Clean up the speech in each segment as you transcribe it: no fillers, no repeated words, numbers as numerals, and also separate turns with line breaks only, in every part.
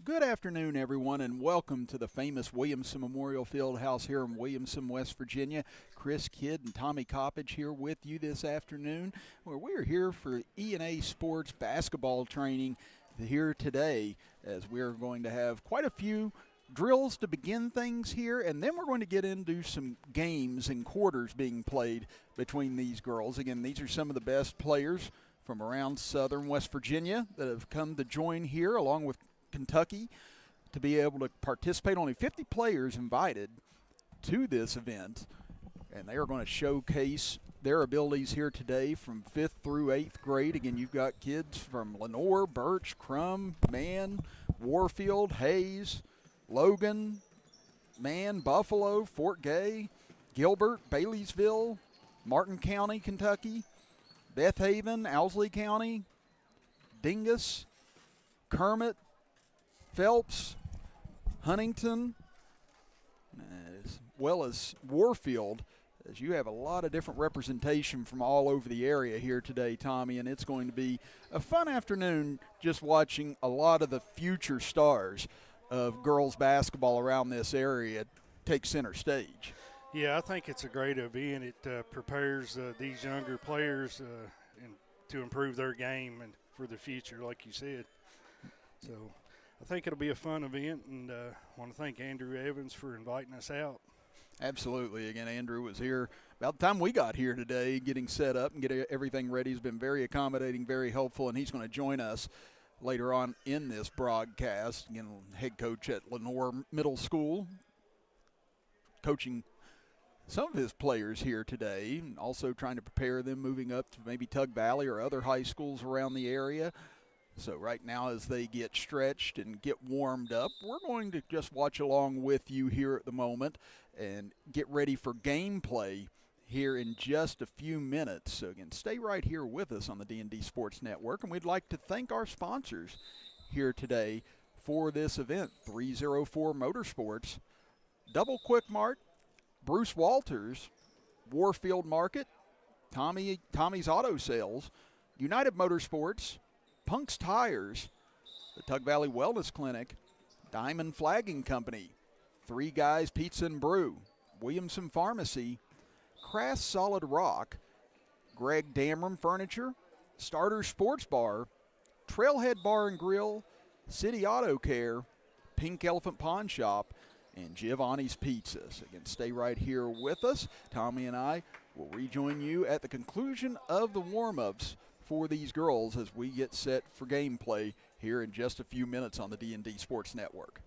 Good afternoon, everyone, and welcome to the famous Williamson Memorial Fieldhouse here in Williamson, West Virginia. Chris Kidd and Tommy Coppage here with you this afternoon, where we're here for E&A Sports basketball training here today, as we're going to have quite a few drills to begin things here, and then we're going to get into some games and quarters being played between these girls. Again, these are some of the best players from around southern West Virginia that have come to join here, along with Kentucky, to be able to participate. Only 50 players invited to this event, and they are going to showcase their abilities here today from 5th through 8th grade. Again, you've got kids from Lenoir, Birch, Crum, Mann, Warfield, Hayes, Logan, Mann, Buffalo, Fort Gay, Gilbert, Baileysville, Martin County, Kentucky, Beth Haven, Owsley County, Dingus, Kermit, Phelps, Huntington, as well as Warfield, as you have a lot of different representation from all over the area here today, Tommy, and it's going to be a fun afternoon just watching a lot of the future stars of girls basketball around this area take center stage.
Yeah, I think it's a great event. It prepares these younger players to improve their game and for the future, like you said. So I think it'll be a fun event, and I want to thank Andrew Evans for inviting us out.
Absolutely. Again, Andrew was here about the time we got here today, getting set up and getting everything ready. He's been very accommodating, very helpful, and he's going to join us later on in this broadcast. Again, head coach at Lenoir Middle School, coaching some of his players here today, and also trying to prepare them moving up to maybe Tug Valley or other high schools around the area. So right now, as they get stretched and get warmed up, we're going to just watch along with you here at the moment and get ready for gameplay here in just a few minutes. So again, stay right here with us on the D&D Sports Network, and we'd like to thank our sponsors here today for this event: 304 Motorsports, Double Quick Mart, Bruce Walters, Warfield Market, Tommy's Auto Sales, United Motorsports, Punk's Tires, the Tug Valley Wellness Clinic, Diamond Flagging Company, Three Guys Pizza and Brew, Williamson Pharmacy, Crass Solid Rock, Greg Damron Furniture, Starter Sports Bar, Trailhead Bar and Grill, City Auto Care, Pink Elephant Pawn Shop, and Giovanni's Pizza. So again, stay right here with us. Tommy and I will rejoin you at the conclusion of the warm-ups for these girls as we get set for gameplay here in just a few minutes on the D&D Sports Network.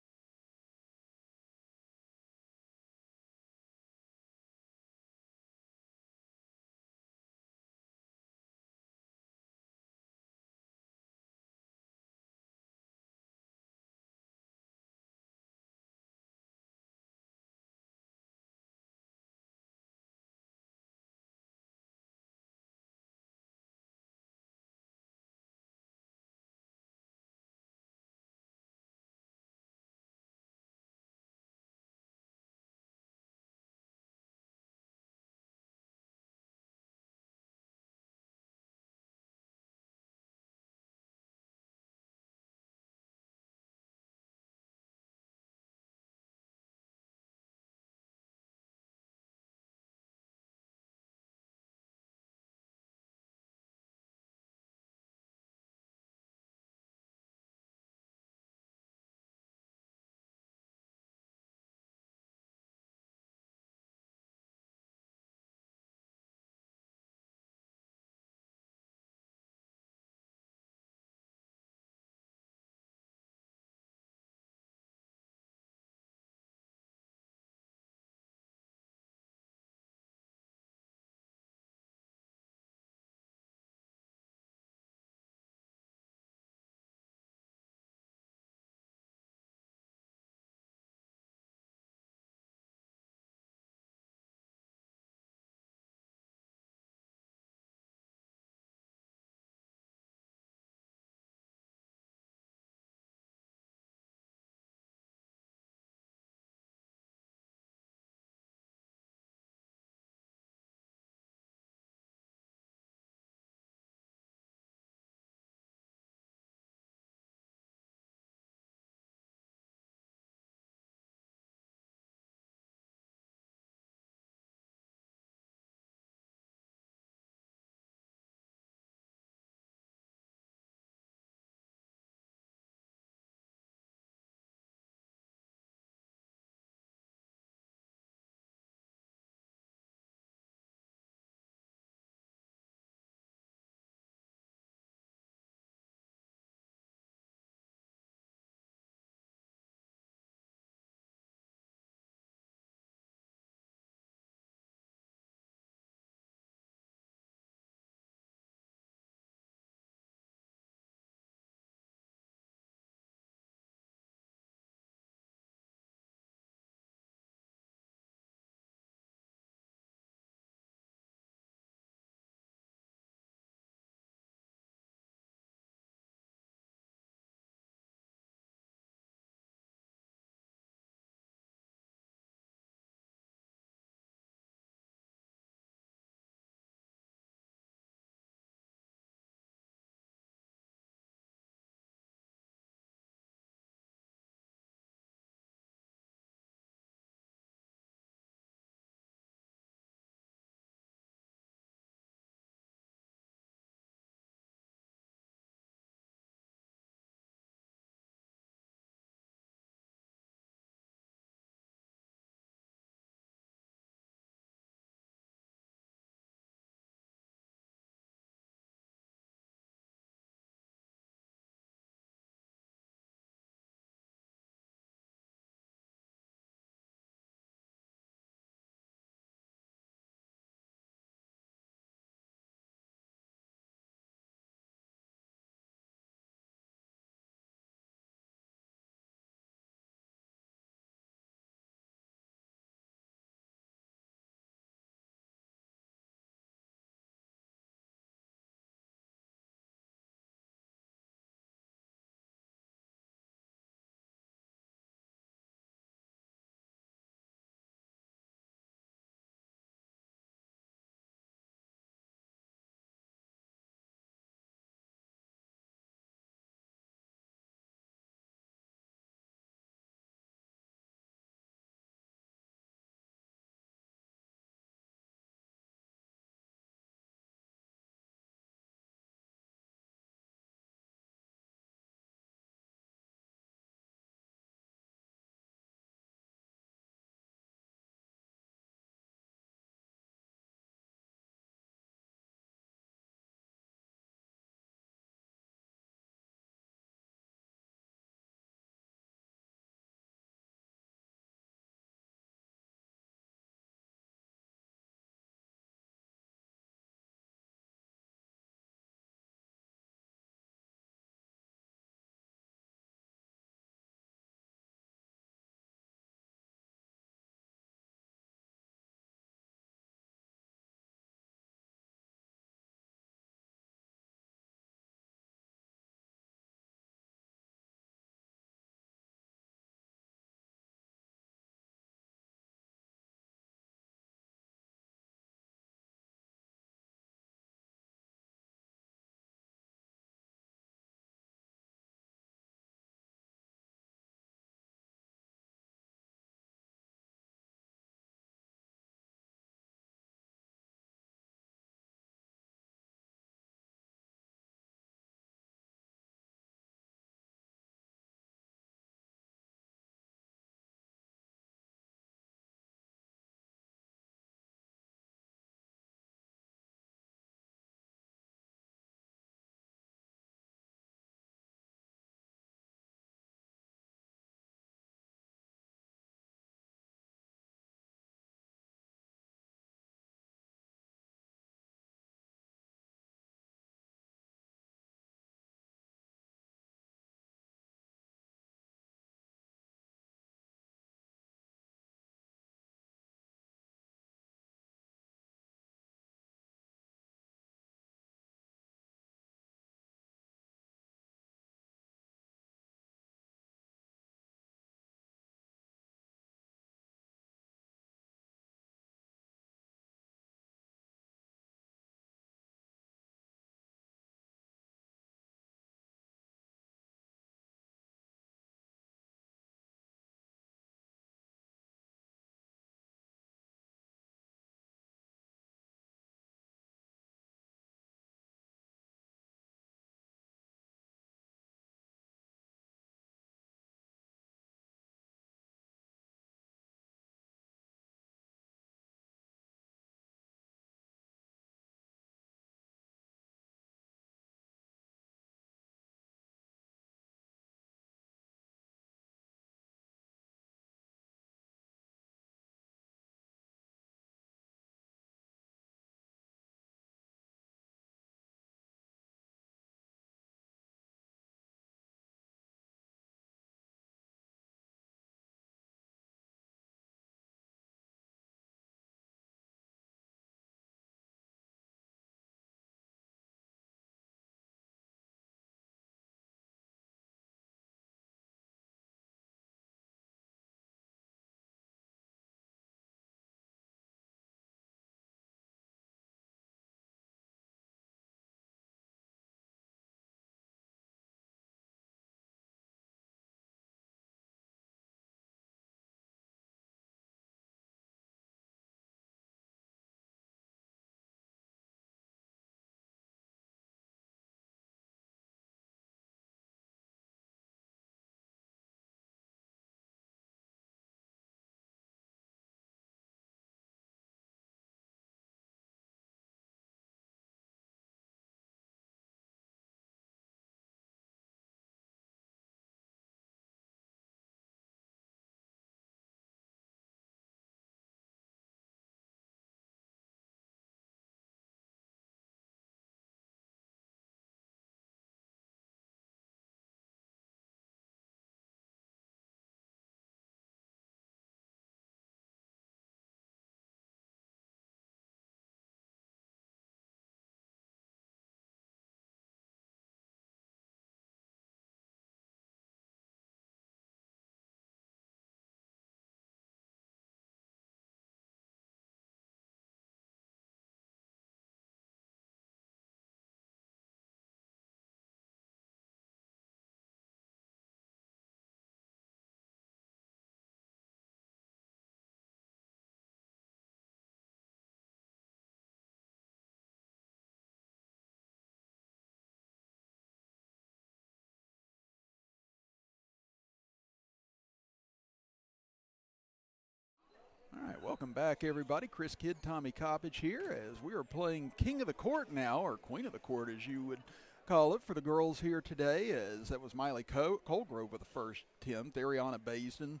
Welcome back, everybody. Chris Kidd, Tommy Coppage here as we are playing King of the Court now, or Queen of the Court as you would call it, for the girls here today, as that was Miley Colgrove with the first attempt. Ariana Baisden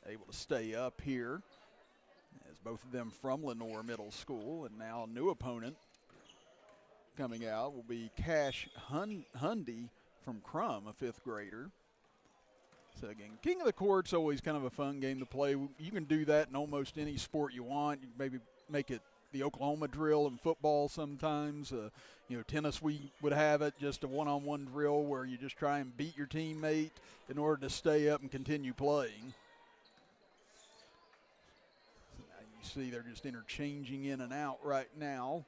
able to stay up here as both of them from Lenore Middle School. And now a new opponent coming out will be Cash Hundy from Crum, a fifth grader. So again, King of the Court's always kind of a fun game to play. You can do that in almost any sport you want. You maybe make it the Oklahoma drill in football sometimes. Tennis, we would have it just a one-on-one drill where you just try and beat your teammate in order to stay up and continue playing. So now you see they're just interchanging in and out right now.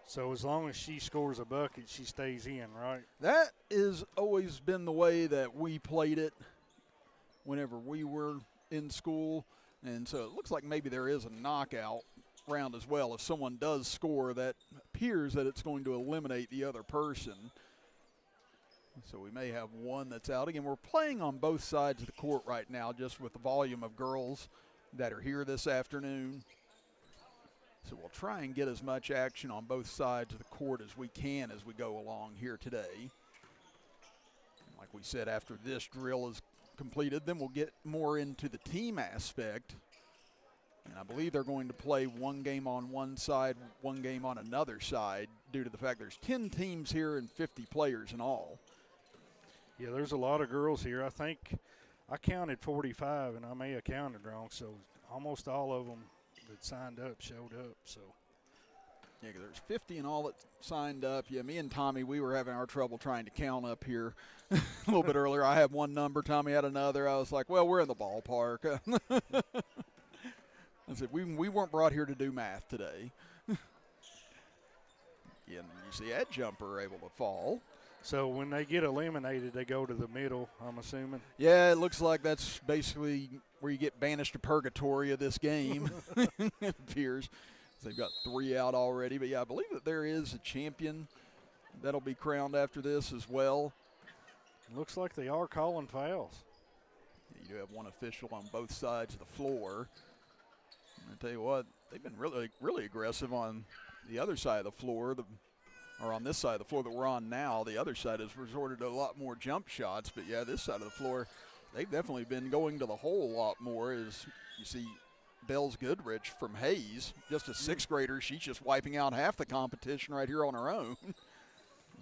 So as long as she scores a bucket, she stays in, right?
That has always been the way that we played it whenever we were in school. And so it looks like maybe there is a knockout round as well. If someone does score, that appears that it's going to eliminate the other person. So we may have one that's out. Again, we're playing on both sides of the court right now, just with the volume of girls that are here this afternoon. So we'll try and get as much action on both sides of the court as we can as we go along here today. Like we said, after this drill is completed, then we'll get more into the team aspect. And I believe they're going to play one game on one side, one game on another side, due to the fact there's 10 teams here and 50 players in all.
Yeah, there's a lot of girls here. I think I counted 45, and I may have counted wrong, so almost all of them that signed up showed up. So
yeah, there's 50 in all that signed up. Yeah, me and Tommy, we were having our trouble trying to count up here a little bit earlier. I had one number, Tommy had another. I was like, well, we're in the ballpark. I said, we weren't brought here to do math today. And you see that jumper able to fall.
So when they get eliminated, they go to the middle, I'm assuming?
Yeah, it looks like that's basically where you get banished to purgatory of this game, it appears. So they've got 3 out already. But, yeah, I believe that there is a champion that'll be crowned after this as well.
Looks like they are calling fouls.
Yeah, you do have one official on both sides of the floor. And I tell you what, they've been really, really aggressive on the other side of the floor, or on this side of the floor that we're on now. The other side has resorted to a lot more jump shots. But, yeah, this side of the floor, they've definitely been going to the hole a lot more. As you see Bells Goodrich from Hayes, just a sixth grader. She's just wiping out half the competition right here on her own.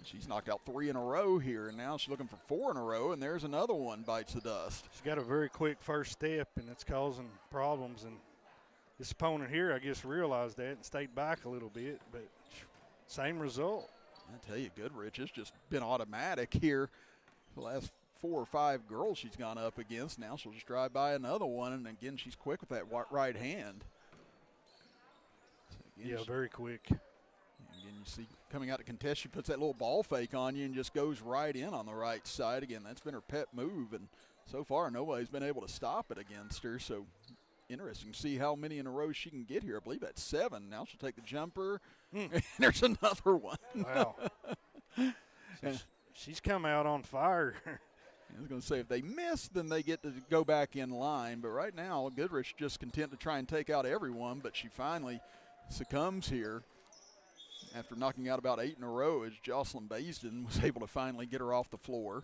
She's knocked out 3 in a row here, and now she's looking for 4 in a row, and there's another one bites the dust.
She's got a very quick first step, and it's causing problems. And this opponent here, I guess, realized that and stayed back a little bit, but same result.
I tell you, Goodrich has just been automatic here. The last 4 or 5 girls she's gone up against. Now she'll just drive by another one, and again, she's quick with that right hand. So again,
yeah, very quick.
Again, you see coming out to contest, she puts that little ball fake on you and just goes right in on the right side. Again, that's been her pet move, and so far nobody's been able to stop it against her. So interesting to see how many in a row she can get here. I believe that's 7. Now she'll take the jumper. And there's another one.
Wow. So she's come out on fire.
I was going to say, if they miss, then they get to go back in line. But right now, Goodrich just content to try and take out everyone. But she finally succumbs here after knocking out about 8 in a row, as Jocelyn Baisden was able to finally get her off the floor.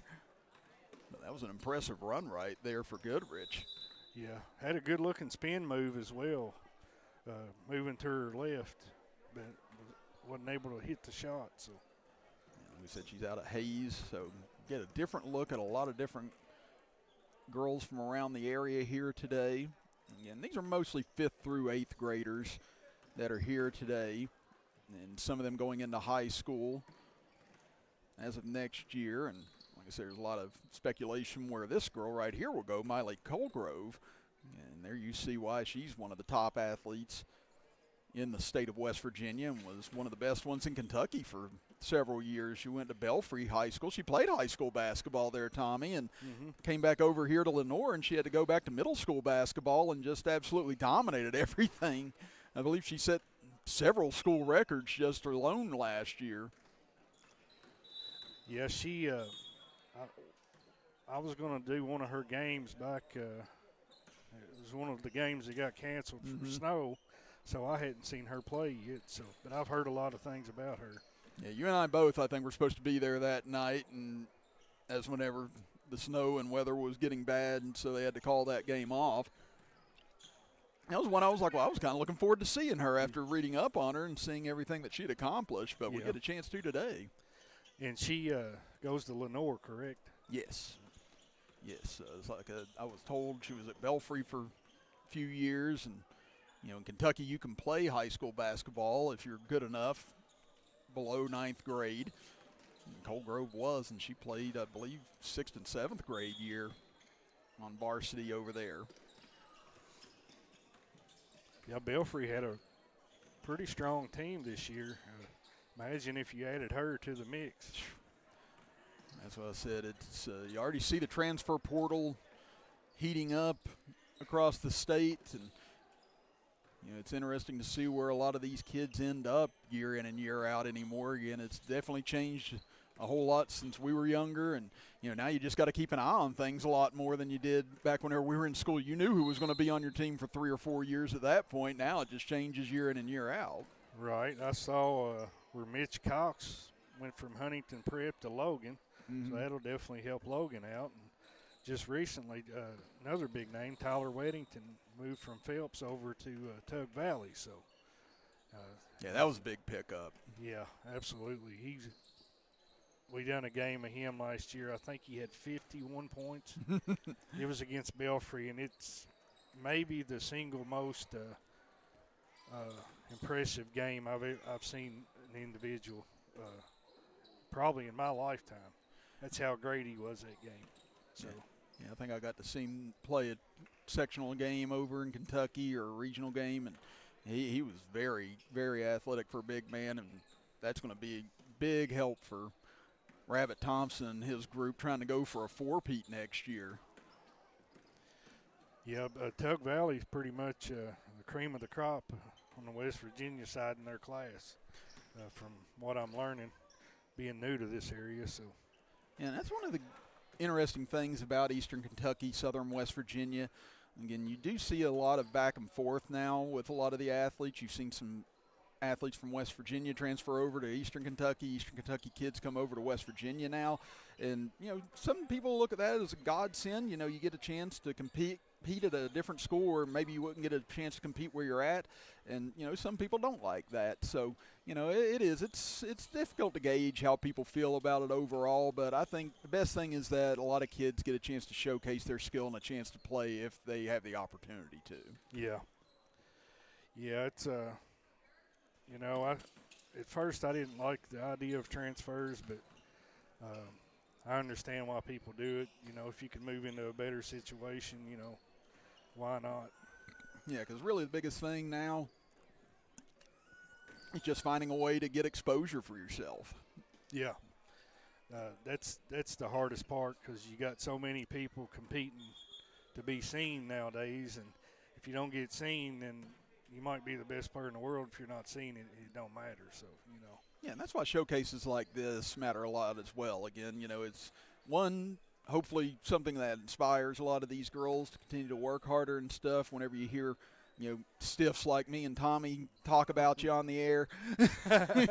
But that was an impressive run right there for Goodrich.
Yeah, had a good-looking spin move as well, moving to her left, but wasn't able to hit the shot. So
we said she's out of Hayes, so get a different look at a lot of different girls from around the area here today. Again, these are mostly 5th through 8th graders that are here today, and some of them going into high school as of next year. And like I said, there's a lot of speculation where this girl right here will go, Miley Colgrove. And there you see why she's one of the top athletes in the state of West Virginia and was one of the best ones in Kentucky for several years. She went to Belfry High School. She played high school basketball there, Tommy, and came back over here to Lenore, and she had to go back to middle school basketball and just absolutely dominated everything. I believe she set several school records just alone last year.
Yeah, she I was going to do one of her games back It was one of the games that got canceled for snow, so I hadn't seen her play yet. So, but I've heard a lot of things about her.
Yeah, you and I both, I think, were supposed to be there that night, and as whenever the snow and weather was getting bad, and so they had to call that game off. That was when I was like, well, I was kind of looking forward to seeing her after reading up on her and seeing everything that she'd accomplished, but we get a chance to today.
And she goes to Lenore, correct?
Yes. Yes. It's like I was told she was at Belfry for a few years, and, in Kentucky you can play high school basketball if you're good enough below 9th grade. And Cold Grove was, and she played, I believe, 6th and 7th grade year on varsity over there.
Yeah, Belfry had a pretty strong team this year. Imagine if you added her to the mix.
That's what I said. It's you already see the transfer portal heating up across the state, and it's interesting to see where a lot of these kids end up year in and year out anymore. Again, it's definitely changed a whole lot since we were younger, and now you just got to keep an eye on things a lot more than you did back whenever we were in school. You knew who was going to be on your team for 3 or 4 years at that point. Now it just changes year in and year out.
Right. I saw where Mitch Cox went from Huntington Prep to Logan, so that'll definitely help Logan out. And just recently, another big name, Tyler Weddington, moved from Phelps over to Tug Valley. So,
that was a big pickup.
Yeah, absolutely. We done a game of him last year. I think he had 51 points. It was against Belfry, and it's maybe the single most impressive game I've seen an individual probably in my lifetime. That's how great he was that game. So,
yeah, I think I got to see him play a sectional game over in Kentucky or a regional game, and he was very, very athletic for a big man, and that's going to be a big help for Rabbit Thompson and his group trying to go for a 4-peat next year.
Yeah, Tug Valley's pretty much the cream of the crop on the West Virginia side in their class, from what I'm learning, being new to this area. So,
yeah, that's one of the interesting things about Eastern Kentucky, Southern West Virginia. Again, you do see a lot of back and forth now with a lot of the athletes. You've seen some athletes from West Virginia transfer over to Eastern Kentucky kids come over to West Virginia now. And, some people look at that as a godsend. You get a chance to compete at a different school, or maybe you wouldn't get a chance to compete where you're at. And, some people don't like that. So, it's difficult to gauge how people feel about it overall. But I think the best thing is that a lot of kids get a chance to showcase their skill and a chance to play if they have the opportunity to.
Yeah. Yeah, it's at first I didn't like the idea of transfers, but I understand why people do it. If you can move into a better situation, why not?
Yeah, because really the biggest thing now is just finding a way to get exposure for yourself.
Yeah. That's the hardest part, because you got so many people competing to be seen nowadays, and if you don't get seen, then you might be the best player in the world. If you're not seen, it don't matter. So,
Yeah, and that's why showcases like this matter a lot as well. Again, it's one, hopefully something that inspires a lot of these girls to continue to work harder and stuff. Whenever you hear, stiffs like me and Tommy talk about you on the air.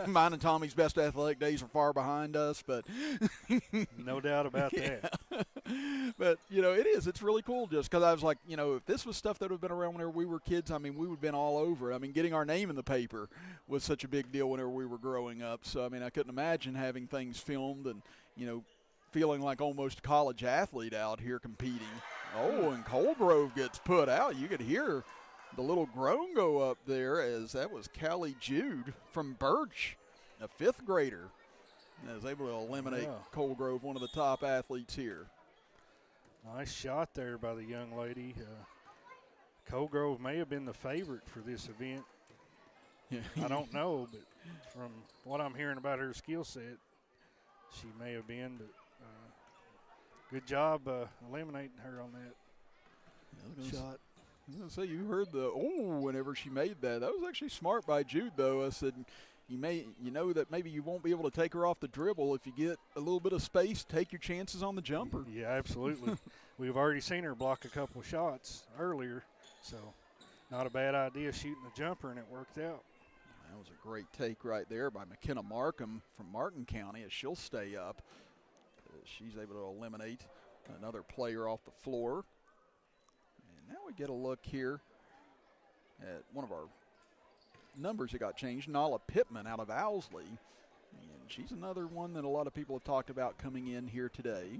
Mine and Tommy's best athletic days are far behind us, but
no doubt about that.
But, it's really cool just because I was like, if this was stuff that would have been around whenever we were kids, we would have been all over. Getting our name in the paper was such a big deal whenever we were growing up. So, I couldn't imagine having things filmed and, feeling like almost a college athlete out here competing. Oh, and Cold Grove gets put out. You could hear the little groan go up there, as that was Callie Jude from Birch, a 5th grader. And was able to eliminate Cold Grove, one of the top athletes here.
Nice shot there by the young lady. Cold Grove may have been the favorite for this event. I don't know, but from what I'm hearing about her skill set, she may have been. But good job eliminating her on that shot.
I was going to say, you heard the whenever she made that. That was actually smart by Jude, though. I said, you know that maybe you won't be able to take her off the dribble. If you get a little bit of space, take your chances on the jumper.
Yeah, absolutely. we've already seen her block a couple shots earlier, so not a bad idea shooting the jumper, and it worked out.
That was a great take right there by McKenna Markham from Martin County as she'll stay up. She's able to eliminate another player off the floor. And now we get a look here at one of our numbers that got changed, Nala Pittman out of Owsley. And she's another one that a lot of people have talked about coming in here today.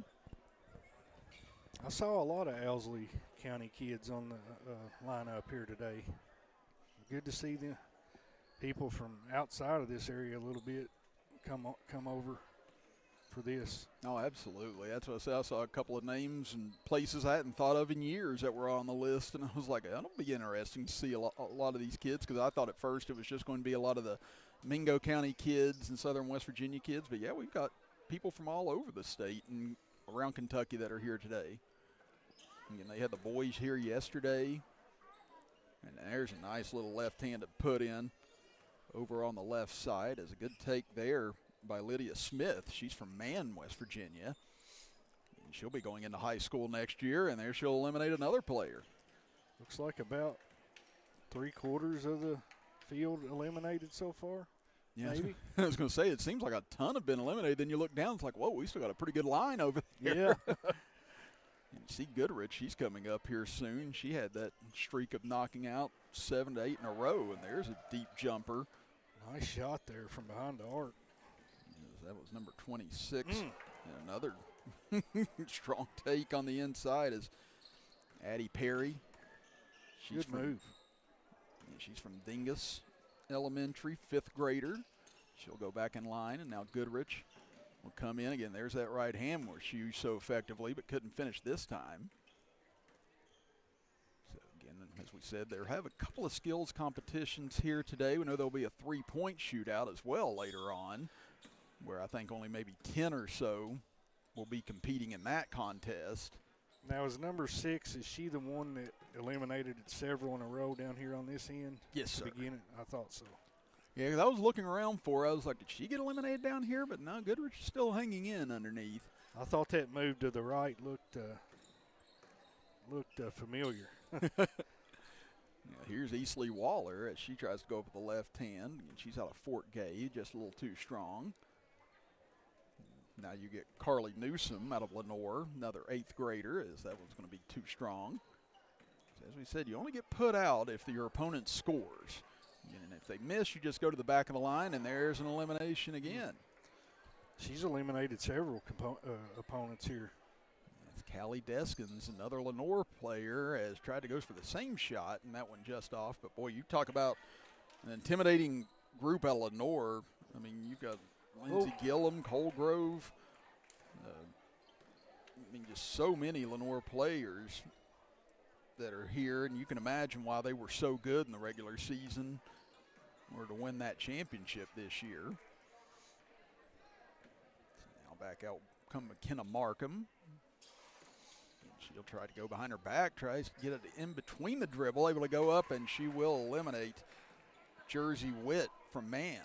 I saw a lot of Owsley County kids on the lineup here today. Good to see the people from outside of this area a little bit come over for this.
Oh, absolutely. That's what I said. I saw a couple of names and places I hadn't thought of in years that were on the list, and I was like, that'll be interesting to see a lot of these kids, because I thought at first it was just going to be a lot of the Mingo County kids and Southern West Virginia kids, but yeah, we've got people from all over the state and around Kentucky that are here today. Again, they had the boys here yesterday, and there's a nice little left-handed put in over on the left side. As a good take there by Lydia Smith. She's from Man, West Virginia. And she'll be going into high school next year, and there she'll eliminate another player.
Looks like about 3/4 of the field eliminated so far.
Yeah,
maybe.
I was going to say, it seems like a ton have been eliminated. Then you look down, it's like, whoa, we still got a pretty good line over there.
Yeah.
And you see Goodrich, she's coming up here soon. She had that streak of knocking out 7 to 8 in a row, and there's a deep jumper.
Nice shot there from behind the arc.
That was number 26. And another strong take on the inside is Addie Perry.
Good move.
She's from Dingus Elementary, 5th grader. She'll go back in line, and now Goodrich will come in again. There's that right hand where she used so effectively, but couldn't finish this time. So again, as we said, there have a couple of skills competitions here today. We know there'll be a 3-point shootout as well later on, where I think only maybe 10 or so will be competing in that contest.
Now, is number 6, is she the one that eliminated several in a row down here on this end?
Yes, sir.
Beginning? I thought so.
Yeah, 'cause I was looking around for her. I was like, did she get eliminated down here? But no, Goodrich is still hanging in underneath.
I thought that move to the right looked familiar.
Yeah, here's Easley Waller as she tries to go up with the left hand. And she's out of Fort Gay, just a little too strong. Now you get Carly Newsom out of Lenore, another 8th grader, as that one's going to be too strong. As we said, you only get put out if your opponent scores. And if they miss, you just go to the back of the line, and there's an elimination again.
She's eliminated several opponents here.
That's Callie Deskins, another Lenore player, has tried to go for the same shot, and that one just off. But, boy, you talk about an intimidating group out of Lenore. I mean, you've got Lindsey Gillum, Colgrove. I mean, just so many Lenore players that are here, and you can imagine why they were so good in the regular season or to win that championship this year. So now back out come McKenna Markham. And she'll try to go behind her back, tries to get it in between the dribble, able to go up, and she will eliminate Jersey Witt from Man.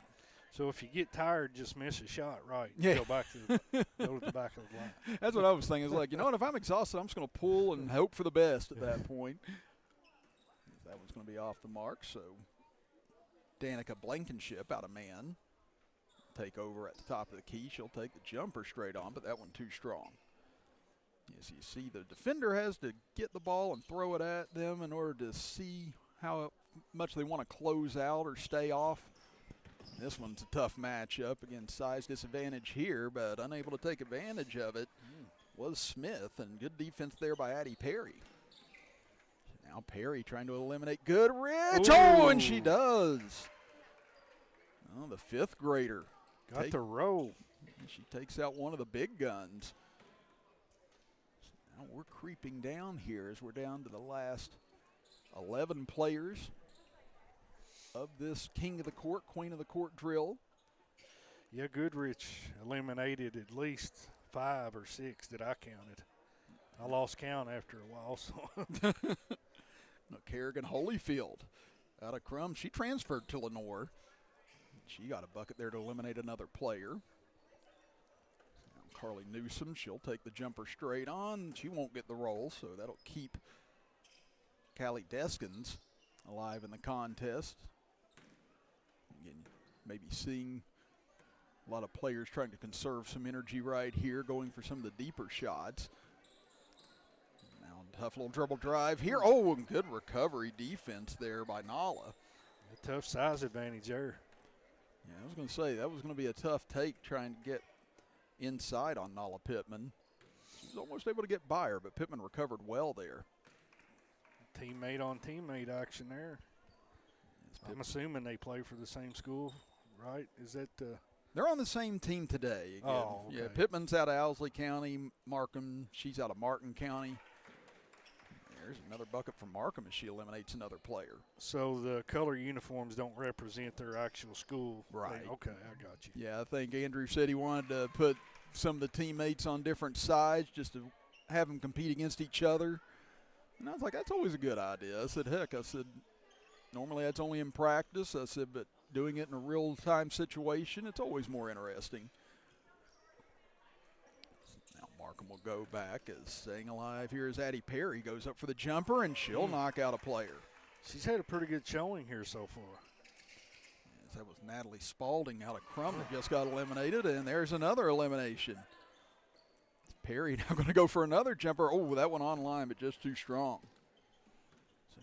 So if you get tired, just miss a shot, right?
Yeah.
Go to the back of the line.
That's what I was thinking. It's like, you know what, if I'm exhausted, I'm just going to pull and hope for the best at that point. That one's going to be off the mark, so Danica Blankenship out of Man take over at the top of the key. She'll take the jumper straight on, but that one too strong. Yes, you see the defender has to get the ball and throw it at them in order to see how much they want to close out or stay off. This one's a tough matchup. Again, size disadvantage here, but unable to take advantage of it was Smith, and good defense there by Addie Perry. Now Perry trying to eliminate Goodrich.
Ooh.
Oh, and she does. Oh, the 5th grader.
Got the roll.
She takes out one of the big guns. So now we're creeping down here as we're down to the last 11 players of this King of the Court, Queen of the Court drill.
Yeah, Goodrich eliminated at least 5 or 6 that I counted. I lost count after a while. So.
Kerrigan Holyfield out of Crum. She transferred to Lenore. She got a bucket there to eliminate another player. Carly Newsom, she'll take the jumper straight on. She won't get the roll, so that'll keep Callie Deskins alive in the contest. Again, maybe seeing a lot of players trying to conserve some energy right here, going for some of the deeper shots. Now, tough little dribble drive here. Oh, and good recovery defense there by Nala.
A tough size advantage there.
Yeah, I was going to say, that was going to be a tough take trying to get inside on Nala Pittman. She was almost able to get by her, but Pittman recovered well there.
Teammate on teammate action there. I'm assuming they play for the same school, right? Is that
they're on the same team today. Again.
Oh, okay.
Yeah, Pittman's out of Owsley County. Markham, she's out of Martin County. There's another bucket from Markham as she eliminates another player.
So the color uniforms don't represent their actual school.
Right.
Okay, I got you.
Yeah, I think Andrew said he wanted to put some of the teammates on different sides just to have them compete against each other. And I was like, that's always a good idea. I said, heck, normally that's only in practice. I said, but doing it in a real-time situation, it's always more interesting. Now Markham will go back as staying alive here as Addie Perry goes up for the jumper, and she'll knock out a player.
She's had a pretty good showing here so far.
Yes, that was Natalie Spalding out of Crum that just got eliminated, and there's another elimination. Perry now going to go for another jumper. Oh, that one on line, but just too strong. So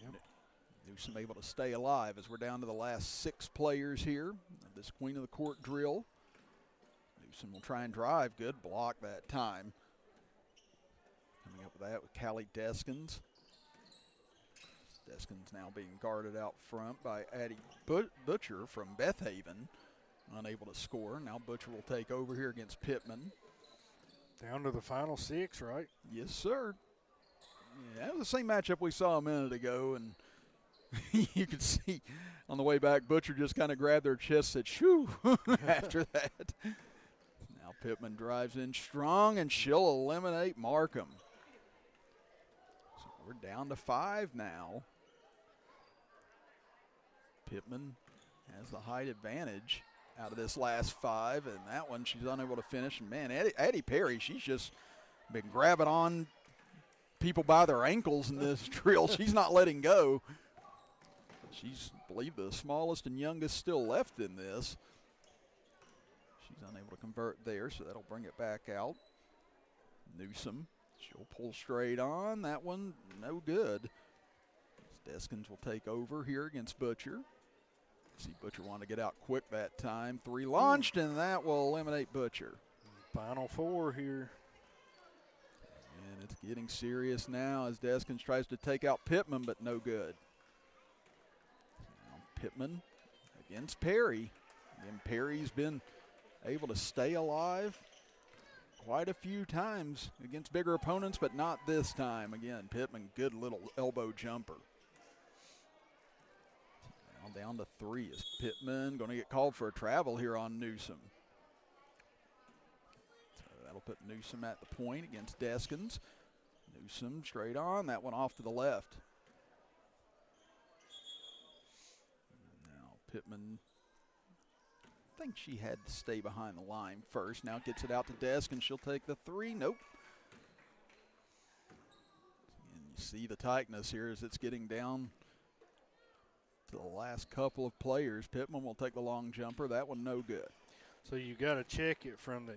Newsom able to stay alive as we're down to the last 6 players here of this Queen of the Court drill. Newsom will try and drive. Good block that time. Coming up with that with Callie Deskins. Deskins now being guarded out front by Addie Butcher from Beth Haven. Unable to score. Now Butcher will take over here against Pittman.
Down to the final 6, right?
Yes, sir. Yeah, that was the same matchup we saw a minute ago, and you could see on the way back, Butcher just kind of grabbed their chest, said, shoo, after that. Now Pittman drives in strong, and she'll eliminate Markham. So we're down to 5 now. Pittman has the height advantage out of this last 5, and that one she's unable to finish. And man, Addie Perry, she's just been grabbing on people by their ankles in this drill. She's not letting go. She's, I believe, the smallest and youngest still left in this. She's unable to convert there, so that'll bring it back out. Newsom, she'll pull straight on. That one, no good. Deskins will take over here against Butcher. See, Butcher wanted to get out quick that time. 3 launched, and that will eliminate Butcher.
Final 4 here.
And it's getting serious now as Deskins tries to take out Pittman, but no good. Now Pittman against Perry. And Perry's been able to stay alive quite a few times against bigger opponents, but not this time. Again, Pittman, good little elbow jumper. Down to 3 is Pittman going to get called for a travel here on Newsom. So that'll put Newsom at the point against Deskins. Newsom straight on, that one off to the left. Now Pittman, I think she had to stay behind the line first. Now gets it out to Deskins. She'll take the 3. Nope. And you see the tightness here as it's getting down to the last couple of players. Pittman will take the long jumper. That one no good.
So you got to check it from the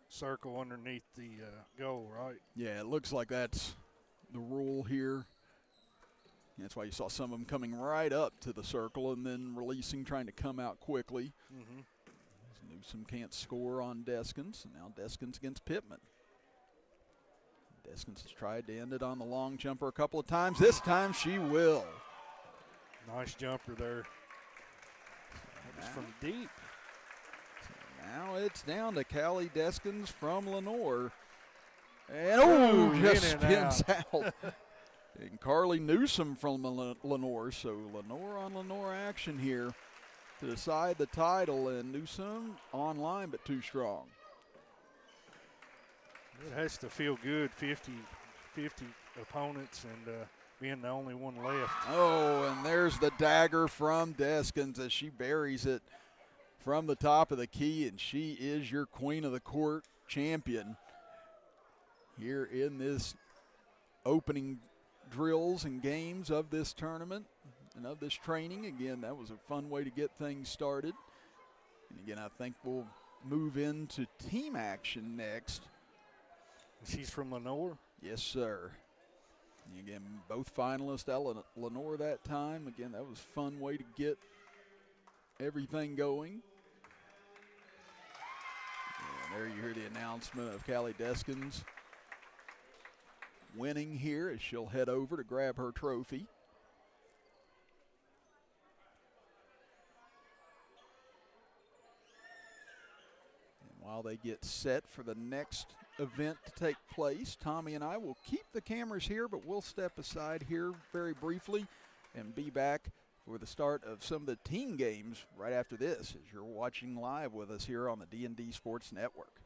circle underneath the goal, right?
Yeah, it looks like that's the rule here. That's why you saw some of them coming right up to the circle and then releasing, trying to come out quickly. Newsom can't score on Deskins. Now Deskins against Pittman. Deskins has tried to end it on the long jumper a couple of times. This time she will.
Nice jumper there. That was from deep.
Now it's down to Callie Deskins from Lenore. And just spins out. And Carly Newsom from Lenore. So Lenore on Lenore action here to decide the title. And Newsom online, but too strong.
It has to feel good, 50 opponents and being the only one left.
Oh, and there's the dagger from Deskins as she buries it from the top of the key, and she is your Queen of the Court champion here in this opening drills and games of this tournament and of this training. Again, that was a fun way to get things started. And again, I think we'll move into team action next.
She's from Lenore?
Yes, sir. And again, both finalists out of Lenore that time. Again, that was a fun way to get everything going. And there you hear the announcement of Callie Deskins winning here as she'll head over to grab her trophy. And while they get set for the next event to take place, Tommy and I will keep the cameras here, but we'll step aside here very briefly and be back for the start of some of the team games right after this as you're watching live with us here on the D&D Sports Network.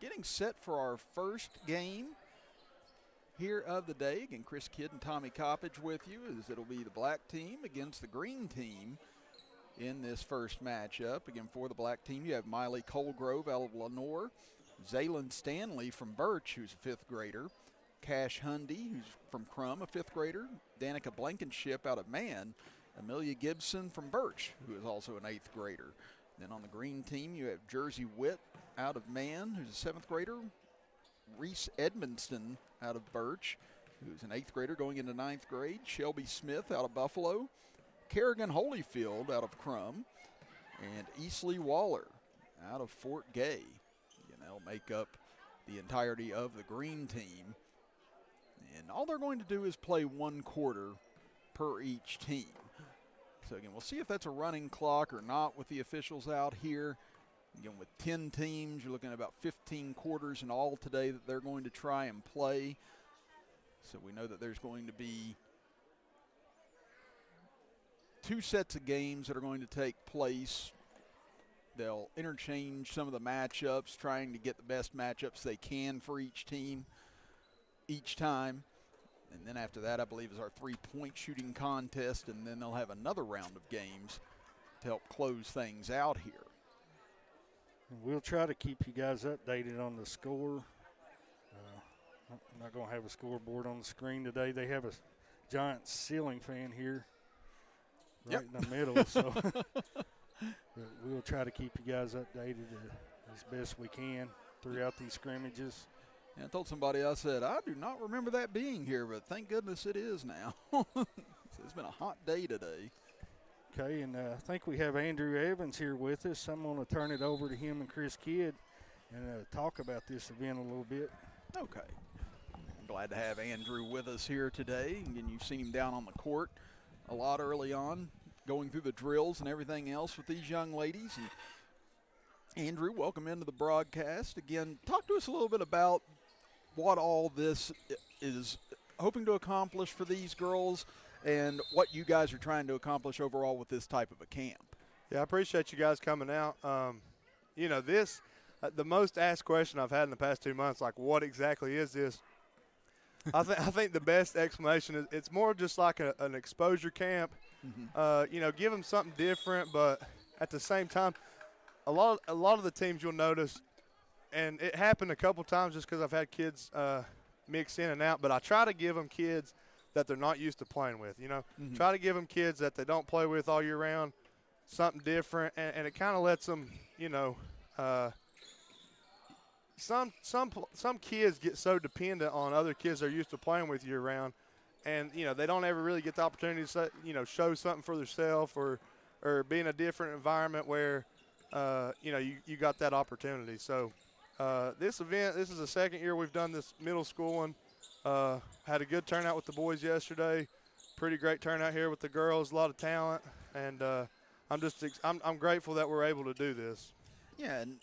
getting set for our first game here of the day. Again, Chris Kidd and Tommy Coppage with you, as it'll be the black team against the green team in this first matchup. Again, for the black team, you have Miley Colgrove out of Lenore, Zaylin Stanley from Birch, who's a 5th grader, Cash Hundy, who's from Crum, a 5th grader, Danica Blankenship out of Man, Amelia Gibson from Birch, who is also an 8th grader. Then on the green team, you have Jersey Witt out of Man, who's a 7th grader, Reese Edmonston out of Birch, who's an 8th grader going into 9th grade, Shelby Smith out of Buffalo, Kerrigan Holyfield out of Crum, and Easley Waller out of Fort Gay. And they'll make up the entirety of the green team. And all they're going to do is play 1 quarter per each team. So again, we'll see if that's a running clock or not with the officials out here. Again, with 10 teams, you're looking at about 15 quarters in all today that they're going to try and play. So we know that there's going to be 2 sets of games that are going to take place. They'll interchange some of the matchups, trying to get the best matchups they can for each team each time. And then after that, I believe, is our 3-point shooting contest, and then they'll have another round of games to help close things out here.
We'll try to keep you guys updated on the score. I'm not going to have a scoreboard on the screen today. They have a giant ceiling fan here right in the middle. So but we'll try to keep you guys updated as best we can throughout these scrimmages.
And I told somebody, I said, I do not remember that being here, but thank goodness it is now. It's been a hot day today.
Okay, and I think we have Andrew Evans here with us. I'm going to turn it over to him and Chris Kidd and talk about this event a little bit.
Okay. I'm glad to have Andrew with us here today. Again, you've seen him down on the court a lot early on, going through the drills and everything else with these young ladies. And Andrew, welcome into the broadcast. Again, talk to us a little bit about what all this is hoping to accomplish for these girls and what you guys are trying to accomplish overall with this type of a camp.
Yeah, I appreciate you guys coming out. You know, this, the most asked question I've had in the past 2 months, like, what exactly is this? I think the best explanation is it's more just like an exposure camp. You know, give them something different, but at the same time, a lot of the teams you'll notice, and it happened a couple times just because I've had kids mix in and out, but I try to give them kids that they're not used to playing with, you know. Try to give them kids that they don't play with all year round, something different, and it kind of lets them, you know, some kids get so dependent on other kids they're used to playing with year round, and, you know, they don't ever really get the opportunity to, you know, show something for themselves or be in a different environment where, you know, you got that opportunity. So this event, this is the second year we've done this middle school one. Had a good turnout with the boys yesterday. Pretty great turnout here with the girls. A lot of talent, and I'm grateful that we're able to do this.
Yeah, and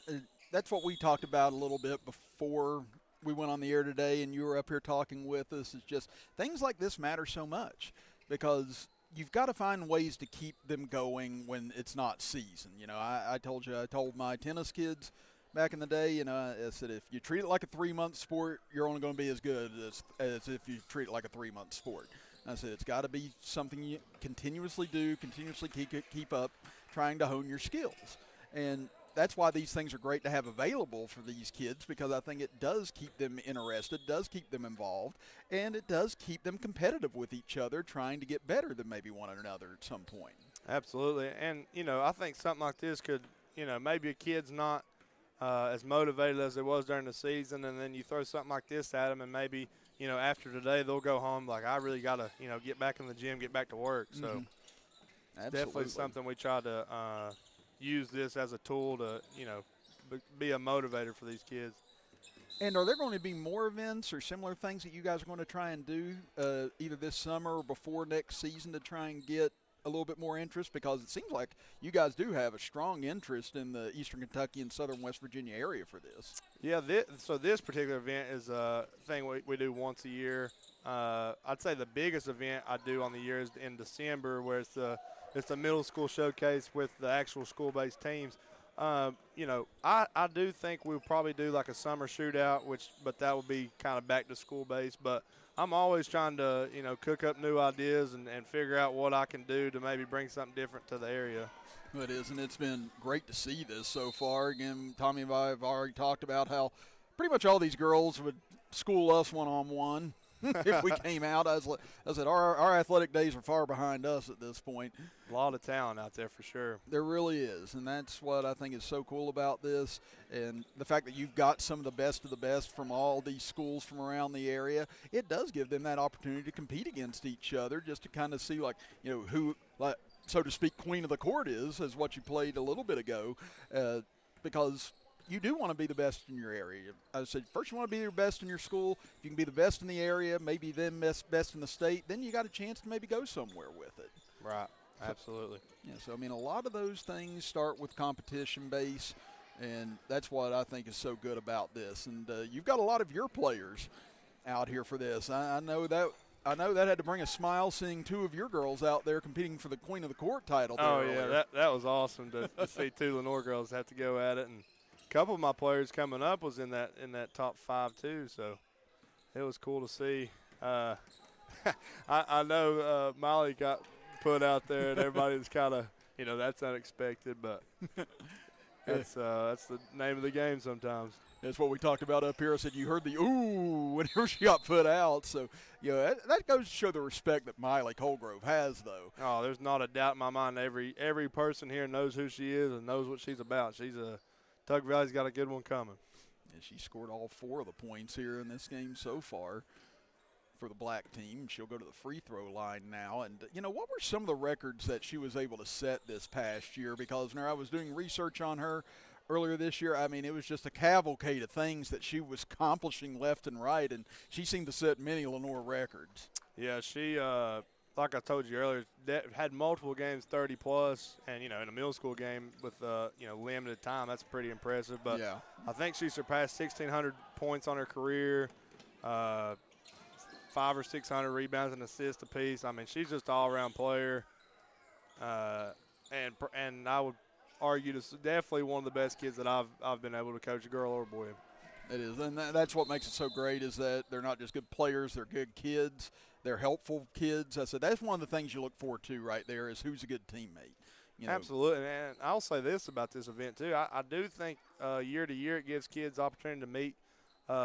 that's what we talked about a little bit before we went on the air today, and you were up here talking with us. Is just things like this matter so much because you've got to find ways to keep them going when it's not season. You know, I told my tennis kids back in the day, you know, I said if you treat it like a 3-month sport, you're only going to be as good as if you treat it like a 3-month sport. And I said it's got to be something you continuously do, continuously keep up, trying to hone your skills. And that's why these things are great to have available for these kids, because I think it does keep them interested, does keep them involved, and it does keep them competitive with each other, trying to get better than maybe one another at some point.
Absolutely. And, you know, I think something like this could, you know, maybe a kid's not as motivated as it was during the season, and then you throw something like this at them, and maybe, you know, after today they'll go home like, I really got to, you know, get back in the gym, get back to work. So it's definitely something we try to use this as a tool to, you know, be a motivator for these kids.
And are there going to be more events or similar things that you guys are going to try and do either this summer or before next season to try and get a little bit more interest? Because it seems like you guys do have a strong interest in the Eastern Kentucky and Southern West Virginia area for this.
Yeah, so this particular event is a thing we do once a year. I'd say the biggest event I do on the year is in December, where it's the middle school showcase with the actual school-based teams. You know, I do think we'll probably do like a summer shootout, but that will be kind of back to school based. But I'm always trying to, you know, cook up new ideas and figure out what I can do to maybe bring something different to the area.
It is, and it's been great to see this so far. Again, Tommy and I have already talked about how pretty much all these girls would school us one-on-one if we came out. I said, our athletic days are far behind us at this point.
A lot of talent out there for sure.
There really is, and that's what I think is so cool about this, and the fact that you've got some of the best from all these schools from around the area. It does give them that opportunity to compete against each other, just to kind of see, like, you know, who, like, so to speak, queen of the court is what you played a little bit ago, because you do want to be the best in your area. I said, first you want to be your best in your school. If you can be the best in the area, maybe then best in the state, then you got a chance to maybe go somewhere with it.
Right, absolutely.
Yeah, so, I mean, a lot of those things start with competition base, and that's what I think is so good about this. And you've got a lot of your players out here for this. I know that had to bring a smile seeing two of your girls out there competing for the Queen of the Court title.
Oh, yeah, that was awesome to see two Lenore girls have to go at it. And a couple of my players coming up was in that top 5 too, so it was cool to see. I know Molly got put out there, and everybody was kind of, you know, that's unexpected, but that's the name of the game sometimes.
That's what we talked about up here. I said you heard the ooh whenever she got put out. So, you know, that goes to show the respect that Miley Colgrove has, though.
Oh, there's not a doubt in my mind. Every person here knows who she is and knows what she's about. Tug Valley's got a good one coming.
And she scored all 4 of the points here in this game so far for the black team. She'll go to the free throw line now. And, you know, what were some of the records that she was able to set this past year? Because when I was doing research on her earlier this year, I mean, it was just a cavalcade of things that she was accomplishing left and right, and she seemed to set many Lenore records.
Yeah, she, like I told you earlier, had multiple games 30-plus, and, you know, in a middle school game with, you know, limited time, that's pretty impressive. But
yeah.
I think she surpassed 1,600 points on her career, 500 or 600 rebounds and assists apiece. I mean, she's just an all-around player, and I would argue this is definitely one of the best kids that I've been able to coach, a girl or boy.
It is, and that's what makes it so great, is that they're not just good players, they're good kids, they're helpful kids. I said that's one of the things you look forward to right there, is who's a good teammate. You know.
Absolutely, and I'll say this about this event too. I do think year to year it gives kids opportunity to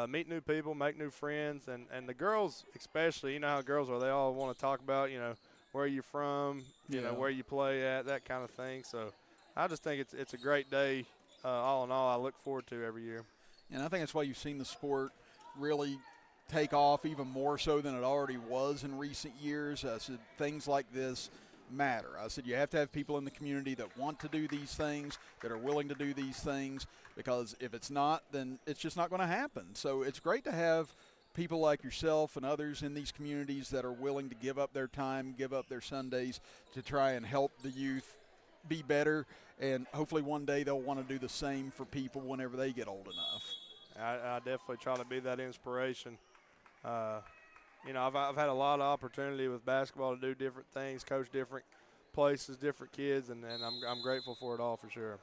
meet new people, make new friends, and the girls especially. You know how girls are; they all want to talk about, you know, where you're from, you know, where you play at, that kind of thing. So I just think it's a great day. All in all, I look forward to every year.
And I think that's why you've seen the sport really take off even more so than it already was in recent years. I said things like this matter. I said you have to have people in the community that want to do these things, that are willing to do these things, because if it's not, then it's just not going to happen. So it's great to have people like yourself and others in these communities that are willing to give up their time, give up their Sundays to try and help the youth be better, and hopefully one day they'll want to do the same for people whenever they get old enough.
I definitely try to be that inspiration. You know, I've had a lot of opportunity with basketball to do different things, coach different places, different kids, and I'm grateful for it all for sure.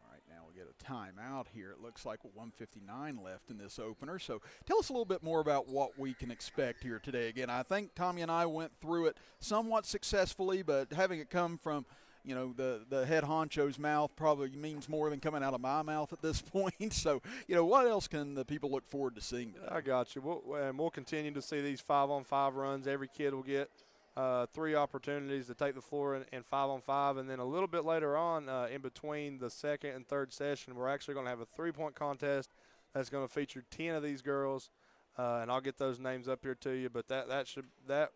All right, now we get a timeout here. It looks like 1:59 left in this opener. So tell us a little bit more about what we can expect here today. Again, I think Tommy and I went through it somewhat successfully, but having it come from, you know, the head honcho's mouth probably means more than coming out of my mouth at this point. So, you know, what else can the people look forward to seeing today?
I got you. We'll continue to see these 5-on-5 runs. Every kid will get 3 opportunities to take the floor in 5-on-5. And then a little bit later on, in between the second and third session, we're actually going to have a 3-point contest that's going to feature 10 of these girls. And I'll get those names up here to you. But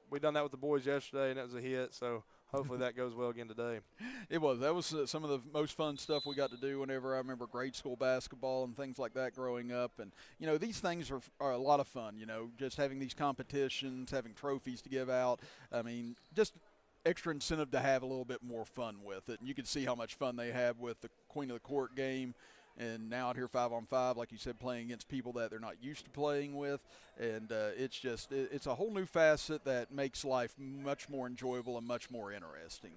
we done that with the boys yesterday, and it was a hit. So hopefully that goes well again today.
It was. That was some of the most fun stuff we got to do whenever I remember grade school basketball and things like that growing up. And, you know, these things are a lot of fun, you know, just having these competitions, having trophies to give out. I mean, just extra incentive to have a little bit more fun with it. And you can see how much fun they have with the Queen of the Court game. And now out here 5-on-5, like you said, playing against people that they're not used to playing with. And it's a whole new facet that makes life much more enjoyable and much more interesting.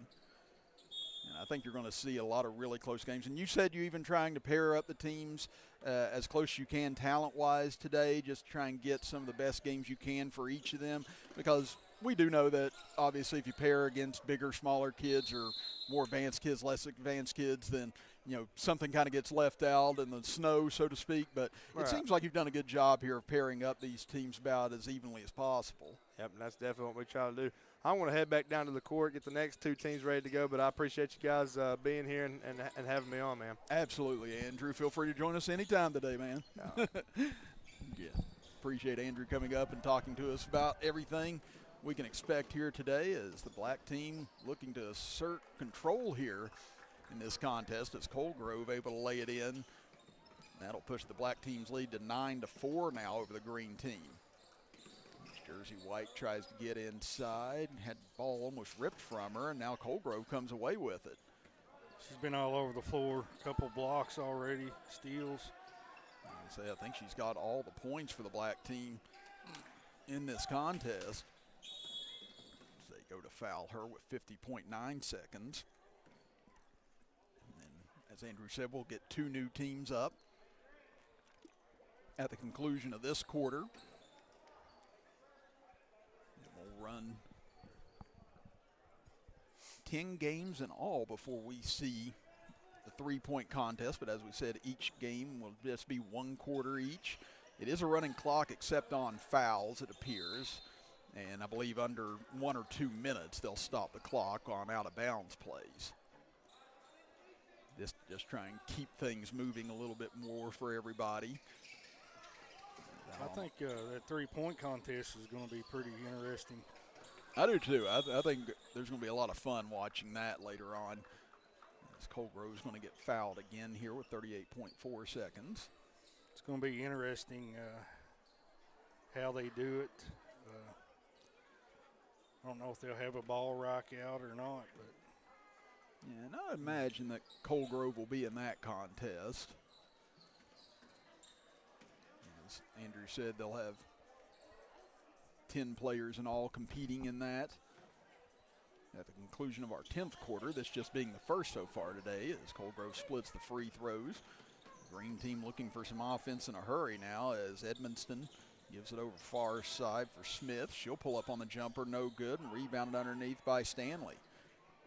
And I think you're going to see a lot of really close games. And you said you're even trying to pair up the teams as close as you can talent-wise today, just try and get some of the best games you can for each of them, because we do know that obviously if you pair against bigger, smaller kids or more advanced kids, less advanced kids, then something kind of gets left out in the snow, so to speak. But it seems like you've done a good job here of pairing up these teams about as evenly as possible.
Yep, and that's definitely what we try to do. I want to head back down to the court, get the next two teams ready to go, but I appreciate you guys being here and having me on, man.
Absolutely, Andrew. Feel free to join us anytime today, man. Yeah, appreciate Andrew coming up and talking to us about everything we can expect here today as the black team looking to assert control here in this contest as Colegrove able to lay it in. That'll push the black team's lead to 9-4 now over the green team. Jersey White tries to get inside, had the ball almost ripped from her, and now Colegrove comes away with it.
She's been all over the floor, a couple blocks already, steals.
I think she's got all the points for the black team in this contest. They go to foul her with 50.9 seconds. And then, as Andrew said, we'll get two new teams up at the conclusion of this quarter. We'll run 10 games in all before we see the three-point contest, but as we said, each game will just be 1 quarter each. It is a running clock except on fouls, it appears, and I believe under 1 or 2 minutes they'll stop the clock on out-of-bounds plays. Just try and keep things moving a little bit more for everybody.
I think that three-point contest is going to be pretty interesting.
I do too. I think there's going to be a lot of fun watching that later on. As Colegrove's going to get fouled again here with 38.4 seconds.
It's going to be interesting how they do it. I don't know if they'll have a ball rack out or not, but
yeah, and I imagine that Colegrove will be in that contest. As Andrew said, they'll have 10 players in all competing in that. At the conclusion of our 10th quarter, this just being the first so far today, as Colegrove splits the free throws. Green team looking for some offense in a hurry now as Edmonston gives it over far side for Smith. She'll pull up on the jumper, no good, and rebounded underneath by Stanley.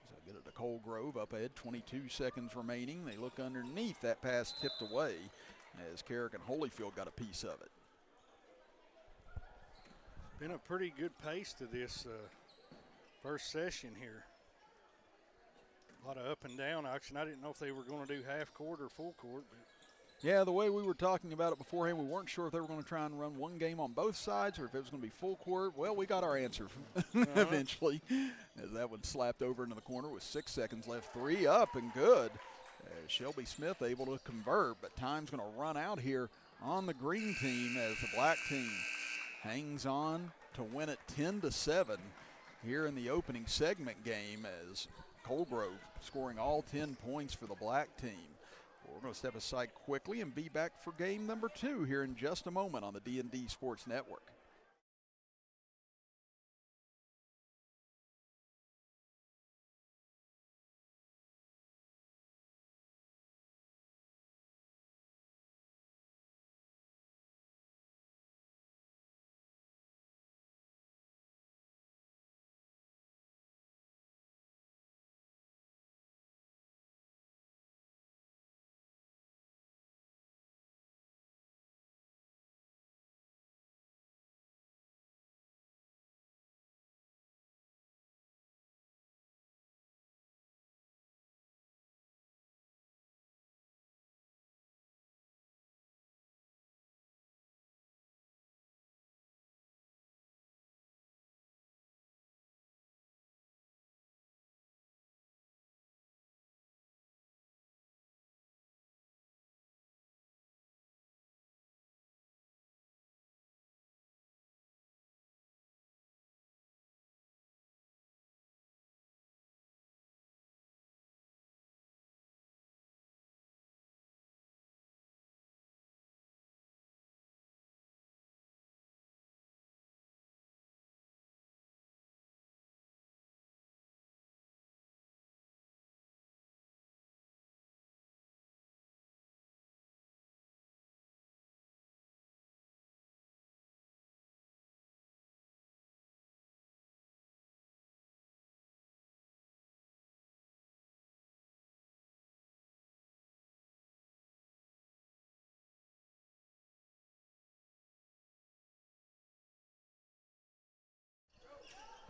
So get it to Colegrove, up ahead, 22 seconds remaining. They look underneath, that pass tipped away as Carrick and Holyfield got a piece of it.
Been a pretty good pace to this first session here. A lot of up and down action. I didn't know if they were going to do half court or full court. But
yeah, the way we were talking about it beforehand, we weren't sure if they were going to try and run one game on both sides or if it was going to be full court. Well, we got our answer eventually. As that one slapped over into the corner with 6 seconds left. 3 up and good. As Shelby Smith able to convert, but time's going to run out here on the green team as the black team hangs on to win it 10-7 here in the opening segment game as Colegrove scoring all 10 points for the black team. We're going to step aside quickly and be back for game number 2 here in just a moment on the D&D Sports Network.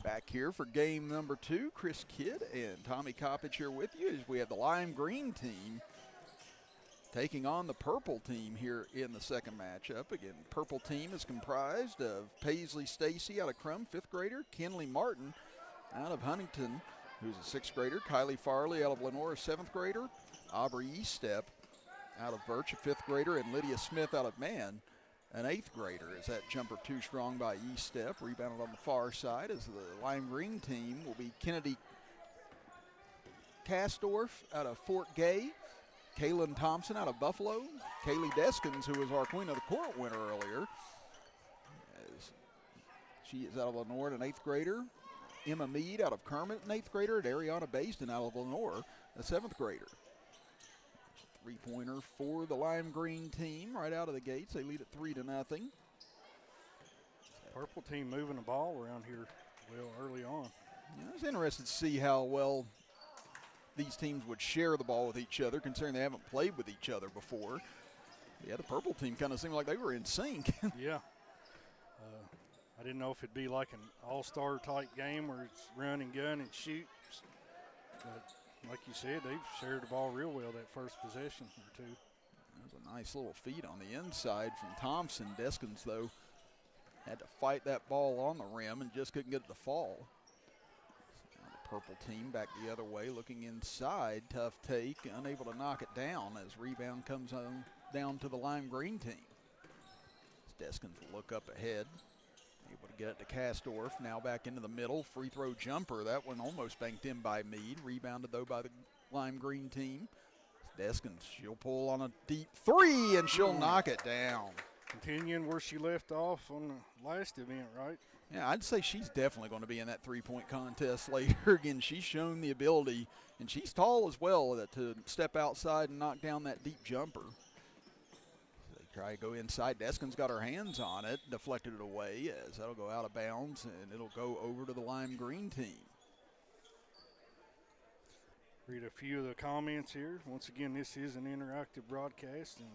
Back here for game number 2, Chris Kidd and Tommy Coppage here with you as we have the lime green team taking on the purple team here in the second matchup. Again, purple team is comprised of Paisley Stacy out of Crum, 5th grader, Kenley Martin out of Huntington, who's a 6th grader, Kylie Farley out of Lenore, 7th grader, Aubrey Eastep out of Birch, a 5th grader, and Lydia Smith out of Mann, an 8th grader. Is that jumper too strong by Eastep? Rebounded on the far side as the lime green team will be Kennedy Kastorf out of Fort Gay, Kaylin Thompson out of Buffalo, Kaylee Deskins, who was our Queen of the Court winner earlier, as she is out of Lenore, an 8th grader. Emma Mead out of Kermit, an 8th grader, and Ariana Basden out of Lenore, a 7th grader. Three-pointer for the lime green team right out of the gates. They lead at 3-0.
Purple team moving the ball around here well early on.
Yeah, I was interested to see how well these teams would share the ball with each other, considering they haven't played with each other before. Yeah, the purple team kind of seemed like they were in sync.
Yeah. I didn't know if it'd be like an all-star type game where it's run and gun and shoot. But like you said, they've shared the ball real well that first possession or two.
There's a nice little feed on the inside from Thompson. Deskins, though, had to fight that ball on the rim and just couldn't get it to fall. Now the purple team back the other way, looking inside. Tough take, unable to knock it down as rebound comes on down to the lime green team. Deskins will look up ahead. Able to get it to Kastorf. Now back into the middle. Free throw jumper. That one almost banked in by Mead. Rebounded, though, by the lime green team. Deskins, she'll pull on a deep 3, and she'll knock it down.
Continuing where she left off on the last event, right?
Yeah, I'd say she's definitely going to be in that three-point contest later. Again, she's shown the ability, and she's tall as well, to step outside and knock down that deep jumper. Try to go inside. Deskins got her hands on it, deflected it away as that'll go out of bounds, and it'll go over to the lime green team.
Read a few of the comments here. Once again, this is an interactive broadcast, and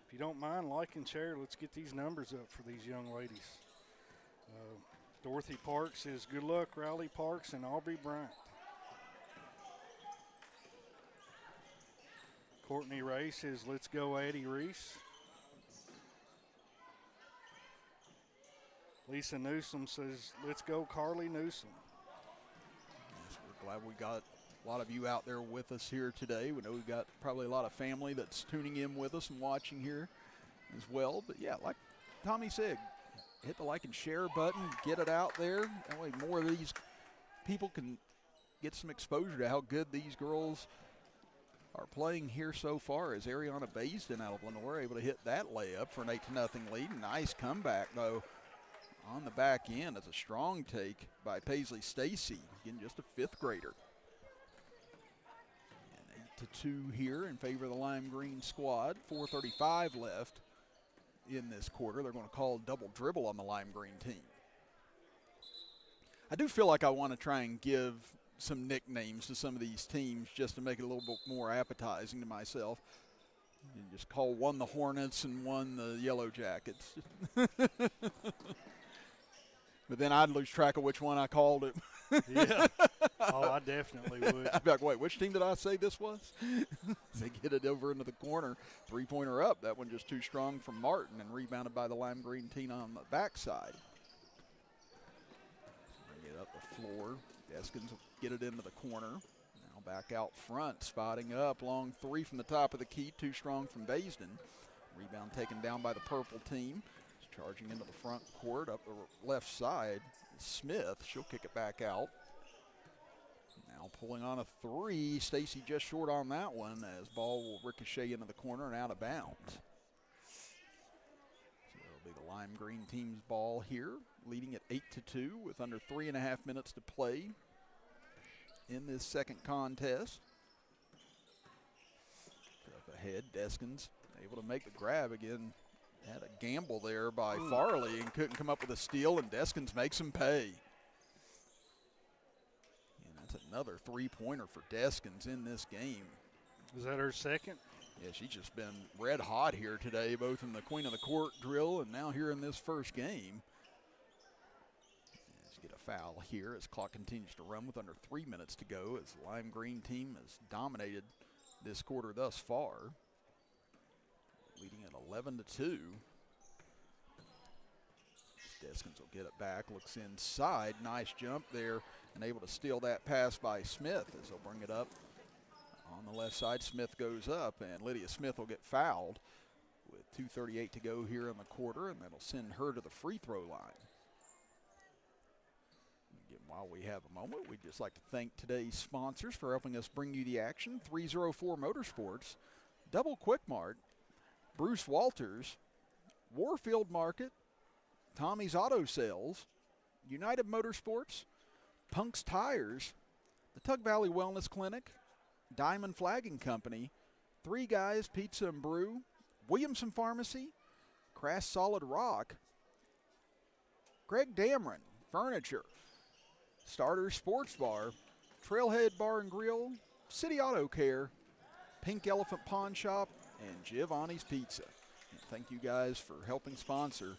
if you don't mind, like and share. Let's get these numbers up for these young ladies. Dorothy Parks says, good luck, Riley Parks and Aubrey Bryant. Courtney Ray says, let's go, Addie Reese. Lisa Newsom says, let's go, Carly Newsom.
Yes, we're glad we got a lot of you out there with us here today. We know we've got probably a lot of family that's tuning in with us and watching here as well. But, yeah, like Tommy said, hit the like and share button, get it out there. That way more of these people can get some exposure to how good these girls are playing here so far, as Ariana Basden out of Lenore able to hit that layup for an 8-0 lead. Nice comeback, though, on the back end. It's a strong take by Paisley Stacy, again just a 5th grader. And 8-2 here in favor of the lime green squad. 4:35 left in this quarter. They're going to call double dribble on the lime green team. I do feel like I want to try and give some nicknames to some of these teams just to make it a little bit more appetizing to myself. You just call one the Hornets and one the Yellow Jackets. But then I'd lose track of which one I called it.
Yeah. Oh, I definitely would.
I'd be like, wait, which team did I say this was? They get it over into the corner. Three-pointer up. That one just too strong from Martin and rebounded by the lime green team on the backside. Bring it up the floor. Deskins will get it into the corner. Now back out front, spotting up. Long 3 from the top of the key. Too strong from Basden. Rebound taken down by the purple team. Charging into the front court up the left side. Smith, she'll kick it back out. Now pulling on a 3. Stacy just short on that one as ball will ricochet into the corner and out of bounds. So it'll be the lime green team's ball here, leading at 8-2 with under 3.5 minutes to play in this second contest. Up ahead, Deskins able to make the grab again. Had a gamble there by Farley and couldn't come up with a steal, and Deskins makes him pay. And that's another three-pointer for Deskins in this game.
Is that her second?
Yeah, she's just been red hot here today, both in the Queen of the Court drill and now here in this first game. She get a foul here as clock continues to run with under 3 minutes to go as the lime green team has dominated this quarter thus far, leading at 11-2. Deskins will get it back, looks inside, nice jump there, and able to steal that pass by Smith as they'll bring it up on the left side. Smith goes up, and Lydia Smith will get fouled with 2:38 to go here in the quarter, and that'll send her to the free throw line. Again, while we have a moment, we'd just like to thank today's sponsors for helping us bring you the action. 304 Motorsports, Double Quick Mart, Bruce Walters, Warfield Market, Tommy's Auto Sales, United Motorsports, Punk's Tires, the Tug Valley Wellness Clinic, Diamond Flagging Company, Three Guys Pizza and Brew, Williamson Pharmacy, Crass Solid Rock, Greg Dameron Furniture, Starter Sports Bar, Trailhead Bar and Grill, City Auto Care, Pink Elephant Pawn Shop, and Giovanni's Pizza. And thank you guys for helping sponsor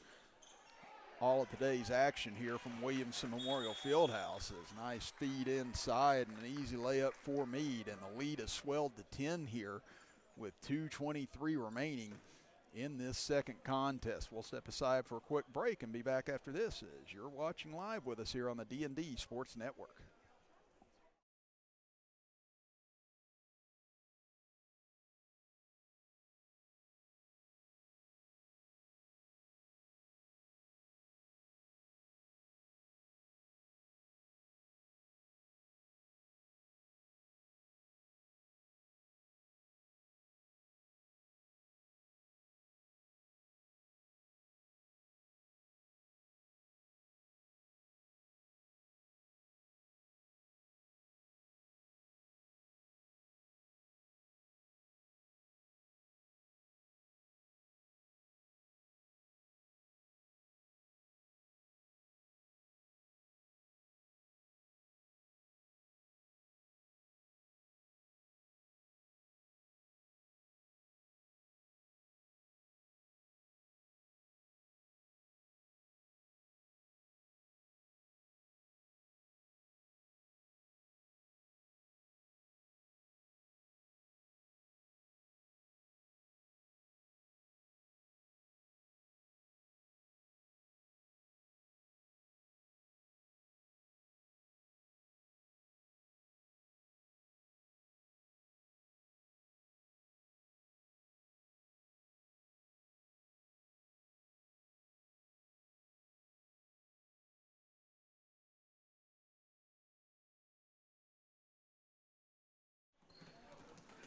all of today's action here from Williamson Memorial Fieldhouse. Nice feed inside and an easy layup for Meade, and the lead has swelled to 10 here with 2:23 remaining in this second contest. We'll step aside for a quick break and be back after this as you're watching live with us here on the D&D Sports Network.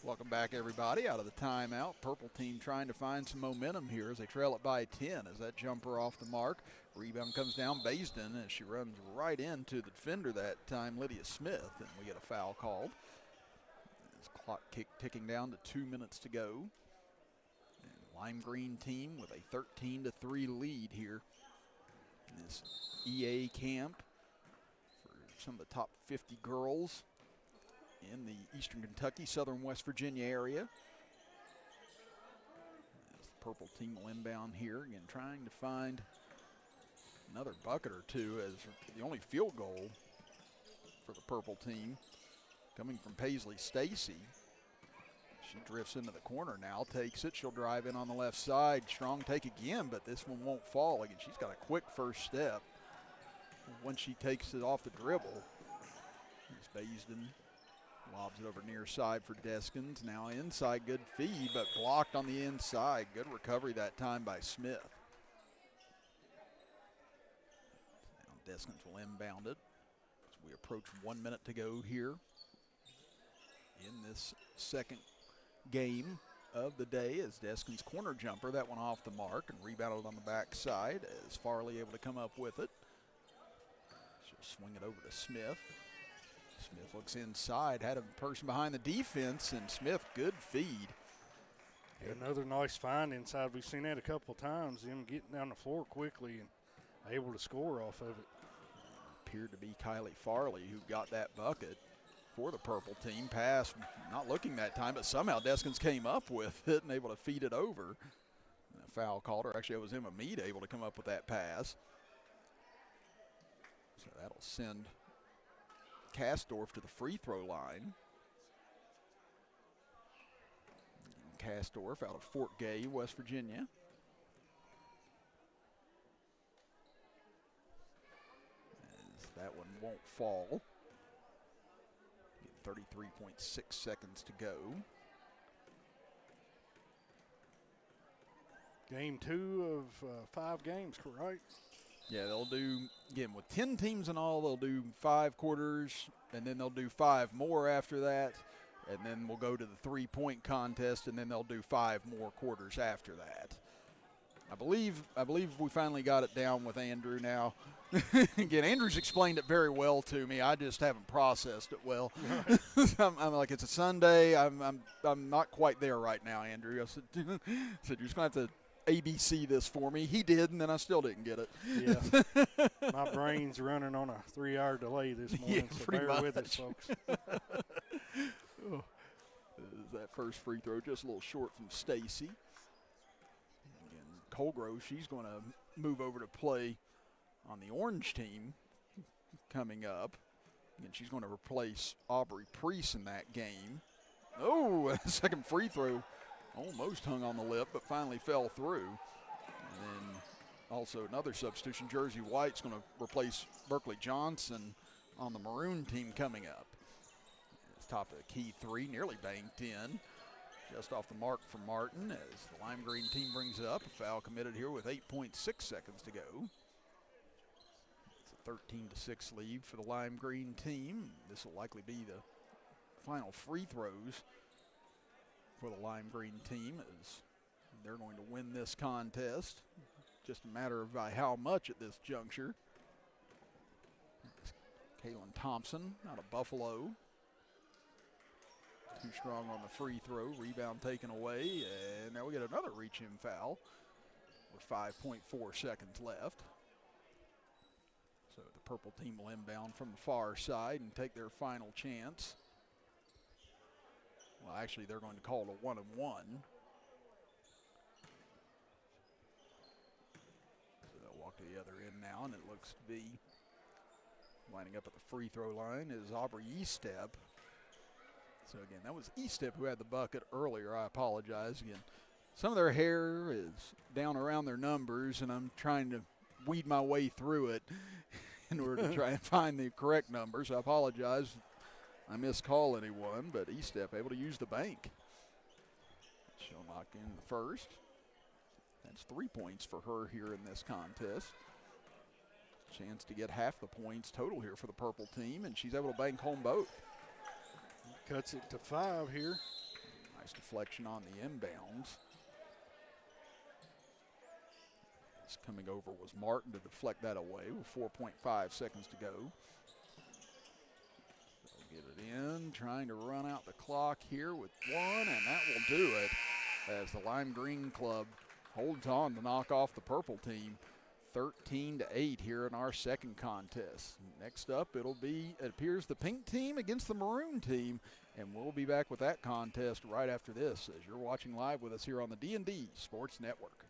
Welcome back, everybody, out of the timeout. Purple team trying to find some momentum here as they trail it by 10 as that jumper off the mark. Rebound comes down Baisden as she runs right into the defender that time, Lydia Smith, and we get a foul called. As clock ticking down to 2 minutes to go. And lime green team with a 13-3 lead here in this EA camp for some of the top 50 girls in the Eastern Kentucky, Southern West Virginia area. As the purple team will inbound here, again trying to find another bucket or two, as the only field goal for the purple team coming from Paisley Stacy. She drifts into the corner now, takes it, she'll drive in on the left side. Strong take again, but this one won't fall. Again, she's got a quick first step when she takes it off the dribble. Here's Baisden. Lobs it over near side for Deskins. Now inside, good feed, but blocked on the inside. Good recovery that time by Smith. Now Deskins will inbound it as we approach 1 minute to go here in this second game of the day. As Deskins' corner jumper, that one off the mark and rebounded on the backside as Farley able to come up with it. She'll swing it over to Smith. Smith looks inside, had a person behind the defense, and Smith, good feed.
Another nice find inside. We've seen that a couple times, him getting down the floor quickly and able to score off of it.
Appeared to be Kylie Farley who got that bucket for the purple team. Pass, not looking that time, but somehow Deskins came up with it and able to feed it over. And a foul called, or actually it was Emma Meade able to come up with that pass. So that'll send Kastorf to the free throw line. Kastorf out of Fort Gay, West Virginia. As that one won't fall. 33.6 seconds to go.
Game 2 of 5 games, correct?
Yeah, they'll do, again, with 10 teams in all, they'll do 5 quarters, and then they'll do 5 more after that, and then we'll go to the three-point contest, and then they'll do 5 more quarters after that. I believe we finally got it down with Andrew now. Again, Andrew's explained it very well to me. I just haven't processed it well. I'm like, it's a Sunday. I'm not quite there right now, Andrew. I said you're just going to have to ABC this for me. He did, and then I still didn't get it.
Yeah. My brain's running on a 3-hour delay this morning,
Yeah,
so
pretty
bear
much.
with us, folks.
That first free throw just a little short from Stacy. Again, Colgrove, she's going to move over to play on the orange team coming up. And she's going to replace Aubrey Priest in that game. Oh, second free throw almost hung on the lip, but finally fell through. And then also another substitution, Jersey White's going to replace Berkeley Johnson on the maroon team coming up. It's top of the key three, nearly banked in. Just off the mark for Martin as the lime green team brings it up. A foul committed here with 8.6 seconds to go. It's a 13-6 lead for the lime green team. This will likely be the final free throws for the lime green team as they're going to win this contest. Just a matter of by how much at this juncture. Kaylin Thompson out of Buffalo. Too strong on the free throw. Rebound taken away. And now we get another reach-in foul with 5.4 seconds left. So the purple team will inbound from the far side and take their final chance. Well, actually, they're going to call it a 1-and-1. So they'll walk to the other end now, and it looks to be lining up at the free throw line is Aubrey Estep. So again, that was Estep who had the bucket earlier. I apologize again. Some of their hair is down around their numbers, and I'm trying to weed my way through it in order to try and find the correct numbers. I apologize. I miscall anyone, but Estep able to use the bank. She'll knock in the first. That's 3 points for her here in this contest. Chance to get half the points total here for the purple team, and she's able to bank home both.
Cuts it to 5 here.
Nice deflection on the inbounds. Coming over was Martin to deflect that away with 4.5 seconds to go. They'll get it in, trying to run out the clock here with 1, and that will do it as the Lime Green Club holds on to knock off the purple team 13-8 here in our second contest. Next up, it appears the pink team against the maroon team, and we'll be back with that contest right after this as you're watching live with us here on the D&D Sports Network.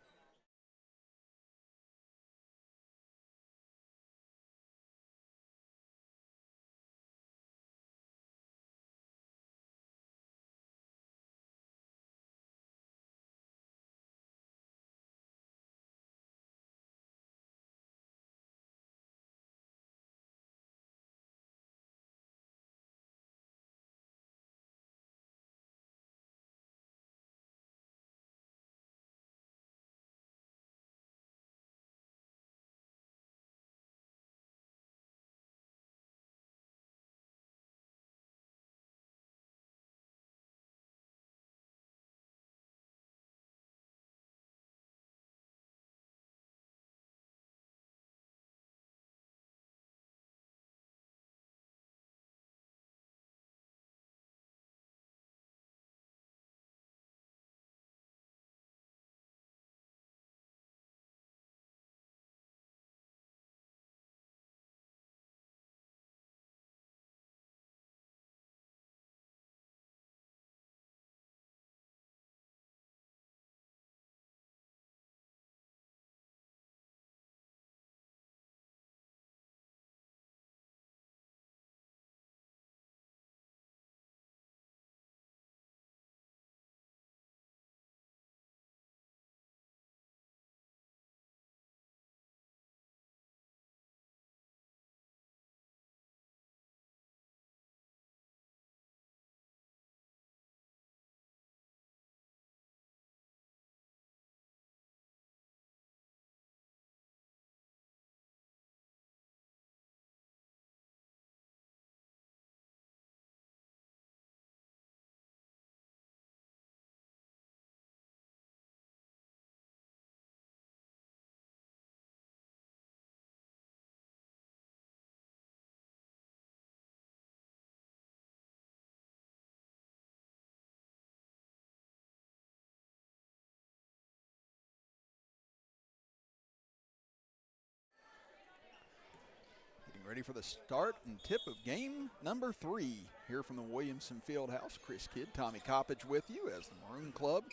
Ready for the start and tip of game number 3 here from the Williamson Fieldhouse. Chris Kidd, Tommy Coppage with you as the Maroon Club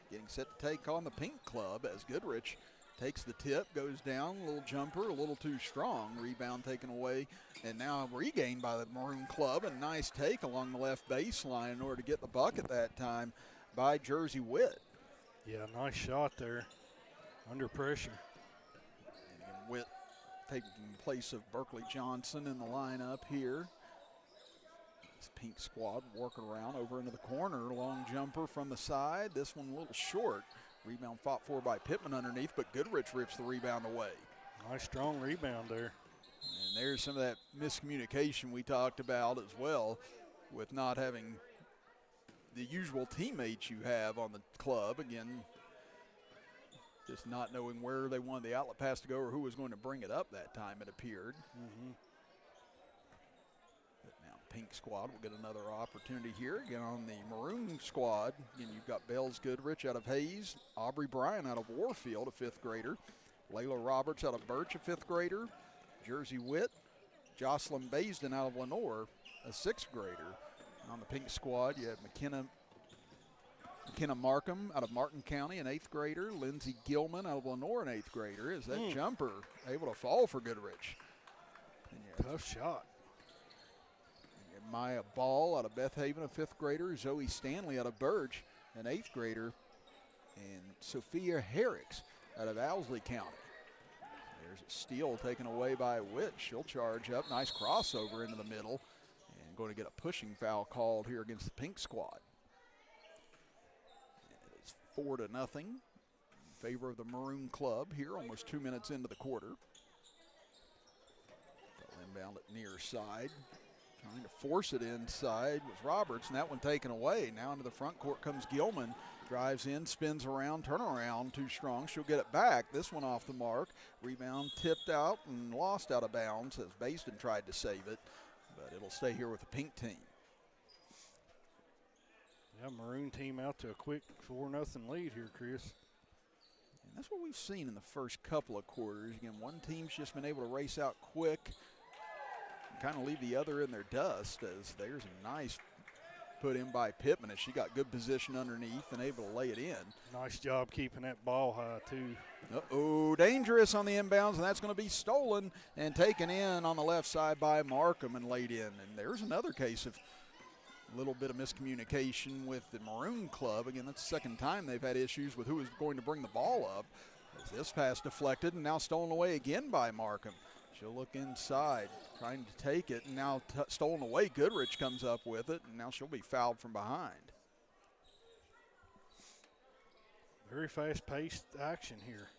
getting set to take on the Pink Club as Goodrich takes the tip, goes down, a little jumper, a little too strong. Rebound taken away, and now regained by the Maroon Club. A nice take along the left baseline in order to get the bucket that time by Jersey Witt.
Yeah, nice shot there, under pressure.
And Witt taking place of Berkeley Johnson in the lineup here. This Pink squad working around over into the corner. Long jumper from the side. This one a little short. Rebound fought for by Pittman underneath, but Goodrich rips the rebound away.
Nice strong rebound there.
And there's some of that miscommunication we talked about as well with not having the usual teammates you have on the club. Again, just not knowing where they wanted the outlet pass to go or who was going to bring it up that time, it appeared. But now Pink squad will get another opportunity here. Again, on the Maroon squad, again, you've got Bells Goodrich out of Hayes, Aubrey Bryan out of Warfield, a 5th grader, Layla Roberts out of Birch, a 5th grader, Jersey Witt, Jocelyn Baisden out of Lenore, a 6th grader. And on the Pink squad, you have McKenna Markham out of Martin County, an 8th grader. Lindsey Gilman out of Lenore, an 8th grader. Is that jumper able to fall for Goodrich?
Tough shot.
Maya Ball out of Beth Haven, a 5th grader. Zoe Stanley out of Birch, an 8th grader. And Sophia Herricks out of Owsley County. There's a steal taken away by Witt. She'll charge up. Nice crossover into the middle. And going to get a pushing foul called here against the Pink squad. It's 4-0 in favor of the Maroon Club here, almost 2 minutes into the quarter. Inbound at near side. Trying to force it inside was Roberts, and that one taken away. Now into the front court comes Gilman. Drives in, spins around, turnaround, too strong. She'll get it back. This one off the mark. Rebound tipped out and lost out of bounds as Baisden tried to save it, but it'll stay here with the Pink team.
Yeah, Maroon team out to a quick 4-0 lead here, Chris.
And that's what we've seen in the first couple of quarters. Again, one team's just been able to race out quick and kind of leave the other in their dust, as there's a nice put in by Pittman as she got good position underneath and able to lay it in.
Nice job keeping that ball high, too.
Uh-oh, dangerous on the inbounds, and that's going to be stolen and taken in on the left side by Markham and laid in. And there's another case of a little bit of miscommunication with the Maroon Club. Again, that's the second time they've had issues with who is going to bring the ball up. As this pass deflected and now stolen away again by Markham. She'll look inside, trying to take it, and now stolen away. Goodrich comes up with it, and now she'll be fouled from behind.
Very fast-paced action here.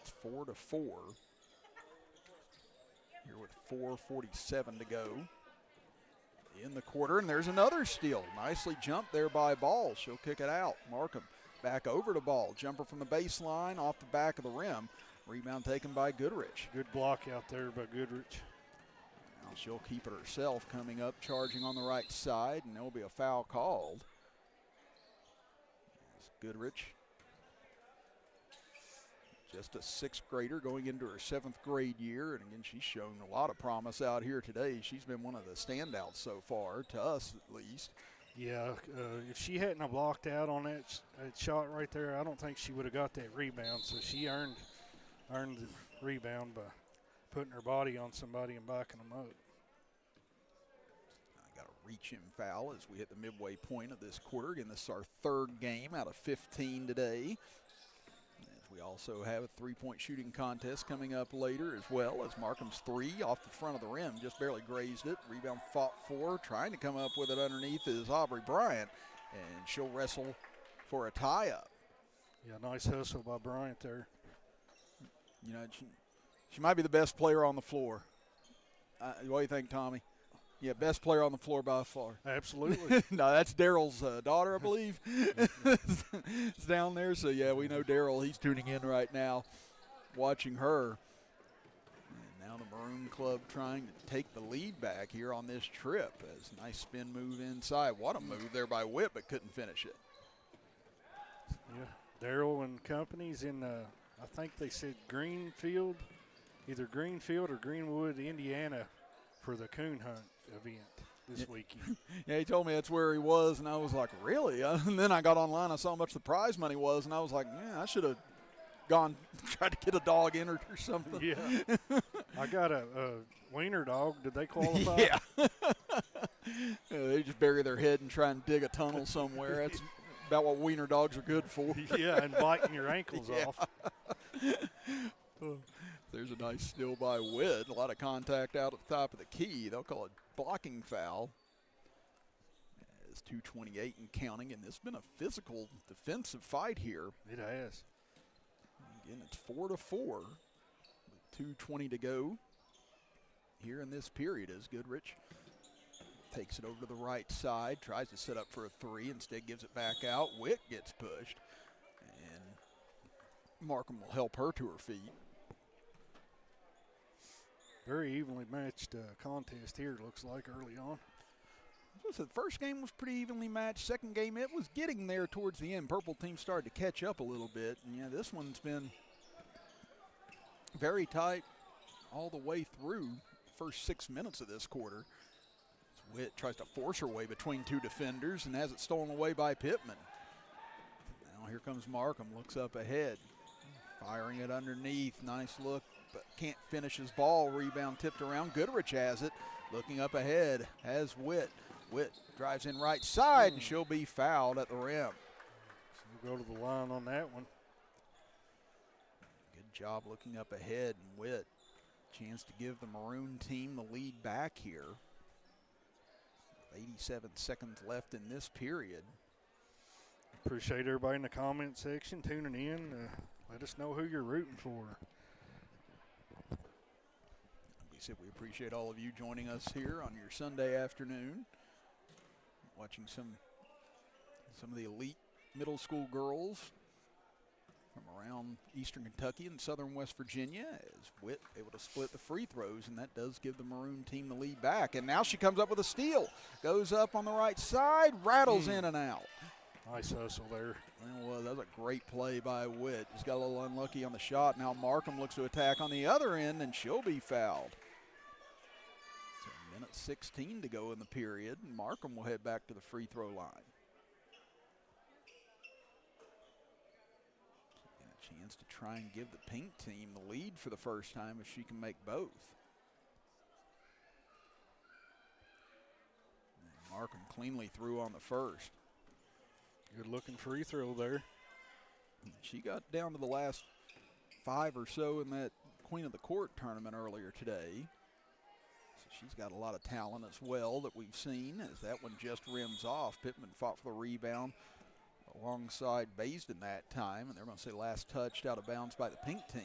It's 4-4. Here with 4:47 to go in the quarter, and there's another steal. Nicely jumped there by Ball. She'll kick it out. Markham back over to Ball. Jumper from the baseline off the back of the rim. Rebound taken by Goodrich.
Good block out there by Goodrich.
Now she'll keep it herself, coming up, charging on the right side, and there will be a foul called. As Goodrich, just a 6th grader going into her 7th grade year, and again, she's shown a lot of promise out here today. She's been one of the standouts so far, to us at least.
Yeah, if she hadn't have blocked out on that shot right there, I don't think she would have got that rebound. So she earned the rebound by putting her body on somebody and backing them up.
I got a reach-in foul as we hit the midway point of this quarter. Again, this is our 3rd game out of 15 today. As we also have a 3-point shooting contest coming up later as well, as Markham's 3 off the front of the rim just barely grazed it. Rebound fought for, trying to come up with it underneath is Aubrey Bryant, and she'll wrestle for a tie-up.
Yeah, nice hustle by Bryant there.
You know, she might be the best player on the floor. What do you think, Tommy? Yeah, best player on the floor by far.
Absolutely.
No, that's Daryl's daughter, I believe. It's down there. So, yeah, we know Daryl. He's tuning in right now, watching her. And now the Maroon Club trying to take the lead back here on this trip. As nice spin move inside. What a move there by Witt, but couldn't finish it.
Yeah, Daryl and company's in I think they said Greenfield either Greenfield or Greenwood, Indiana, for the coon hunt event this weekend.
Yeah, he told me that's where he was, and I was like, really? And then I got online, I saw how much the prize money was, and I was like, yeah, I should have gone tried to get a dog entered or something.
Yeah. I got a wiener dog. Did they qualify?
Yeah. Yeah, they just bury their head and try and dig a tunnel somewhere. That's about what wiener dogs are good for.
Yeah, and biting your ankles off.
There's a nice steal by Witt. A lot of contact out at the top of the key. They'll call it blocking foul. It's 2:28 and counting, and it's been a physical defensive fight here.
It has.
Again, it's 4-4 with 2:20 to go here in this period as Goodrich takes it over to the right side, tries to set up for a three, instead gives it back out. Witt gets pushed, and Markham will help her to her feet.
Very evenly matched contest here, it looks like, early on.
The first game was pretty evenly matched. Second game, it was getting there towards the end. Purple team started to catch up a little bit. And yeah, this one's been very tight all the way through the first 6 minutes of this quarter. Witt tries to force her way between two defenders and has it stolen away by Pittman. Now here comes Markham, looks up ahead, firing it underneath. Nice look, but can't finish his ball. Rebound tipped around. Goodrich has it, looking up ahead, has Witt. Witt drives in right side, and she'll be fouled at the rim.
So we'll go to the line on that one.
Good job looking up ahead, and Witt. Chance to give the Maroon team the lead back here. 87 seconds left in this period.
Appreciate everybody in the comment section tuning in. Let us know who you're rooting for.
We said we appreciate all of you joining us here on your Sunday afternoon. Watching some of the elite middle school girls from around eastern Kentucky and southern West Virginia, as Witt able to split the free throws, and that does give the Maroon team the lead back. And now she comes up with a steal. Goes up on the right side, rattles in and out.
Nice hustle there.
Well, that was a great play by Witt. Just got a little unlucky on the shot. Now Markham looks to attack on the other end, and she'll be fouled. So a minute 16 to go in the period, and Markham will head back to the free throw line. Chance to try and give the pink team the lead for the first time if she can make both. And Markham cleanly threw on the first.
Good looking free throw there.
She got down to the last 5 or so in that Queen of the Court tournament earlier today. So she's got a lot of talent as well that we've seen, as that one just rims off. Pittman fought for the rebound alongside Baisden that time, and they're going to say last touched out of bounds by the pink team.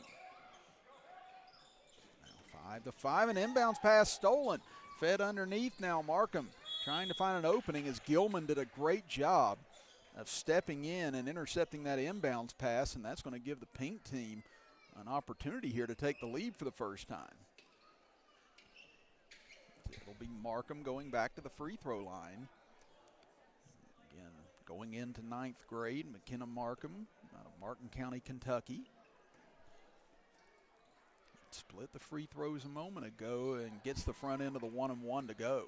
Now 5-5, an inbounds pass stolen. Fed underneath now, Markham trying to find an opening as Gilman did a great job of stepping in and intercepting that inbounds pass, and that's going to give the pink team an opportunity here to take the lead for the first time. It'll be Markham going back to the free throw line. Again, going into 9th grade, McKenna Markham out of Martin County, Kentucky. Split the free throws a moment ago and gets the front end of the 1-and-1 to go.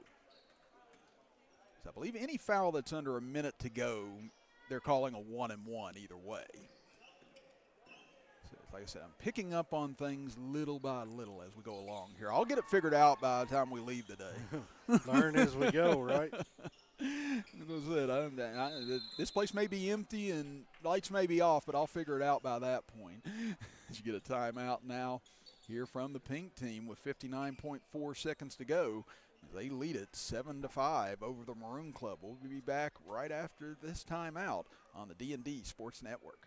So I believe any foul that's under a minute to go, they're calling a 1-and-1 either way. So like I said, I'm picking up on things little by little as we go along here. I'll get it figured out by the time we leave today.
Learn as we go, right?
That's it. This place may be empty and lights may be off, but I'll figure it out by that point. You get a timeout now here from the pink team with 59.4 seconds to go. They lead it 7-5 over the Maroon Club. We'll be back right after this timeout on the D&D Sports Network.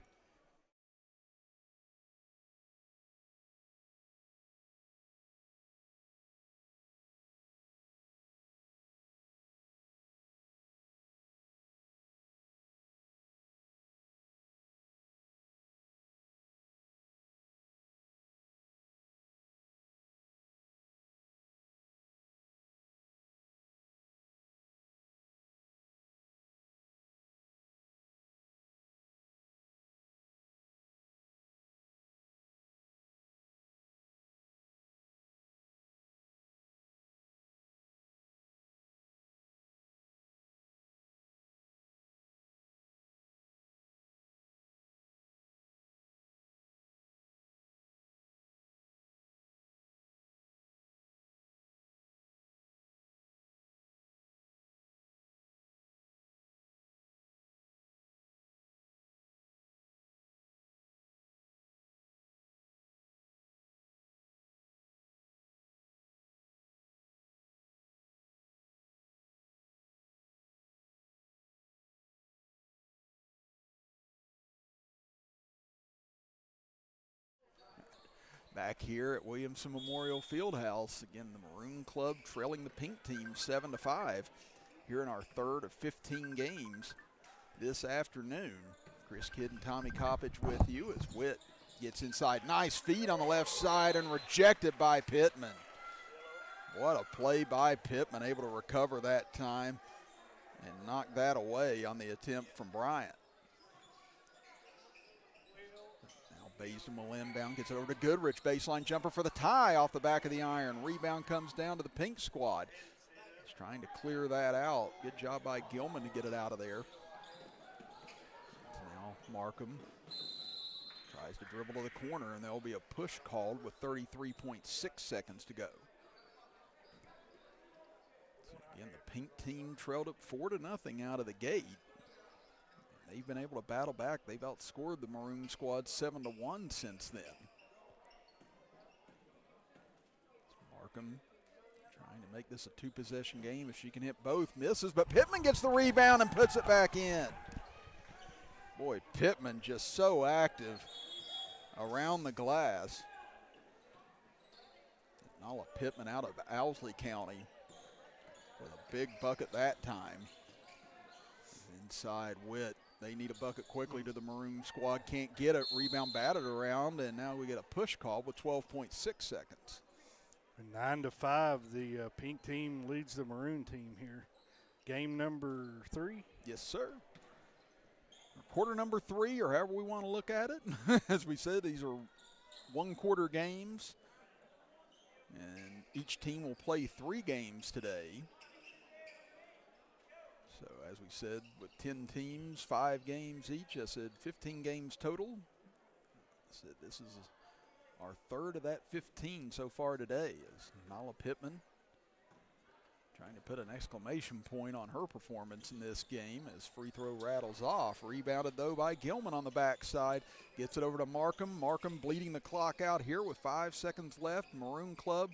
Back here at Williamson Memorial Fieldhouse, again the Maroon Club trailing the pink team 7-5 here in our third of 15 games this afternoon. Chris Kidd and Tommy Coppage with you as Witt gets inside. Nice feed on the left side and rejected by Pittman. What a play by Pittman, able to recover that time and knock that away on the attempt from Bryant. Basin will inbound, gets it over to Goodrich. Baseline jumper for the tie off the back of the iron. Rebound comes down to the pink squad. He's trying to clear that out. Good job by Gilman to get it out of there. Now Markham tries to dribble to the corner, and there'll be a push called with 33.6 seconds to go. So again, the pink team trailed it 4-0 out of the gate. They've been able to battle back. They've outscored the Maroon squad 7-1 since then. Markham trying to make this a two-possession game. If she can hit both, misses, but Pittman gets the rebound and puts it back in. Boy, Pittman just so active around the glass. Nala Pittman out of Owsley County with a big bucket that time. Inside Witt. They need a bucket quickly to the Maroon squad. Can't get it. Rebound batted around, and now we get a push call with 12.6 seconds.
And 9-5, the pink team leads the Maroon team here. Game number 3?
Yes, sir. Quarter number 3, or however we want to look at it. As we said, these are one-quarter games, and each team will play 3 games today. So as we said, with 10 teams, 5 games each, I said 15 games total. I said this is our third of that 15 so far today, as Nala Pittman trying to put an exclamation point on her performance in this game as free throw rattles off. Rebounded, though, by Gilman on the backside. Gets it over to Markham. Markham bleeding the clock out here with 5 seconds left. Maroon Club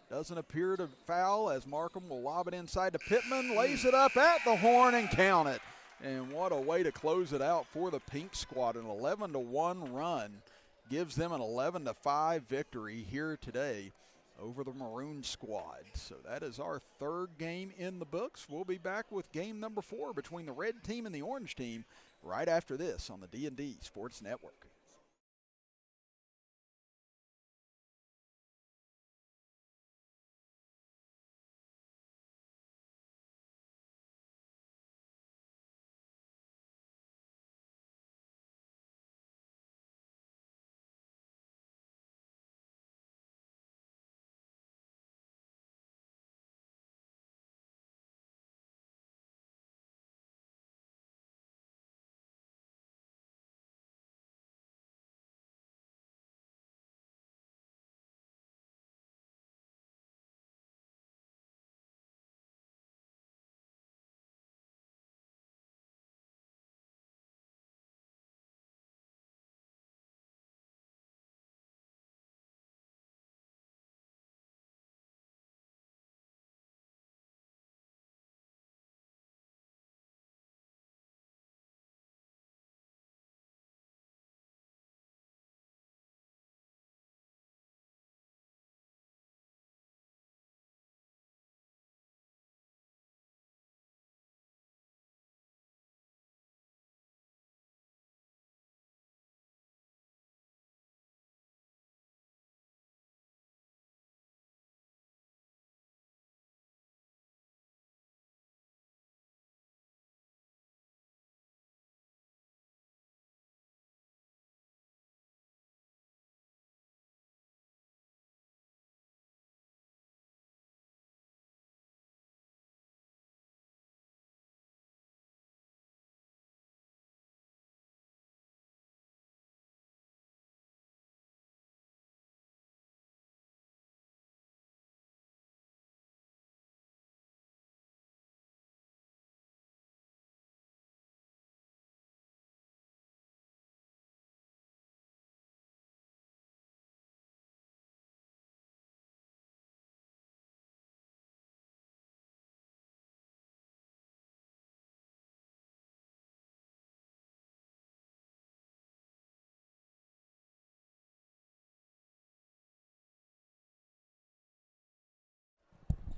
doesn't appear to foul as Markham will lob it inside to Pittman. Lays it up at the horn and count it. And what a way to close it out for the pink squad. An 11-1 run gives them an 11-5 victory here today over the Maroon squad. So that is our third game in the books. We'll be back with game number 4 between the red team and the orange team right after this on the D&D Sports Network.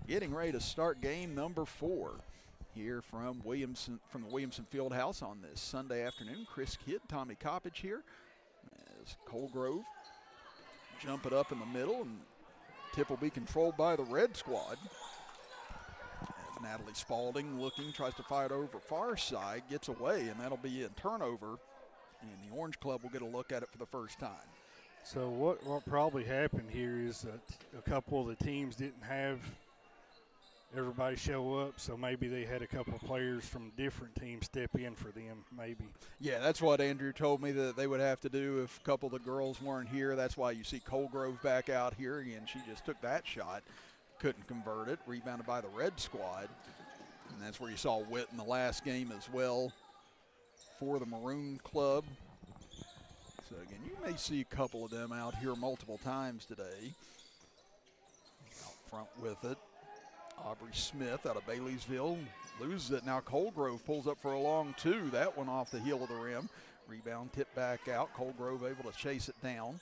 getting ready to start game number 4 here from the Williamson Fieldhouse on this Sunday afternoon. Chris Kidd, Tommy Coppage here as Colgrove jump it up in the middle, and tip will be controlled by the red squad. As Natalie Spalding tries to fire it over far side, gets away, and that'll be a turnover, and the Orange Club will get a look at it for the first time.
So what probably happened here is that a couple of the teams didn't have everybody show up, so maybe they had a couple of players from different teams step in for them, maybe.
Yeah, that's what Andrew told me that they would have to do if a couple of the girls weren't here. That's why you see Colgrove back out here again. She just took that shot, couldn't convert it, rebounded by the red squad. And that's where you saw Witt in the last game as well for the Maroon Club. So again, you may see a couple of them out here multiple times today. Out front with it, Aubrey Smith out of Baileysville loses it. Now Colgrove pulls up for a long two. That one off the heel of the rim. Rebound tipped back out. Colgrove able to chase it down.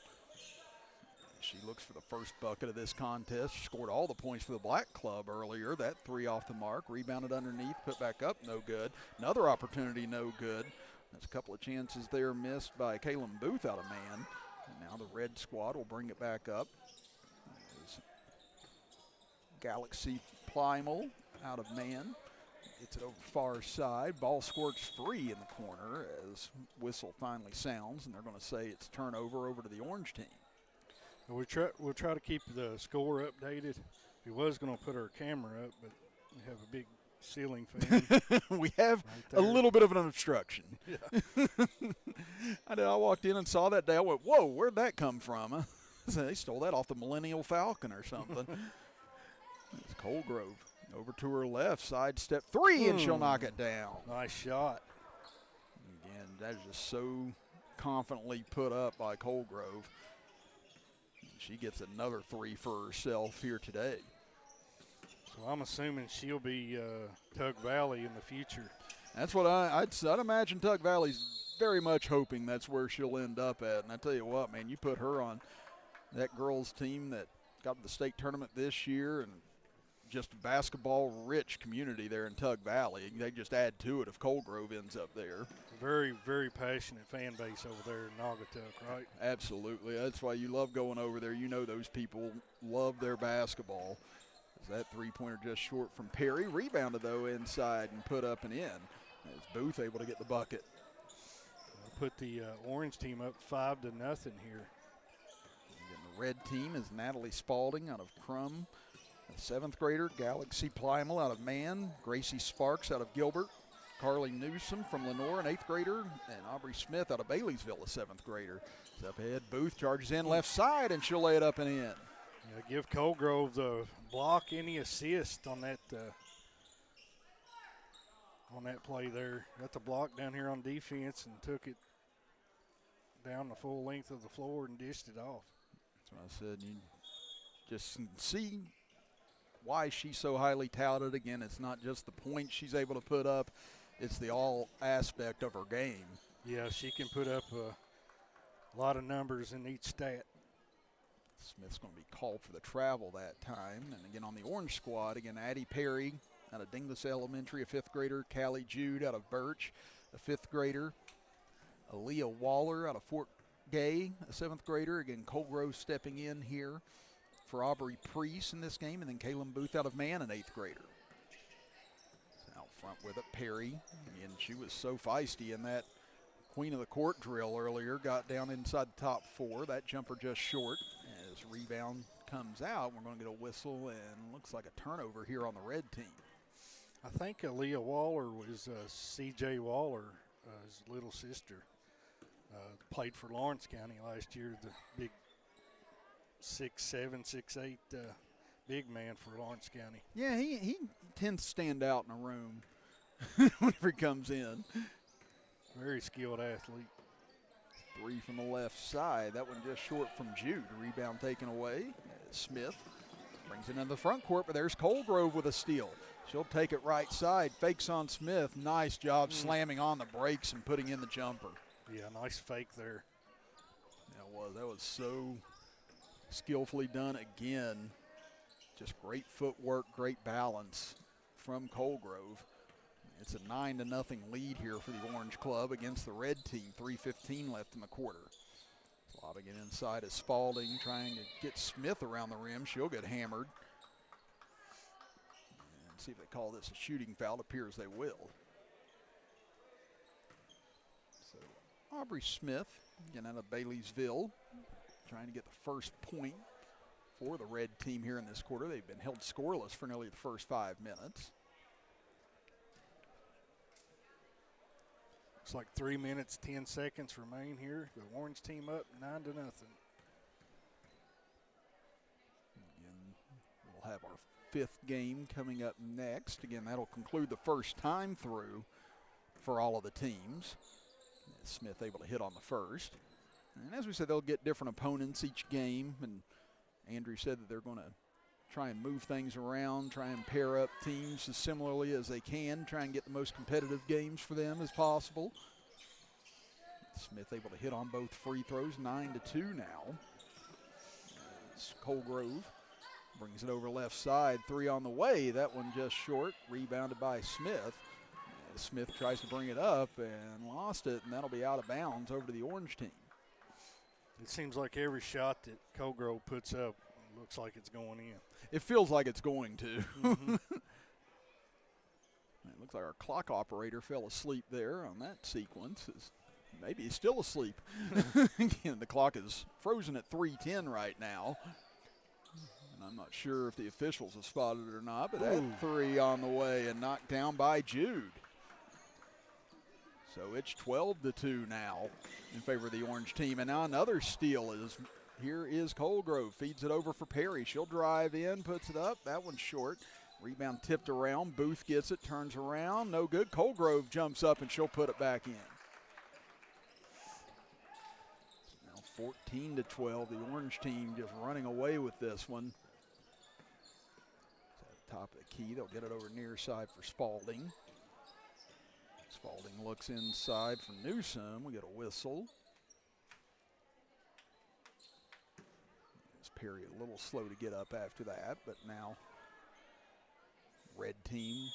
She looks for the first bucket of this contest. She scored all the points for the Black Club earlier. That three off the mark. Rebounded underneath, put back up, no good. Another opportunity, no good. There's a couple of chances there missed by Kaylin Booth out of man. And now the red squad will bring it back up. There's Galaxy Plymel out of man. Gets it over far side. Ball squirts free in the corner as whistle finally sounds, and they're going to say it's turnover over to the Orange team.
We'll try to keep the score updated. We was going to put our camera up, but we have a big ceiling fan.
We have
right
a little bit of an obstruction.
Yeah.
I walked in and saw that day. I went, whoa, where'd that come from? So they stole that off the Millennial Falcon or something. It's Colgrove over to her left, side step three, and she'll knock it down.
Nice shot.
Again, that is just so confidently put up by Colgrove. She gets another three for herself here today.
So I'm assuming she'll be Tug Valley in the future.
That's what I'd imagine. Tug Valley's very much hoping that's where she'll end up at. And I tell you what, man, you put her on that girls team that got to the state tournament this year, and just a basketball-rich community there in Tug Valley. They just add to it if Colgrove ends up there.
Very, very passionate fan base over there in Naugatuck, right?
Absolutely. That's why you love going over there. You know those people love their basketball. That three-pointer just short from Perry. Rebounded, though, inside and put up and in. As Booth able to get the bucket.
Put the Orange team up 5-0 here.
And the red team is Natalie Spalding out of Crum, a seventh grader. Galaxy Plymel out of Man. Gracie Sparks out of Gilbert. Carly Newsom from Lenore, an eighth grader. And Aubrey Smith out of Baileysville, a seventh grader. It's up ahead. Booth charges in left side, and she'll lay it up and in.
Yeah, give Colgrove the block, any assist on that play there. Got the block down here on defense and took it down the full length of the floor and dished it off.
That's what I said. You just see why she's so highly touted. Again, it's not just the points she's able to put up. It's the all aspect of her game.
Yeah, she can put up a lot of numbers in each stat.
Smith's going to be called for the travel that time. And again, on the Orange squad, again, Addie Perry out of Dinglis Elementary, a fifth grader. Callie Jude out of Birch, a fifth grader. Aaliyah Waller out of Fort Gay, a seventh grader. Again, Colgrove stepping in here for Aubrey Priest in this game. And then Kaylin Booth out of Man, an eighth grader. Out front with it, Perry. And she was so feisty in that Queen of the Court drill earlier. Got down inside the top four. That jumper just short. As rebound comes out, we're going to get a whistle, and looks like a turnover here on the red team.
I think Aaliyah Waller was C.J. Waller, his little sister. Played for Lawrence County last year, the big 6'7", 6'8", big man for Lawrence County.
Yeah, he tends to stand out in a room whenever he comes in.
Very skilled athlete.
Three from the left side. That one just short from Jude. Rebound taken away. Smith brings it into the front court, but there's Colgrove with a steal. She'll take it right side. Fakes on Smith. Nice job slamming on the brakes and putting in the jumper.
Yeah, nice fake there.
That was so skillfully done again. Just great footwork, great balance from Colgrove. It's a 9-0 lead here for the Orange Club against the red team. 3:15 left in the quarter. Lobbing it inside is Spalding, trying to get Smith around the rim. She'll get hammered. And see if they call this a shooting foul. It appears they will. So Aubrey Smith, again out of Baileysville, trying to get the first point for the red team here in this quarter. They've been held scoreless for nearly the first 5 minutes.
It's like 3 minutes, 10 seconds remain here. The Orange team up 9-0.
Again, we'll have our 5th game coming up next. Again, that'll conclude the first time through for all of the teams. Smith able to hit on the first. And as we said, they'll get different opponents each game. And Andrew said that they're going to try and move things around, try and pair up teams as similarly as they can, try and get the most competitive games for them as possible. Smith able to hit on both free throws, 9-2 now. As Colgrove brings it over left side, 3 on the way. That one just short, rebounded by Smith. As Smith tries to bring it up and lost it, and that'll be out of bounds over to the Orange team.
It seems like every shot that Colgrove puts up looks like it's going in.
It feels like it's going to.
Mm-hmm.
It looks like our clock operator fell asleep there on that sequence. Maybe he's still asleep. Again, the clock is frozen at 3:10 right now. And I'm not sure if the officials have spotted it or not, but that 3 on the way and knocked down by Jude. So it's 12-2 now in favor of the Orange team. And now another steal is here is Colgrove. Feeds it over for Perry. She'll drive in, puts it up. That one's short. Rebound tipped around. Booth gets it, turns around. No good. Colgrove jumps up, and she'll put it back in. So now 14-12. The Orange team just running away with this one. So at the top of the key, they'll get it over near side for Spalding. Spalding looks inside for Newsom. We get a whistle. Perry a little slow to get up after that, but now red team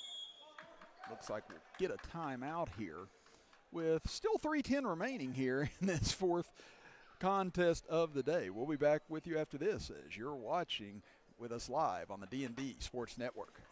looks like we'll get a timeout here with still 3:10 remaining here in this 4th contest of the day. We'll be back with you after this as you're watching with us live on the D&D Sports Network.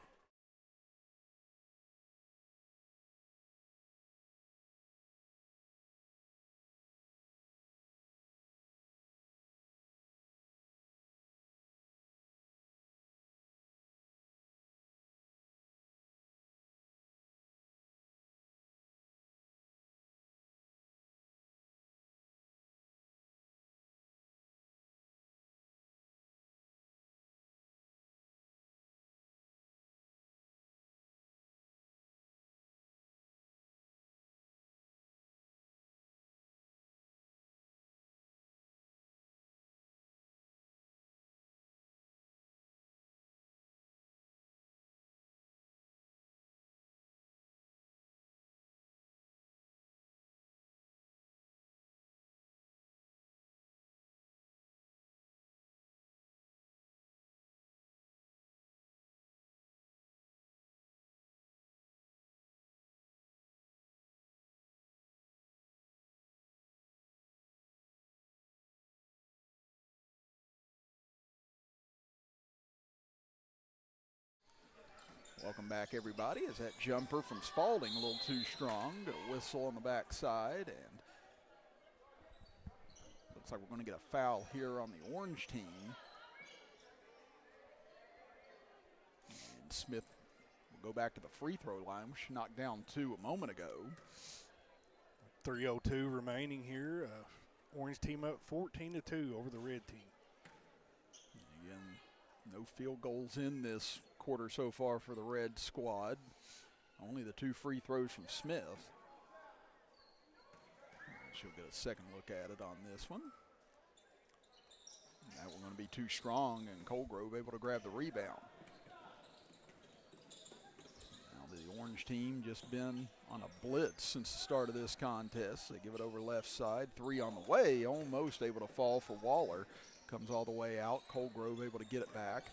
Welcome back, everybody, as that jumper from Spalding a little too strong. Got a whistle on the backside, and looks like we're going to get a foul here on the Orange team. And Smith will go back to the free throw line, which she knocked down 2 a moment ago.
3:02 remaining here. Orange team up 14-2 over the red team.
Again, no field goals in this quarter so far for the red squad. Only the 2 free throws from Smith. She'll get a second look at it on this one. That one's going to be too strong, and Colgrove able to grab the rebound. Now the Orange team just been on a blitz since the start of this contest. They give it over left side. 3 on the way, almost able to fall for Waller. Comes all the way out. Colgrove able to get it back.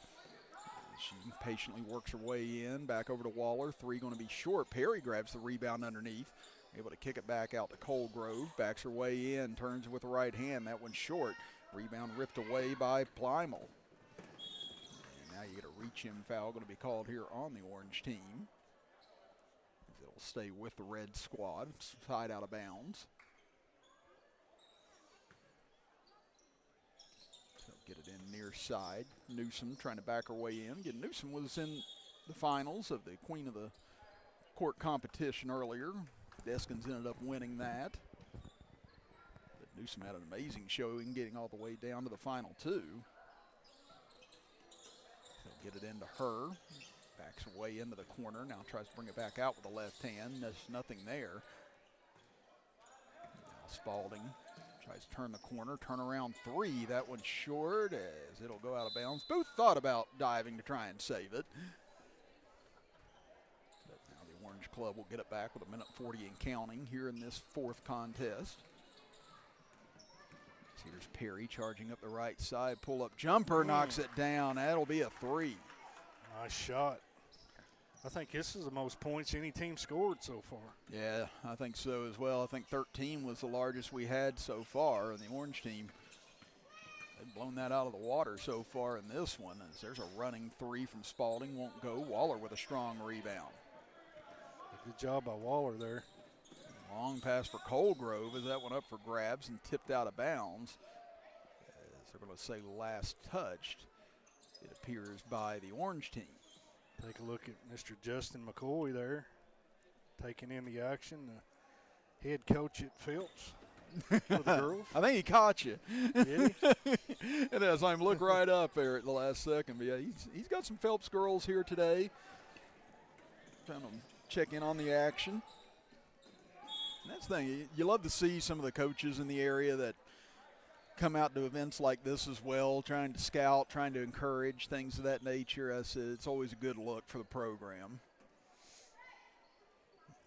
She patiently works her way in, back over to Waller. 3 going to be short. Perry grabs the rebound underneath, able to kick it back out to Colgrove. Backs her way in, turns with the right hand. That one's short. Rebound ripped away by Plymel. And now you get a reach-in foul going to be called here on the orange team. It'll stay with the red squad. Side out of bounds. Get it in near side. Newsom trying to back her way in. Again, Newsom was in the finals of the Queen of the Court competition earlier. Deskins ended up winning that. But Newsom had an amazing showing, getting all the way down to the final 2. They'll get it into her. Backs her way into the corner. Now tries to bring it back out with the left hand. There's nothing there. Now Spalding tries to turn the corner, turn around 3. That one's short as it'll go out of bounds. Booth thought about diving to try and save it. But now the Orange Club will get it back with 1:40 and counting here in this 4th contest. Here's Perry charging up the right side. Pull-up jumper, knocks it down. That'll be a 3.
Nice shot. I think this is the most points any team scored so far.
Yeah, I think so as well. I think 13 was the largest we had so far, and the orange team, they've blown that out of the water so far in this one. As there's a running 3 from Spalding, won't go. Waller with a strong rebound.
Good job by Waller there.
Long pass for Colgrove as that went up for grabs and tipped out of bounds. As they're going to say last touched, it appears, by the orange team.
Take a look at Mr. Justin McCoy there, taking in the action. The head coach at Phelps for the girls.
I think he caught you.
Did he?
And as I look right up there at the last second, but yeah, he's got some Phelps girls here today. Trying to check in on the action. And that's the thing, you love to see some of the coaches in the area that come out to events like this as well, trying to scout, trying to encourage, things of that nature. I said it's always a good look for the program.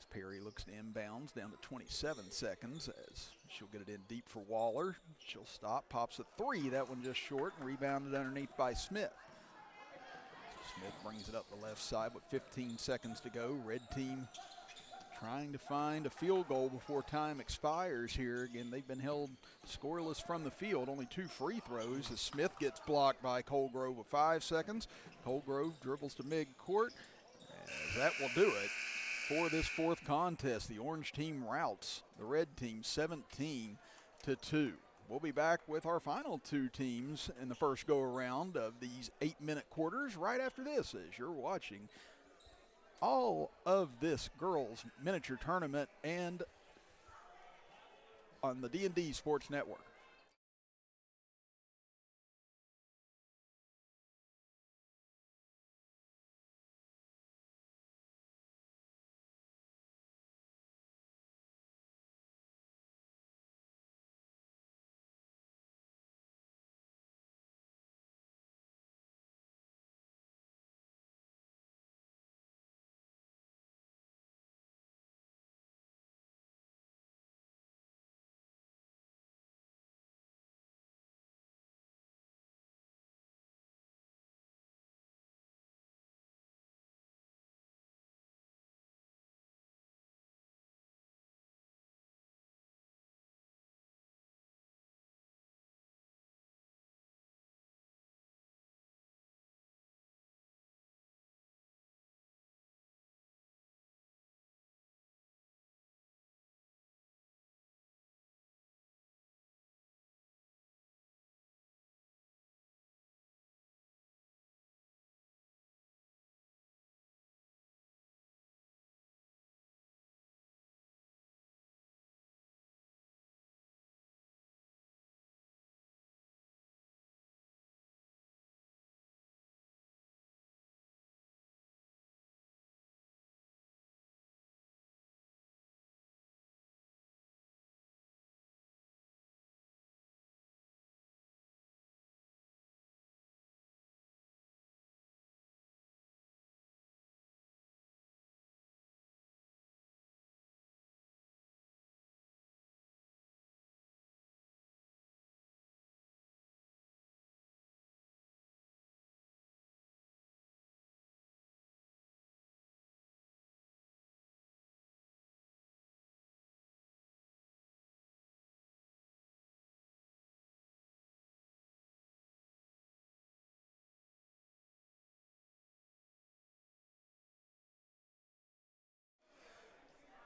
As Perry looks to inbounds down to 27 seconds as she'll get it in deep for Waller. She'll stop, pops a 3. That one just short and rebounded underneath by Smith. So Smith brings it up the left side with 15 seconds to go. Red team trying to find a field goal before time expires here. Again, they've been held scoreless from the field, only 2 free throws as Smith gets blocked by Colgrove with 5 seconds. Colgrove dribbles to midcourt, as that will do it for this 4th contest. The orange team routs the red team 17-2. We'll be back with our final 2 teams in the first go-around of these 8-minute quarters right after this, as you're watching all of this girls miniature tournament and on the D&D Sports Network.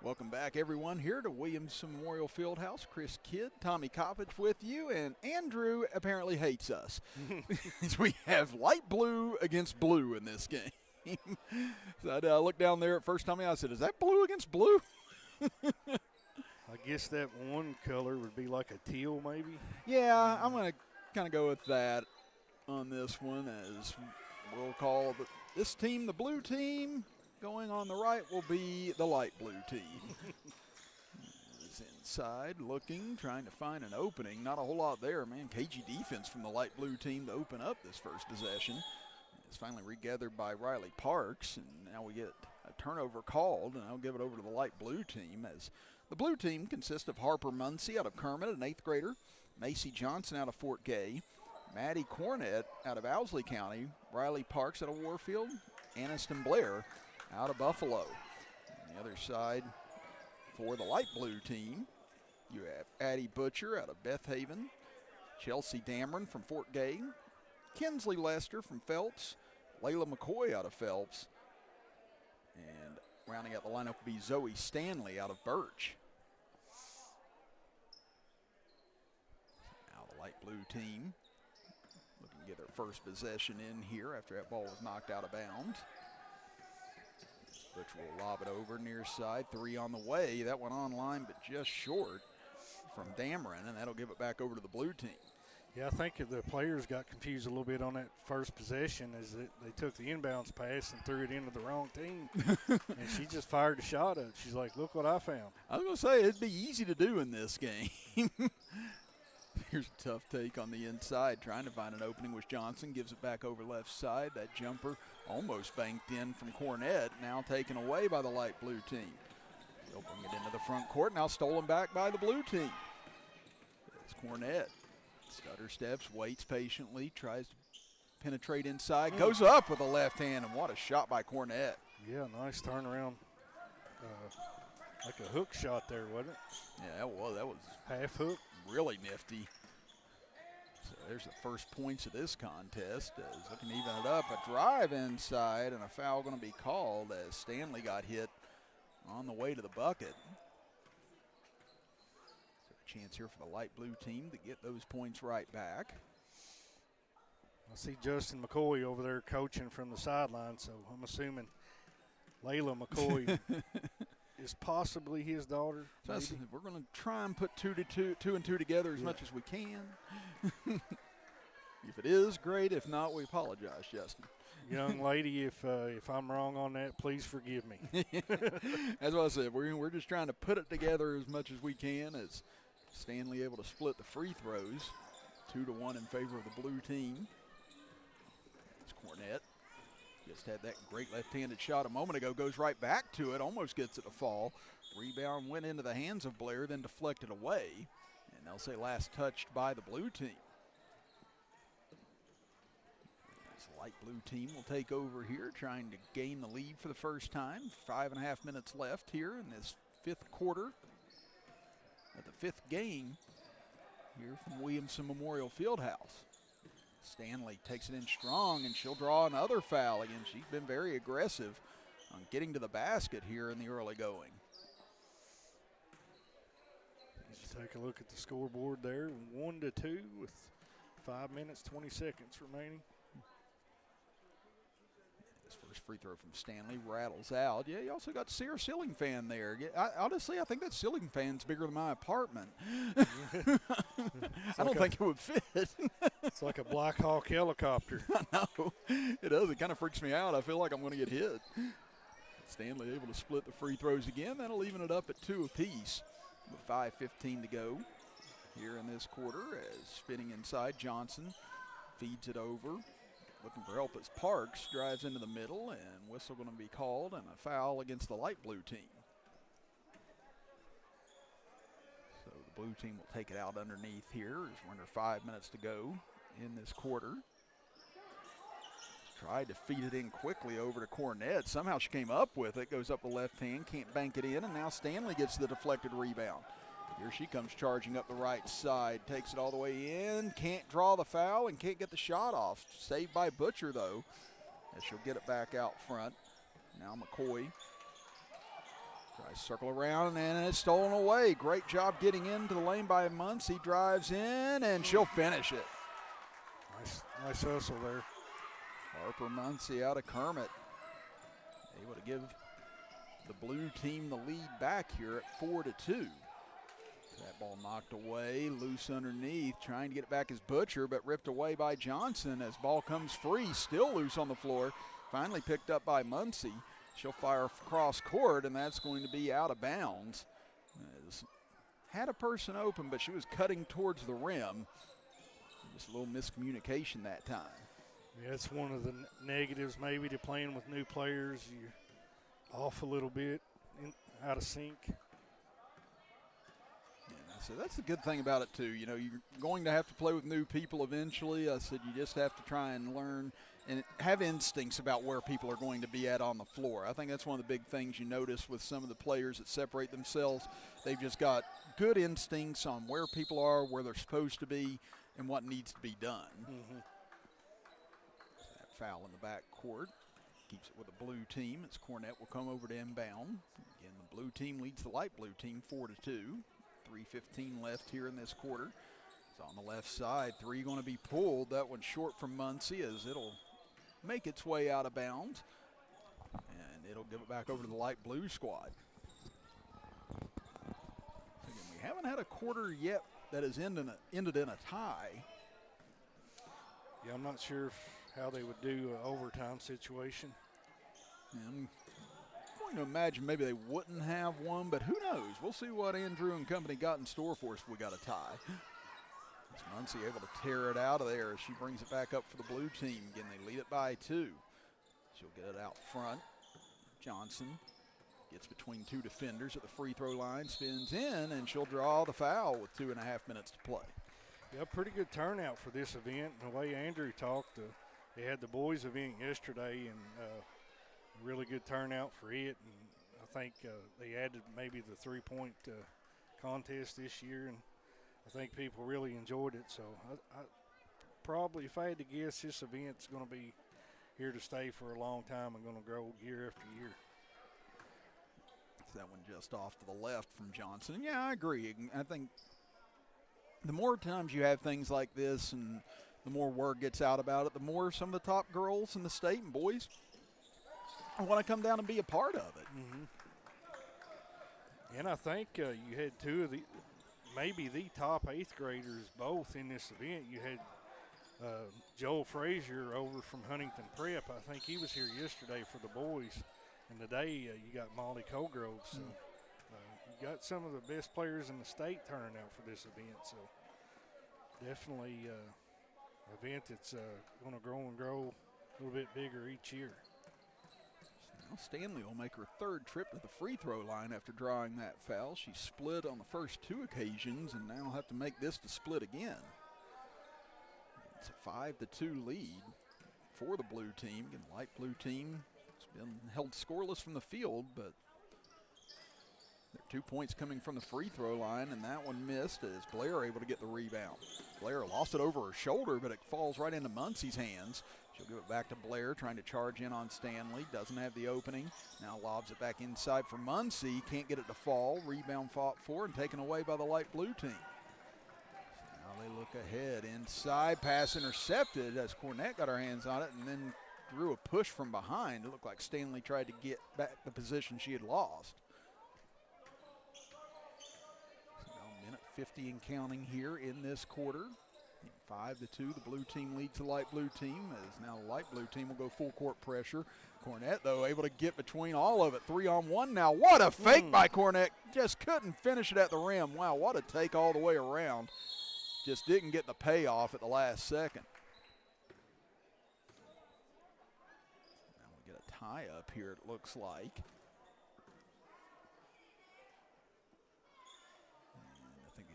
Welcome back, everyone, here to Williamson Memorial Fieldhouse. Chris Kidd, Tommy Coppage with you, and Andrew apparently hates us. We have light blue against blue in this game. So I looked down there at first, Tommy, I said, is that blue against blue?
I guess that one color would be like a teal maybe.
Yeah, I'm going to kind of go with that on this one, as we'll call this team the blue team. Going on the right will be the light blue team. Is inside, looking, trying to find an opening. Not a whole lot there, man. KG defense from the light blue team to open up this first possession. It's finally regathered by Riley Parks, and now we get a turnover called, and I'll give it over to the light blue team, as the blue team consists of Harper Muncie out of Kermit, an 8th grader, Macy Johnson out of Fort Gay, Maddie Cornett out of Owsley County, Riley Parks out of Warfield, Aniston Blair out of Buffalo. On the other side, for the light blue team, you have Addie Butcher out of Beth Haven, Chelsea Dameron from Fort Gay, Kinsley Lester from Phelps, Layla McCoy out of Phelps, and rounding out the lineup will be Zoe Stanley out of Birch. Now the light blue team looking to get their first possession in here after that ball was knocked out of bounds. Butch will lob it over near side. 3 on the way. That one on line, but just short from Dameron, and that'll give it back over to the blue team.
Yeah, I think the players got confused a little bit on that first possession, as they took the inbounds pass and threw it into the wrong team. And she just fired a shot at it. She's like, look what I found.
I was going to say, it'd be easy to do in this game. Here's a tough take on the inside. Trying to find an opening was Johnson. Gives it back over left side. That jumper almost banked in from Cornett. Now taken away by the light blue team. They'll bring it into the front court. Now stolen back by the blue team. It's Cornett. Stutter steps, waits patiently, tries to penetrate inside. Goes up with a left hand, and what a shot by Cornett.
Yeah, nice turnaround. Like a hook shot there, wasn't it?
Yeah, that was
half hook.
Really nifty. So there's the first points of this contest. As looking to even it up, a drive inside, and a foul going to be called as Stanley got hit on the way to the bucket. So a chance here for the light blue team to get those points right back.
I see Justin McCoy over there coaching from the sideline, so I'm assuming Layla McCoy is possibly his daughter.
So we're going to try and put two and two together as much as we can. If it is, great. If not, we apologize, Justin.
Young lady, if I'm wrong on that, please forgive me.
As I said, we're just trying to put it together as much as we can. As Stanley able to split the free throws, 2-1 in favor of the blue team. It's Cornett. Just had that great left-handed shot a moment ago, goes right back to it, almost gets it to fall. Rebound went into the hands of Blair, then deflected away. And they'll say last touched by the blue team. This light blue team will take over here, trying to gain the lead for the first time. 5.5 minutes left here in this 5th quarter. At the 5th game here from Williamson Memorial Fieldhouse. Stanley takes it in strong, and she'll draw another foul again. She's been very aggressive on getting to the basket here in the early going.
Let's take a look at the scoreboard there. 1-2 with 5 minutes, 20 seconds remaining.
This first free throw from Stanley rattles out. Yeah, you also got Sears ceiling fan there. Yeah, honestly, I think that ceiling fan's bigger than my apartment. I don't think it would fit.
It's like a Black Hawk helicopter.
I know. It does. It kind of freaks me out. I feel like I'm going to get hit. Stanley able to split the free throws again. That'll even it up at 2 apiece with 5:15 to go here in this quarter. As spinning inside, Johnson feeds it over. Looking for help as Parks drives into the middle, and whistle going to be called, and a foul against the light blue team. So the blue team will take it out underneath here as we're under 5 minutes to go in this quarter. Tried to feed it in quickly over to Cornett. Somehow she came up with it, goes up the left hand, can't bank it in, and now Stanley gets the deflected rebound. Here she comes charging up the right side, takes it all the way in, can't draw the foul and can't get the shot off. Saved by Butcher, though, as she'll get it back out front. Now McCoy Tries to circle around, and it's stolen away. Great job getting into the lane by Muncy. Drives in, and she'll finish it.
Nice hustle there.
Harper Muncy out of Kermit. Able to give the blue team the lead back here at 4-2. That ball knocked away, loose underneath, trying to get it back is Butcher, but ripped away by Johnson as ball comes free, still loose on the floor. Finally picked up by Muncy. She'll fire cross court, and that's going to be out of bounds. Had a person open, but she was cutting towards the rim. Just a little miscommunication that time.
Yeah, it's one of the negatives maybe to playing with new players. You're off a little bit, out of sync.
So that's the good thing about it, too. You know, you're going to have to play with new people eventually. I said you just have to try and learn and have instincts about where people are going to be at on the floor. I think that's one of the big things you notice with some of the players that separate themselves. They've just got good instincts on where people are, where they're supposed to be, and what needs to be done.
Mm-hmm.
That foul in the back court keeps it with the blue team. It's Cornett will come over to inbound. Again, the blue team leads the light blue team 4-2. 3:15 left here in this quarter. It's on the left side. Three going to be pulled. That one's short from Muncy as it'll make its way out of bounds. And it'll give it back over to the light blue squad. Again, we haven't had a quarter yet that has ended in a tie.
Yeah, I'm not sure how they would do an overtime situation.
I'm going to imagine maybe they wouldn't have one, but who knows? We'll see what Andrew and company got in store for us if we got a tie. It's Muncy able to tear it out of there as she brings it back up for the blue team. Again, they lead it by 2. She'll get it out front. Johnson gets between two defenders at the free throw line, spins in, and she'll draw the foul with 2.5 minutes to play.
Yeah, pretty good turnout for this event. And the way Andrew talked, they had the boys event yesterday, and really good turnout for it. And I think they added maybe the three-point contest this year, and I think people really enjoyed it. So I probably, if I had to guess, this event's going to be here to stay for a long time and going to grow year after year.
That one just off to the left from Johnson. Yeah, I agree. I think the more times you have things like this and the more word gets out about it, the more some of the top girls in the state and boys want to come down and be a part of it.
Mm-hmm. And I think you had two of maybe the top 8th graders both in this event. You had Joel Frazier over from Huntington Prep. I think he was here yesterday for the boys. And today you got Molly Colgrove. So you got some of the best players in the state turning out for this event. So definitely an event that's going to grow and grow a little bit bigger each year.
Now Stanley will make her 3rd trip to the free throw line after drawing that foul. She split on the first 2 occasions and now will have to make this to split again. It's a 5-2 lead for the blue team. Again, the light blue team has been held scoreless from the field, but there are 2 points coming from the free throw line, and that one missed as Blair able to get the rebound. Blair lost it over her shoulder, but it falls right into Muncy's hands. She'll give it back to Blair, trying to charge in on Stanley. Doesn't have the opening. Now lobs it back inside for Muncy. Can't get it to fall. Rebound fought for and taken away by the light blue team. So now they look ahead. Inside, pass intercepted as Cornett got her hands on it and then threw a push from behind. It looked like Stanley tried to get back the position she had lost. So now minute 50 and counting here in this quarter. 5-2, the blue team leads the light blue team as now the light blue team will go full court pressure. Cornett, though, able to get between all of it. 3-on-1 now. What a fake by Cornett. Just couldn't finish it at the rim. Wow, what a take all the way around. Just didn't get the payoff at the last second. Now we get a tie up here, it looks like.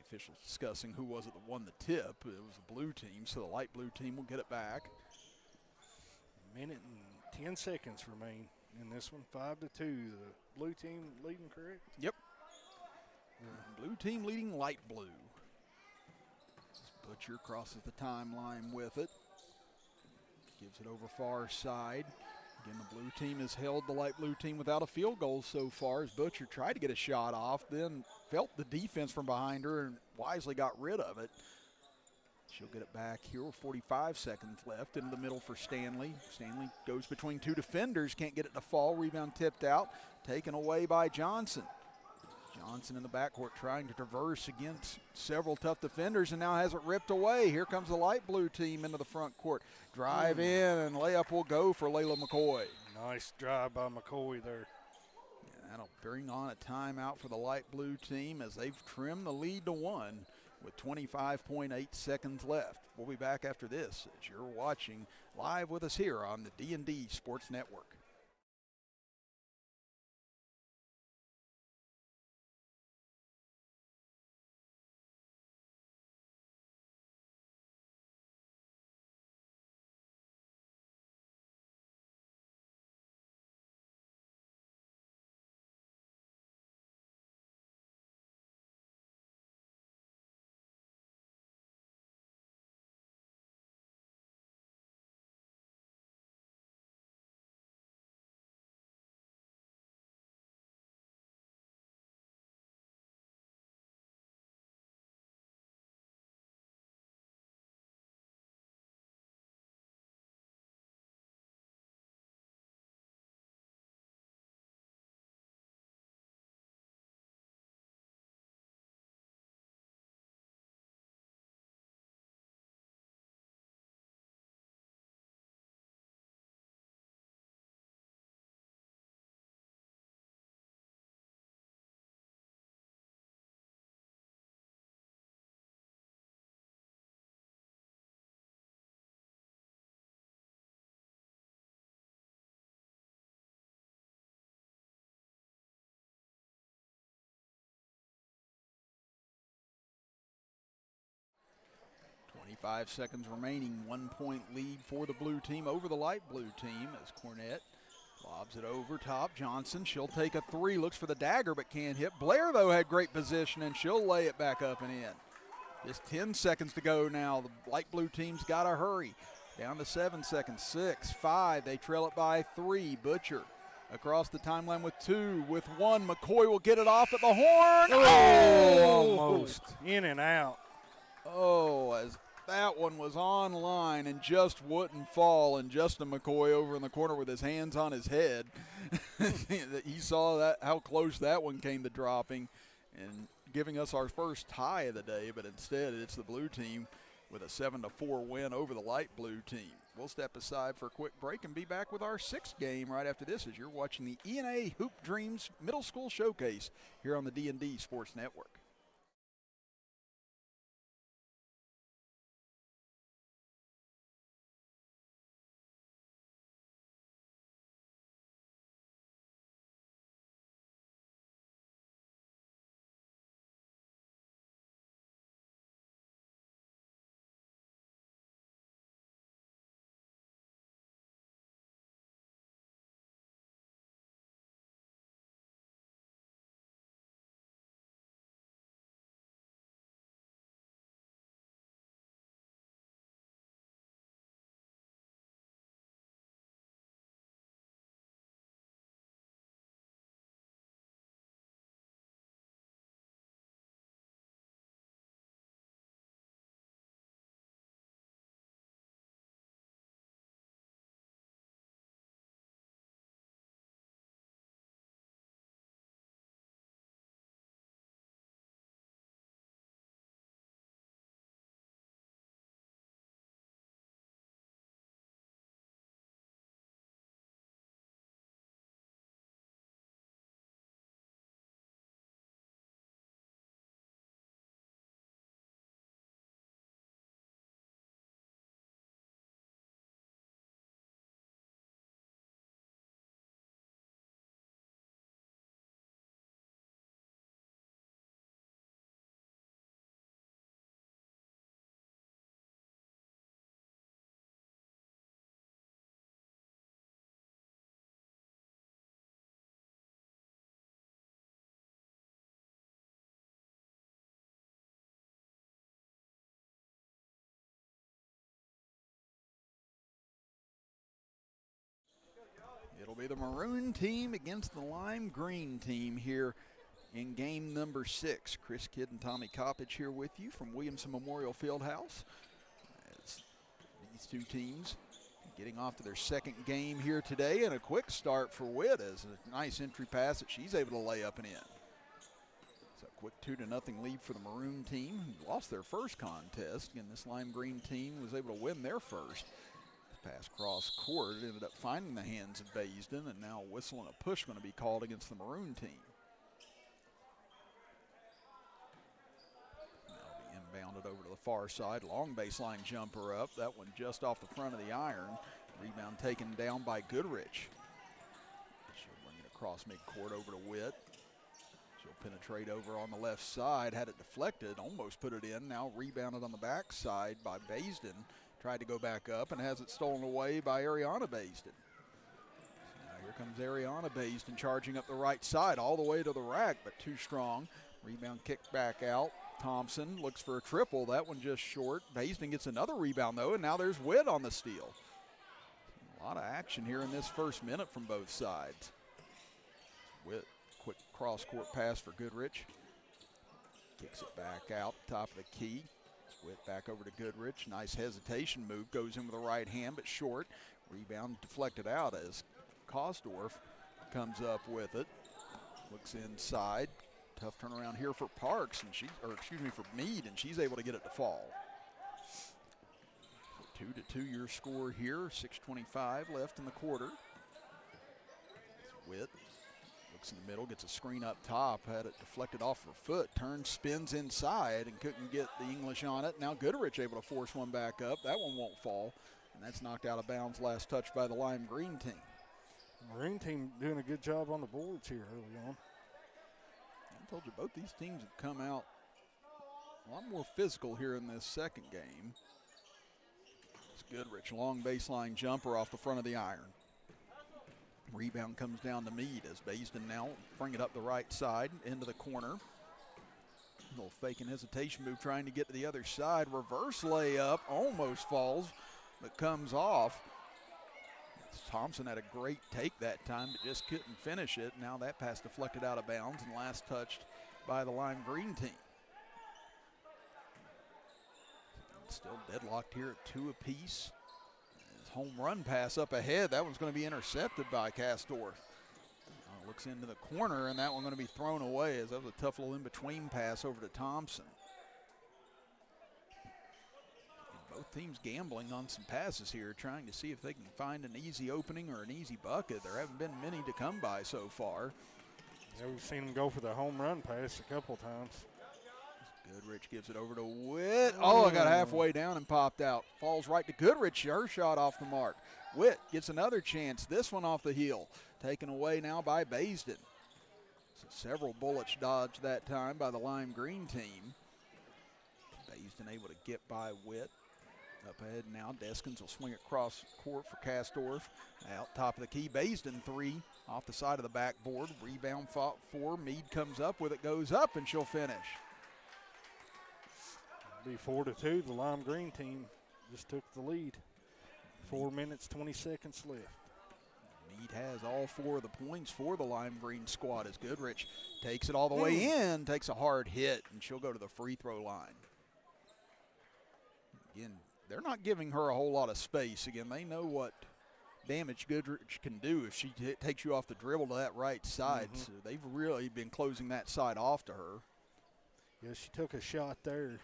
Officials discussing who was it that won the tip. It was the blue team, so the light blue team will get it back.
Minute and 10 seconds remain in this one. 5-2. The blue team leading, correct?
Yep. Blue team leading light blue. Butcher crosses the timeline with it. Gives it over far side. Again, the blue team has held the light blue team without a field goal so far as Butcher tried to get a shot off, then felt the defense from behind her and wisely got rid of it. She'll get it back here with 45 seconds left into the middle for Stanley. Stanley goes between two defenders, can't get it to fall. Rebound tipped out, taken away by Johnson. Johnson in the backcourt trying to traverse against several tough defenders and now has it ripped away. Here comes the light blue team into the front court. Drive in and layup will go for Layla McCoy.
Nice drive by McCoy there.
And that'll bring on a timeout for the light blue team as they've trimmed the lead to 1 with 25.8 seconds left. We'll be back after this as you're watching live with us here on the D&D Sports Network. Five seconds remaining, 1 point lead for the blue team over the light blue team as Cornett lobs it over top. Johnson, she'll take a three, looks for the dagger but can't hit. Blair, though, had great position and she'll lay it back up and in. Just 10 seconds to go now. The light blue team's got to hurry. Down to 7 seconds, 6, 5. They trail it by 3. Butcher across the timeline with 2, with 1. McCoy will get it off at the horn.
Oh, almost in and out.
Oh, as that one was on line and just wouldn't fall, and Justin McCoy over in the corner with his hands on his head. He saw that, how close that one came to dropping and giving us our first tie of the day, but instead it's the blue team with a 7-4 win over the light blue team. We'll step aside for a quick break and be back with our 6th game right after this as you're watching the E&A Hoop Dreams Middle School Showcase here on the D&D Sports Network. It'll be the maroon team against the lime green team here in game number 6. Chris Kidd and Tommy Coppage here with you from Williamson Memorial Fieldhouse. As these two teams getting off to their second game here today, and a quick start for Witt as a nice entry pass that she's able to lay up and in. So a quick 2-0 lead for the maroon team, who lost their first contest. Again, this lime green team was able to win their first. Pass cross court ended up finding the hands of Baisden, and now a whistle and a push going to be called against the maroon team. That'll be inbounded over to the far side. Long baseline jumper up. That one just off the front of the iron. Rebound taken down by Goodrich. She'll bring it across midcourt over to Witt. She'll penetrate over on the left side. Had it deflected, almost put it in. Now rebounded on the backside by Baisden. Tried to go back up and has it stolen away by Ariana Baisden. Now here comes Ariana Baisden charging up the right side all the way to the rack, but too strong. Rebound kicked back out. Thompson looks for a triple. That one just short. Baisden gets another rebound though, and now there's Witt on the steal. A lot of action here in this first minute from both sides. Witt, quick cross-court pass for Goodrich. Kicks it back out, top of the key. Witt back over to Goodrich. Nice hesitation move. Goes in with the right hand, but short. Rebound deflected out as Kosdorf comes up with it. Looks inside. Tough turnaround here for Parks, and for Meade, and she's able to get it to fall. 2-2 your score here. 6:25 left in the quarter. Witt looks in the middle, gets a screen up top, had it deflected off her foot, turns, spins inside, and couldn't get the English on it. Now Goodrich able to force one back up. That one won't fall, and that's knocked out of bounds. Last touch by the lime green team.
The Marine team doing a good job on the boards here early on.
I told you both these teams have come out a lot more physical here in this second game. It's Goodrich, long baseline jumper off the front of the iron. Rebound comes down to Meade as Baisden now bring it up the right side into the corner. A little fake and hesitation move trying to get to the other side. Reverse layup, almost falls, but comes off. Thompson had a great take that time, but just couldn't finish it. Now that pass deflected out of bounds and last touched by the lime green team. Still deadlocked here at 2 apiece. Home run pass up ahead. That one's going to be intercepted by Kasdorf. Looks into the corner, and that one going to be thrown away as that was a tough little in-between pass over to Thompson. And both teams gambling on some passes here, trying to see if they can find an easy opening or an easy bucket. There haven't been many to come by so far.
Yeah, we've seen them go for the home run pass a couple times.
Goodrich gives it over to Witt. Oh, I got halfway down and popped out. Falls right to Goodrich. Her shot off the mark. Witt gets another chance. This one off the heel. Taken away now by Baisden. So several bullets dodged that time by the lime green team. Baisden able to get by Witt. Up ahead now. Deskins will swing across court for Kasdorf. Out top of the key. Baisden 3 off the side of the backboard. Rebound fought for. Meade comes up with it. Goes up and she'll finish.
Be 4-2. The lime green team just took the lead. 4 minutes, 20 seconds left.
Meade has all 4 of the points for the lime green squad as Goodrich takes it all the way in, takes a hard hit, and she'll go to the free throw line. Again, they're not giving her a whole lot of space. Again, they know what damage Goodrich can do if she takes you off the dribble to that right side. So they've really been closing that side off to her.
Yeah, she took a shot there.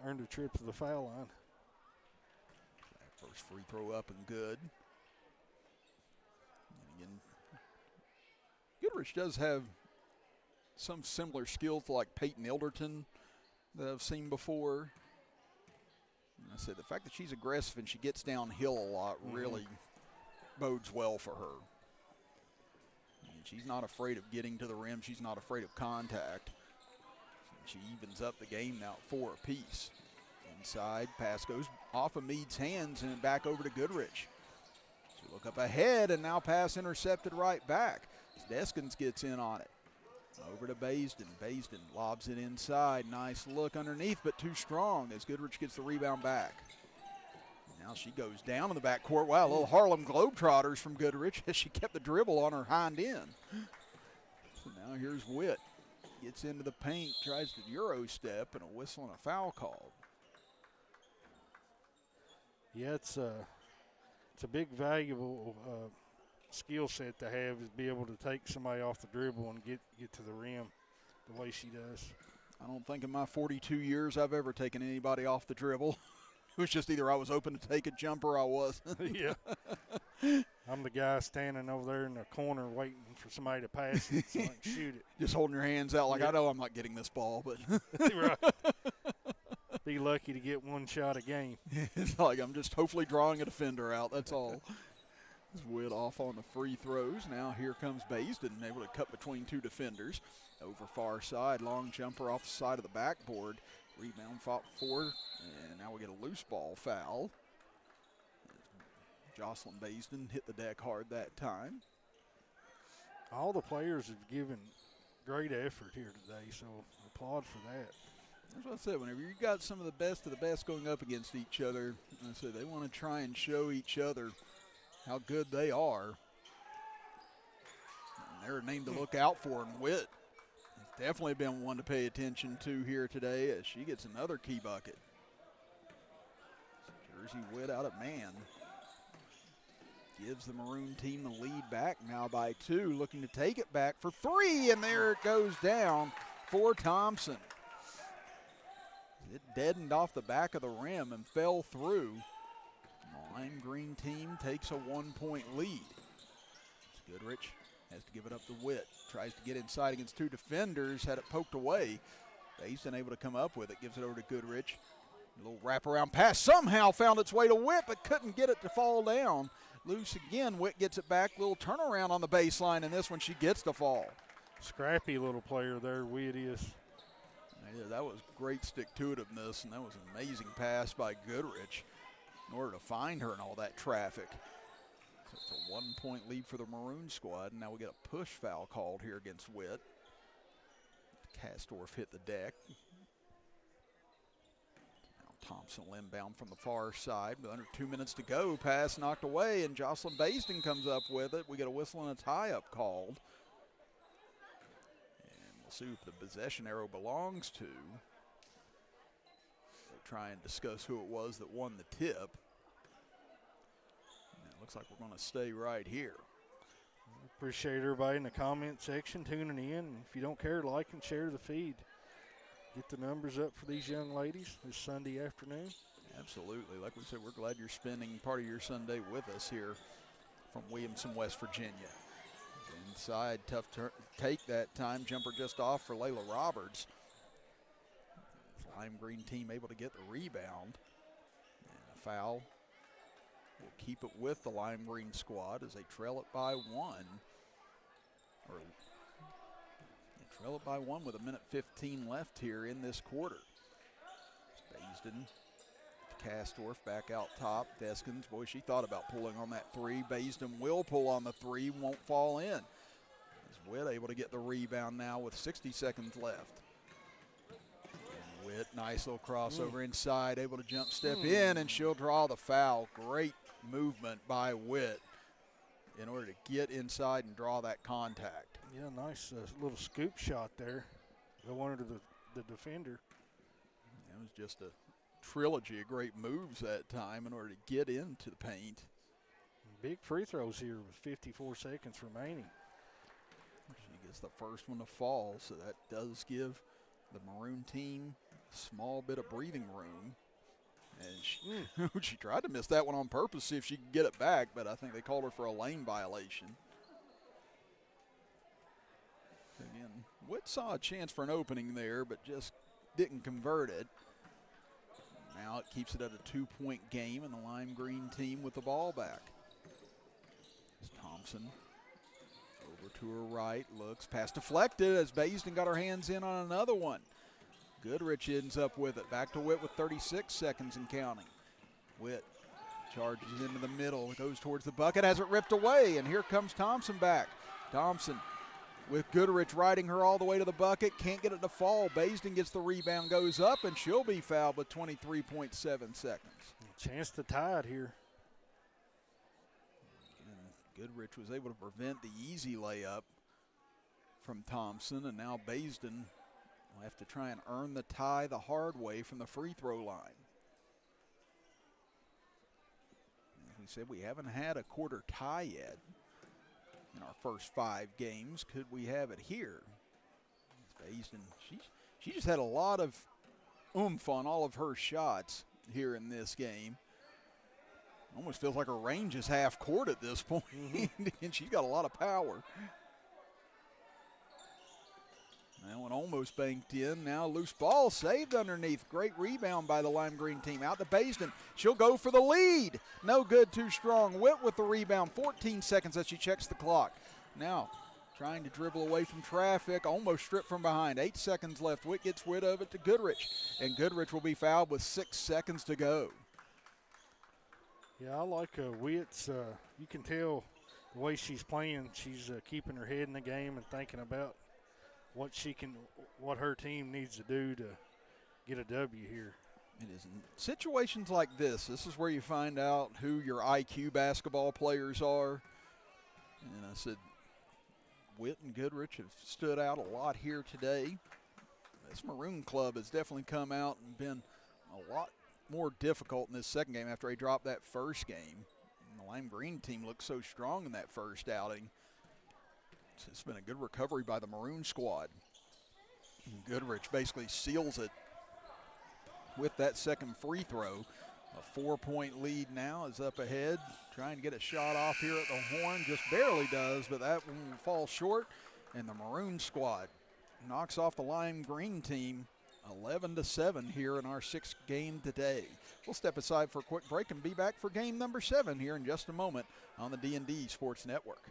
Earned a trip to the foul line.
That first free throw up and good. And again, Goodrich does have some similar skills to like Peyton Ilderton that I've seen before. And I said the fact that she's aggressive and she gets downhill a lot really bodes well for her. And she's not afraid of getting to the rim. She's not afraid of contact. She evens up the game now at 4 apiece. Inside, pass goes off of Meade's hands and back over to Goodrich. She look up ahead and now pass intercepted right back. Deskins gets in on it. Over to Baisden. Baisden lobs it inside. Nice look underneath, but too strong as Goodrich gets the rebound back. Now she goes down in the backcourt. Wow, a little Harlem Globetrotters from Goodrich as she kept the dribble on her hind end. So now here's Witt. Gets into the paint, tries the Euro step, and a whistle and a foul called.
Yeah, it's a big, valuable skill set to have, is be able to take somebody off the dribble and get to the rim the way she does.
I don't think in my 42 years I've ever taken anybody off the dribble. It was just either I was open to take a jumper or I wasn't.
Yeah. I'm the guy standing over there in the corner waiting for somebody to pass it so I can shoot it.
Just holding your hands out like,
Yeah.
I know I'm not getting this ball, but
Right. Be lucky to get one shot a game.
it's like I'm just hopefully drawing a defender out. That's all. Witt off on the free throws. Now here comes Baisden, able to cut between two defenders. Over far side, long jumper off the side of the backboard. Rebound fought for, and now we get a loose ball foul. Jocelyn Baisden hit the deck hard that time.
All the players have given great effort here today, so applaud for that.
That's what I said. Whenever you got some of the best going up against each other, I said they want to try and show each other how good they are. And they're a name to look out for, and Witt has definitely been one to pay attention to here today as she gets another key bucket. Jersey Witt out of man. Gives the Maroon team the lead back now by 2, looking to take it back for 3, and there it goes down for Thompson. It deadened off the back of the rim and fell through. The lime green team takes a 1-point lead. Goodrich has to give it up to Witt. Tries to get inside against 2 defenders, had it poked away. Baisden able to come up with it, gives it over to Goodrich. A little wraparound pass somehow found its way to Witt, but couldn't get it to fall down. Loose again, Witt gets it back. Little turnaround on the baseline, and this one she gets to fall.
Scrappy little player there, Witt is.
Yeah, that was great stick-to-itiveness, and that was an amazing pass by Goodrich in order to find her in all that traffic. So it's a 1-point lead for the Maroon squad, and now we get a push foul called here against Witt. Kastorf hit the deck. Thompson will inbound from the far side with under 2 minutes to go. Pass knocked away, and Jocelyn Baisden comes up with it. We get a whistle and a tie-up called. And we'll see who the possession arrow belongs to. We'll try and discuss who it was that won the tip. And it looks like we're going to stay right here.
Appreciate everybody in the comment section tuning in. If you don't care, like and share the feed. Get the numbers up for these young ladies this Sunday afternoon.
Absolutely. Like we said, we're glad you're spending part of your Sunday with us here from Williamson, West Virginia. Inside, tough take that time. Jumper just off for Layla Roberts. Lime green team able to get the rebound. And a foul will keep it with the lime green squad as they trail it by 1. Trail it by 1 with 1:15 left here in this quarter. Baisden to Kastorf back out top. Deskins, boy, she thought about pulling on that 3. Baisden will pull on the 3, won't fall in. As Witt able to get the rebound now with 60 seconds left. And Witt, nice little crossover inside, able to jump step in, and she'll draw the foul. Great movement by Witt in order to get inside and draw that contact.
Yeah, nice little scoop shot there. Go under the defender.
It was just a trilogy of great moves that time in order to get into the paint.
Big free throws here with 54 seconds remaining.
She gets the first one to fall, so that does give the Maroon team a small bit of breathing room. And she tried to miss that one on purpose, see if she could get it back, but I think they called her for a lane violation. Again, Witt saw a chance for an opening there, but just didn't convert it. Now it keeps it at a 2-point game, and the lime green team with the ball back. It's Thompson over to her right, looks, pass deflected as Baisden got her hands in on another one. Goodrich ends up with it. Back to Witt with 36 seconds and counting. Witt charges into the middle, goes towards the bucket, has it ripped away, and here comes Thompson back. Thompson with Goodrich riding her all the way to the bucket, can't get it to fall. Baisden gets the rebound, goes up, and she'll be fouled with 23.7 seconds.
Chance to tie it here.
And Goodrich was able to prevent the easy layup from Thompson, and now Baisden will have to try and earn the tie the hard way from the free throw line. As we said, we haven't had a quarter tie yet in our first 5 games. Could we have it here? Baisden, she just had a lot of oomph on all of her shots here in this game. Almost feels like her range is half court at this point, and she's got a lot of power. That one almost banked in. Now loose ball saved underneath. Great rebound by the lime green team. Out to Baisden. She'll go for the lead. No good, too strong. Witt with the rebound. 14 seconds as she checks the clock. Now trying to dribble away from traffic. Almost stripped from behind. 8 seconds left. Witt gets rid of it to Goodrich. And Goodrich will be fouled with 6 seconds to go.
Yeah, I like Witt's. You can tell the way she's playing. She's keeping her head in the game and thinking about what her team needs to do to get a W here.
It is in situations like this. This is where you find out who your IQ basketball players are. And I said, Witt and Goodrich have stood out a lot here today. This Maroon club has definitely come out and been a lot more difficult in this second game after they dropped that first game. And the lime green team looked so strong in that first outing. It's been a good recovery by the Maroon squad. And Goodrich basically seals it with that second free throw. A 4-point lead now is up ahead. Trying to get a shot off here at the horn. Just barely does, but that one will fall short. And the Maroon squad knocks off the lime green team 11-7 here in our 6th game today. We'll step aside for a quick break and be back for game number 7 here in just a moment on the D&D Sports Network.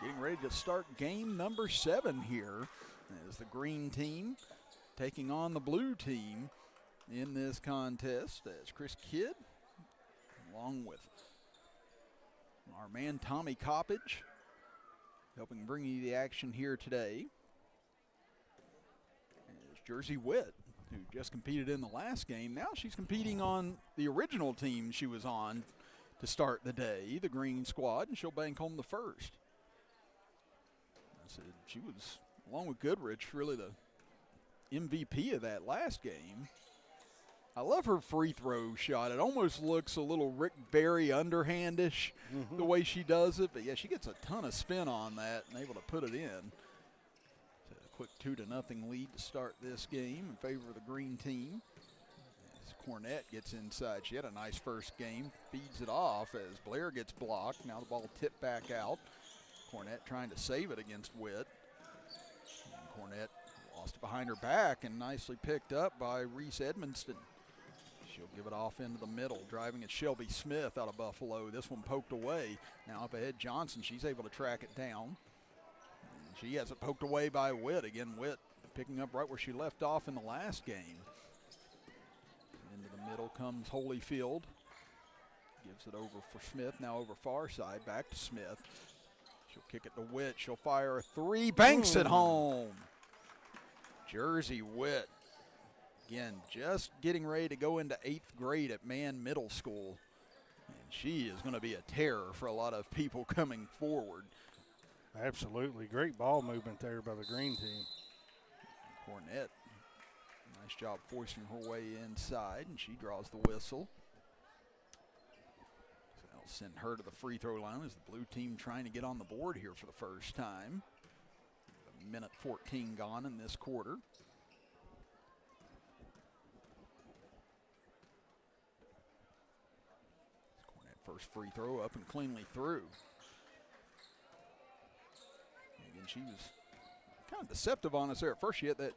Getting ready to start game number 7 here as the green team taking on the blue team in this contest as Chris Kidd, along with our man Tommy Coppage, helping bring you the action here today. As Jersey Witt, who just competed in the last game, now she's competing on the original team she was on to start the day, the green squad, and she'll bank home the first. She was, along with Goodrich, really the MVP of that last game. I love her free throw shot. It almost looks a little Rick Barry underhandish the way she does it. But, yeah, she gets a ton of spin on that and able to put it in. So a quick 2-0 lead to start this game in favor of the green team. Cornett gets inside. She had a nice first game. Feeds it off as Blair gets blocked. Now the ball tipped back out. Cornett trying to save it against Witt. And Cornett lost it behind her back and nicely picked up by Reese Edmonston. She'll give it off into the middle, driving at Shelby Smith out of Buffalo. This one poked away. Now up ahead, Johnson. She's able to track it down. And she has it poked away by Witt. Again, Witt picking up right where she left off in the last game. Into the middle comes Holyfield. Gives it over for Smith. Now over far side. Back to Smith. She'll kick it to Witt. She'll fire a three. Banks it home. Jersey Witt. Again, just getting ready to go into 8th grade at Mann Middle School. And she is going to be a terror for a lot of people coming forward.
Absolutely. Great ball movement there by the green team.
Cornett, nice job forcing her way inside, and she draws the whistle. So that'll send her to the free throw line as the blue team trying to get on the board here for the first time. A minute 14 gone in this quarter. Cornett first free throw up and cleanly through. Again, she was kind of deceptive on us there. At first she had that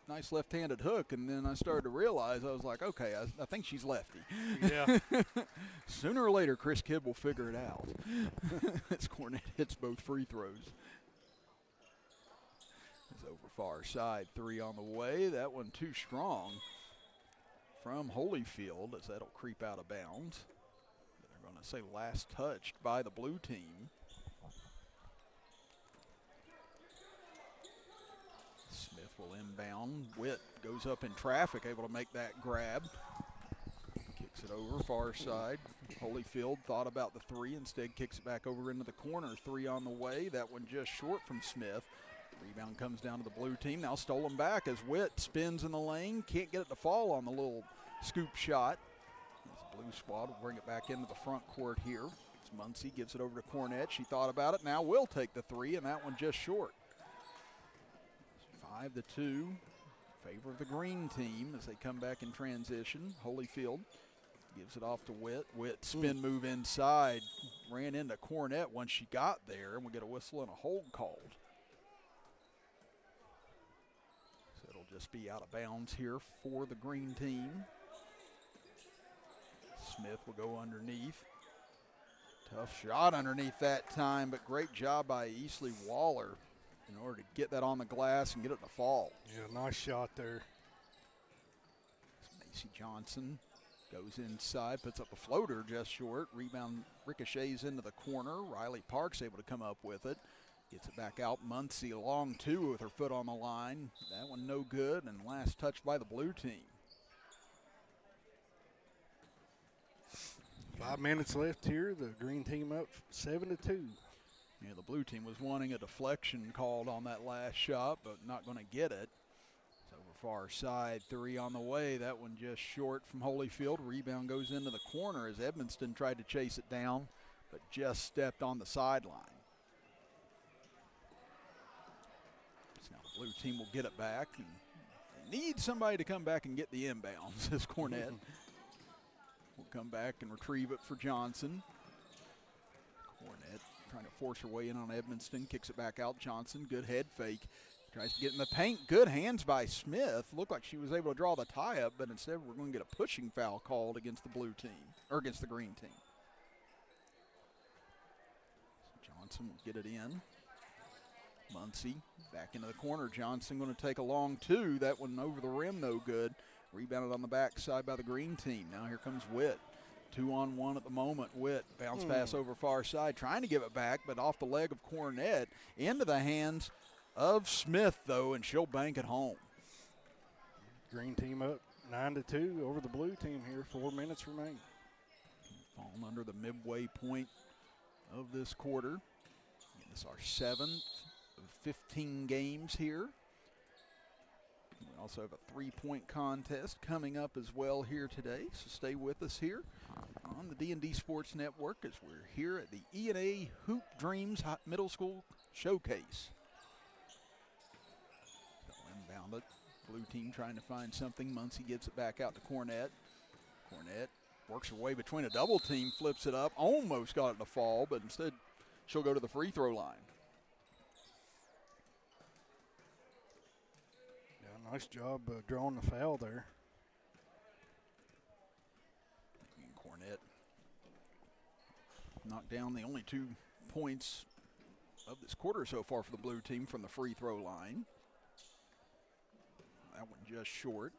nice left-handed hook, and then I started to realize, I was like, okay, I think she's lefty.
Yeah.
Sooner or later, Chris Kidd will figure it out. As Cornett hits both free throws. It's over far side, three on the way. That one too strong from Holyfield as that'll creep out of bounds. They're going to say last touched by the blue team. Smith will inbound. Witt goes up in traffic, able to make that grab. Kicks it over far side. Holyfield thought about the three, instead kicks it back over into the corner. Three on the way. That one just short from Smith. Rebound comes down to the blue team. Now stolen back as Witt spins in the lane. Can't get it to fall on the little scoop shot. As the blue squad will bring it back into the front court here. It's Muncie gives it over to Cornett. She thought about it. Now will take the three, and that one just short. 5-2, favor of the green team as they come back in transition. Holyfield gives it off to Witt. Witt spin move inside. Ran into Cornett once she got there, and we get a whistle and a hold called. So it'll just be out of bounds here for the green team. Smith will go underneath. Tough shot underneath that time, but great job by Easley Waller in order to get that on the glass and get it to fall.
Yeah, nice shot there.
Macy Johnson goes inside, puts up a floater just short. Rebound ricochets into the corner. Riley Parks able to come up with it. Gets it back out. Muncie long two with her foot on the line. That one no good, and last touch by the blue team.
5 minutes left here. The green team up 7-2.
Yeah, the blue team was wanting a deflection called on that last shot, but not going to get it. It's over far side, three on the way. That one just short from Holyfield. Rebound goes into the corner as Edmonston tried to chase it down, but just stepped on the sideline. So now the blue team will get it back, and they need somebody to come back and get the inbounds, as Cornett will come back and retrieve it for Johnson. Cornett trying to force her way in on Edmonston, kicks it back out. Johnson, good head fake. Tries to get in the paint. Good hands by Smith. Looked like she was able to draw the tie up, but instead we're going to get a pushing foul called against the blue team, or against the green team. So Johnson will get it in. Muncie back into the corner. Johnson going to take a long two. That one over the rim, no good. Rebounded on the backside by the green team. Now here comes Witt. 2-on-1 at the moment. Witt bounce pass over far side, trying to give it back, but off the leg of Cornett, into the hands of Smith, though, and she'll bank it home.
Green team up 9-2 over the blue team here. 4 minutes remain.
Falling under the midway point of this quarter. This is our 7th of 15 games here. We also have a 3-point contest coming up as well here today, so stay with us here on the D&D Sports Network as we're here at the E&A Hoop Dreams Middle School Showcase. They'll inbound it. Blue team trying to find something. Muncie gets it back out to Cornett. Cornett works her way between a double team, flips it up, almost got it to fall, but instead she'll go to the free throw line.
Yeah, nice job drawing the foul there.
And Cornett knocked down the only 2 points of this quarter so far for the blue team from the free throw line. That one just short.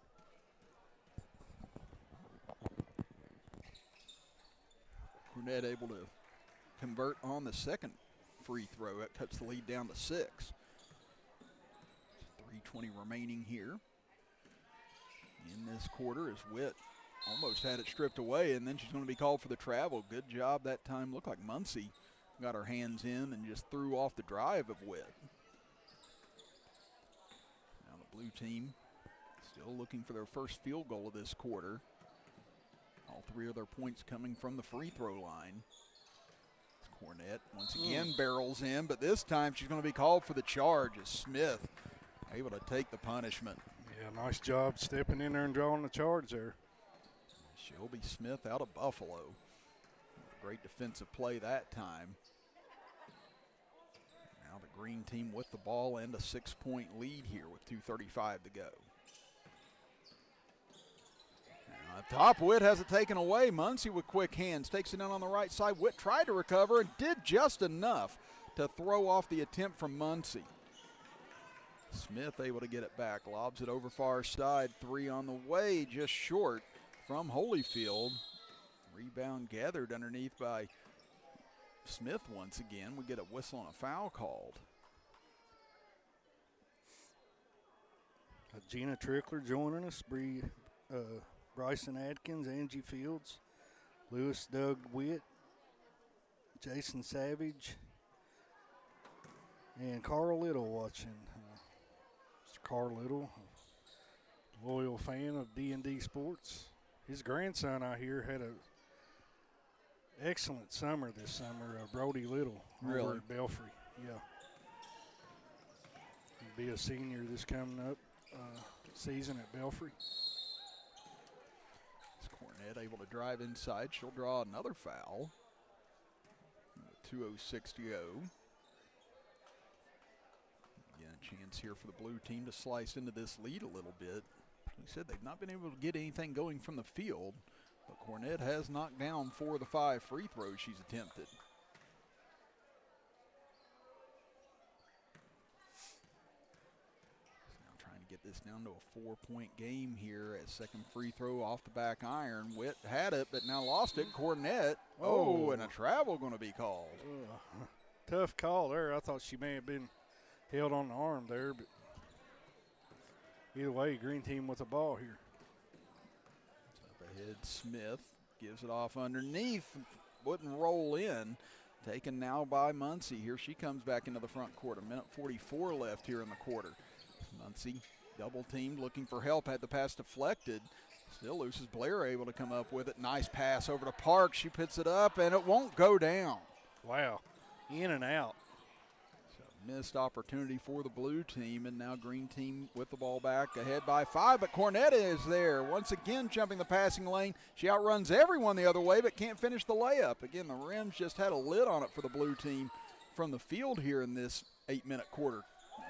Cornett able to convert on the second free throw. That cuts the lead down to 6. 3:20 remaining here in this quarter as Witt almost had it stripped away, and then she's going to be called for the travel. Good job that time. Looked like Muncie got her hands in and just threw off the drive of Witt. Now the blue team still looking for their first field goal of this quarter. All 3 of their points coming from the free throw line. Cornett once again barrels in, but this time she's going to be called for the charge as Smith able to take the punishment.
Yeah, nice job stepping in there and drawing the charge there.
Shelby Smith out of Buffalo. Great defensive play that time. Now the green team with the ball and a 6-point lead here with 2:35 to go. Up top, Witt has it taken away. Muncie with quick hands takes it in on the right side. Witt tried to recover and did just enough to throw off the attempt from Muncie. Smith able to get it back, lobs it over far side. 3 on the way, just short from Holyfield. Rebound gathered underneath by Smith once again. We get a whistle and a foul called.
Gina Trickler joining us. Bryson Adkins, Angie Fields, Lewis Doug Witt, Jason Savage, and Carl Little watching. Mr. Carl Little, a loyal fan of D&D Sports. His grandson, I hear, had an excellent summer this summer, Brody Little,
Really?
over at Belfry. Yeah. He'll be a senior this coming up season at Belfry.
Cornett able to drive inside. She'll draw another foul. 2:06 to go. Again, a chance here for the blue team to slice into this lead a little bit. We said they've not been able to get anything going from the field, but Cornett has knocked down 4 of the 5 free throws she's attempted. Get this down to a 4-point game here as second free throw off the back iron. Witt had it, but now lost it. Cornett. Oh, and a travel going to be called.
Tough call there. I thought she may have been held on the arm there, but either way, green team with the ball here.
Up ahead, Smith gives it off underneath. Wouldn't roll in. Taken now by Muncie. Here she comes back into the front court. 1:44 left here in the quarter. Muncie double teamed, looking for help, had the pass deflected. Still Lucis Blair able to come up with it. Nice pass over to Park. She puts it up, and it won't go down.
Wow, in and out.
So missed opportunity for the blue team, and now green team with the ball back, ahead by 5, but Cornett is there. Once again, jumping the passing lane. She outruns everyone the other way, but can't finish the layup. Again, the rims just had a lid on it for the blue team from the field here in this 8-minute quarter.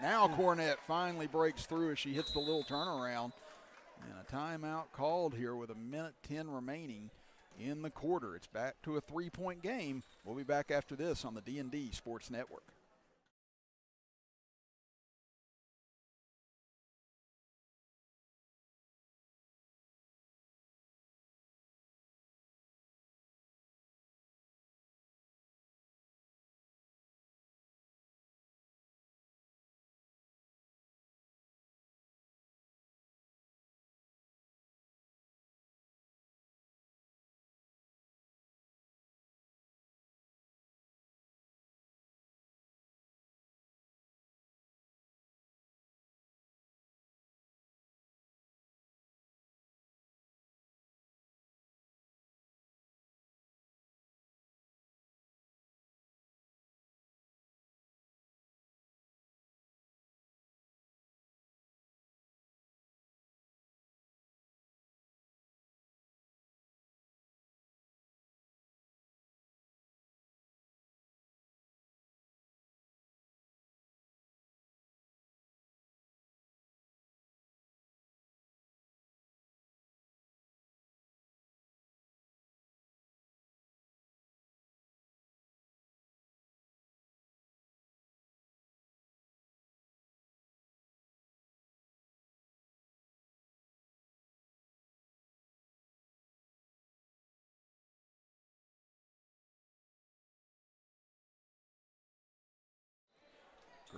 Now Cornett finally breaks through as she hits the little turnaround. And a timeout called here with 1:10 remaining in the quarter. It's back to a 3-point game. We'll be back after this on the D&D Sports Network.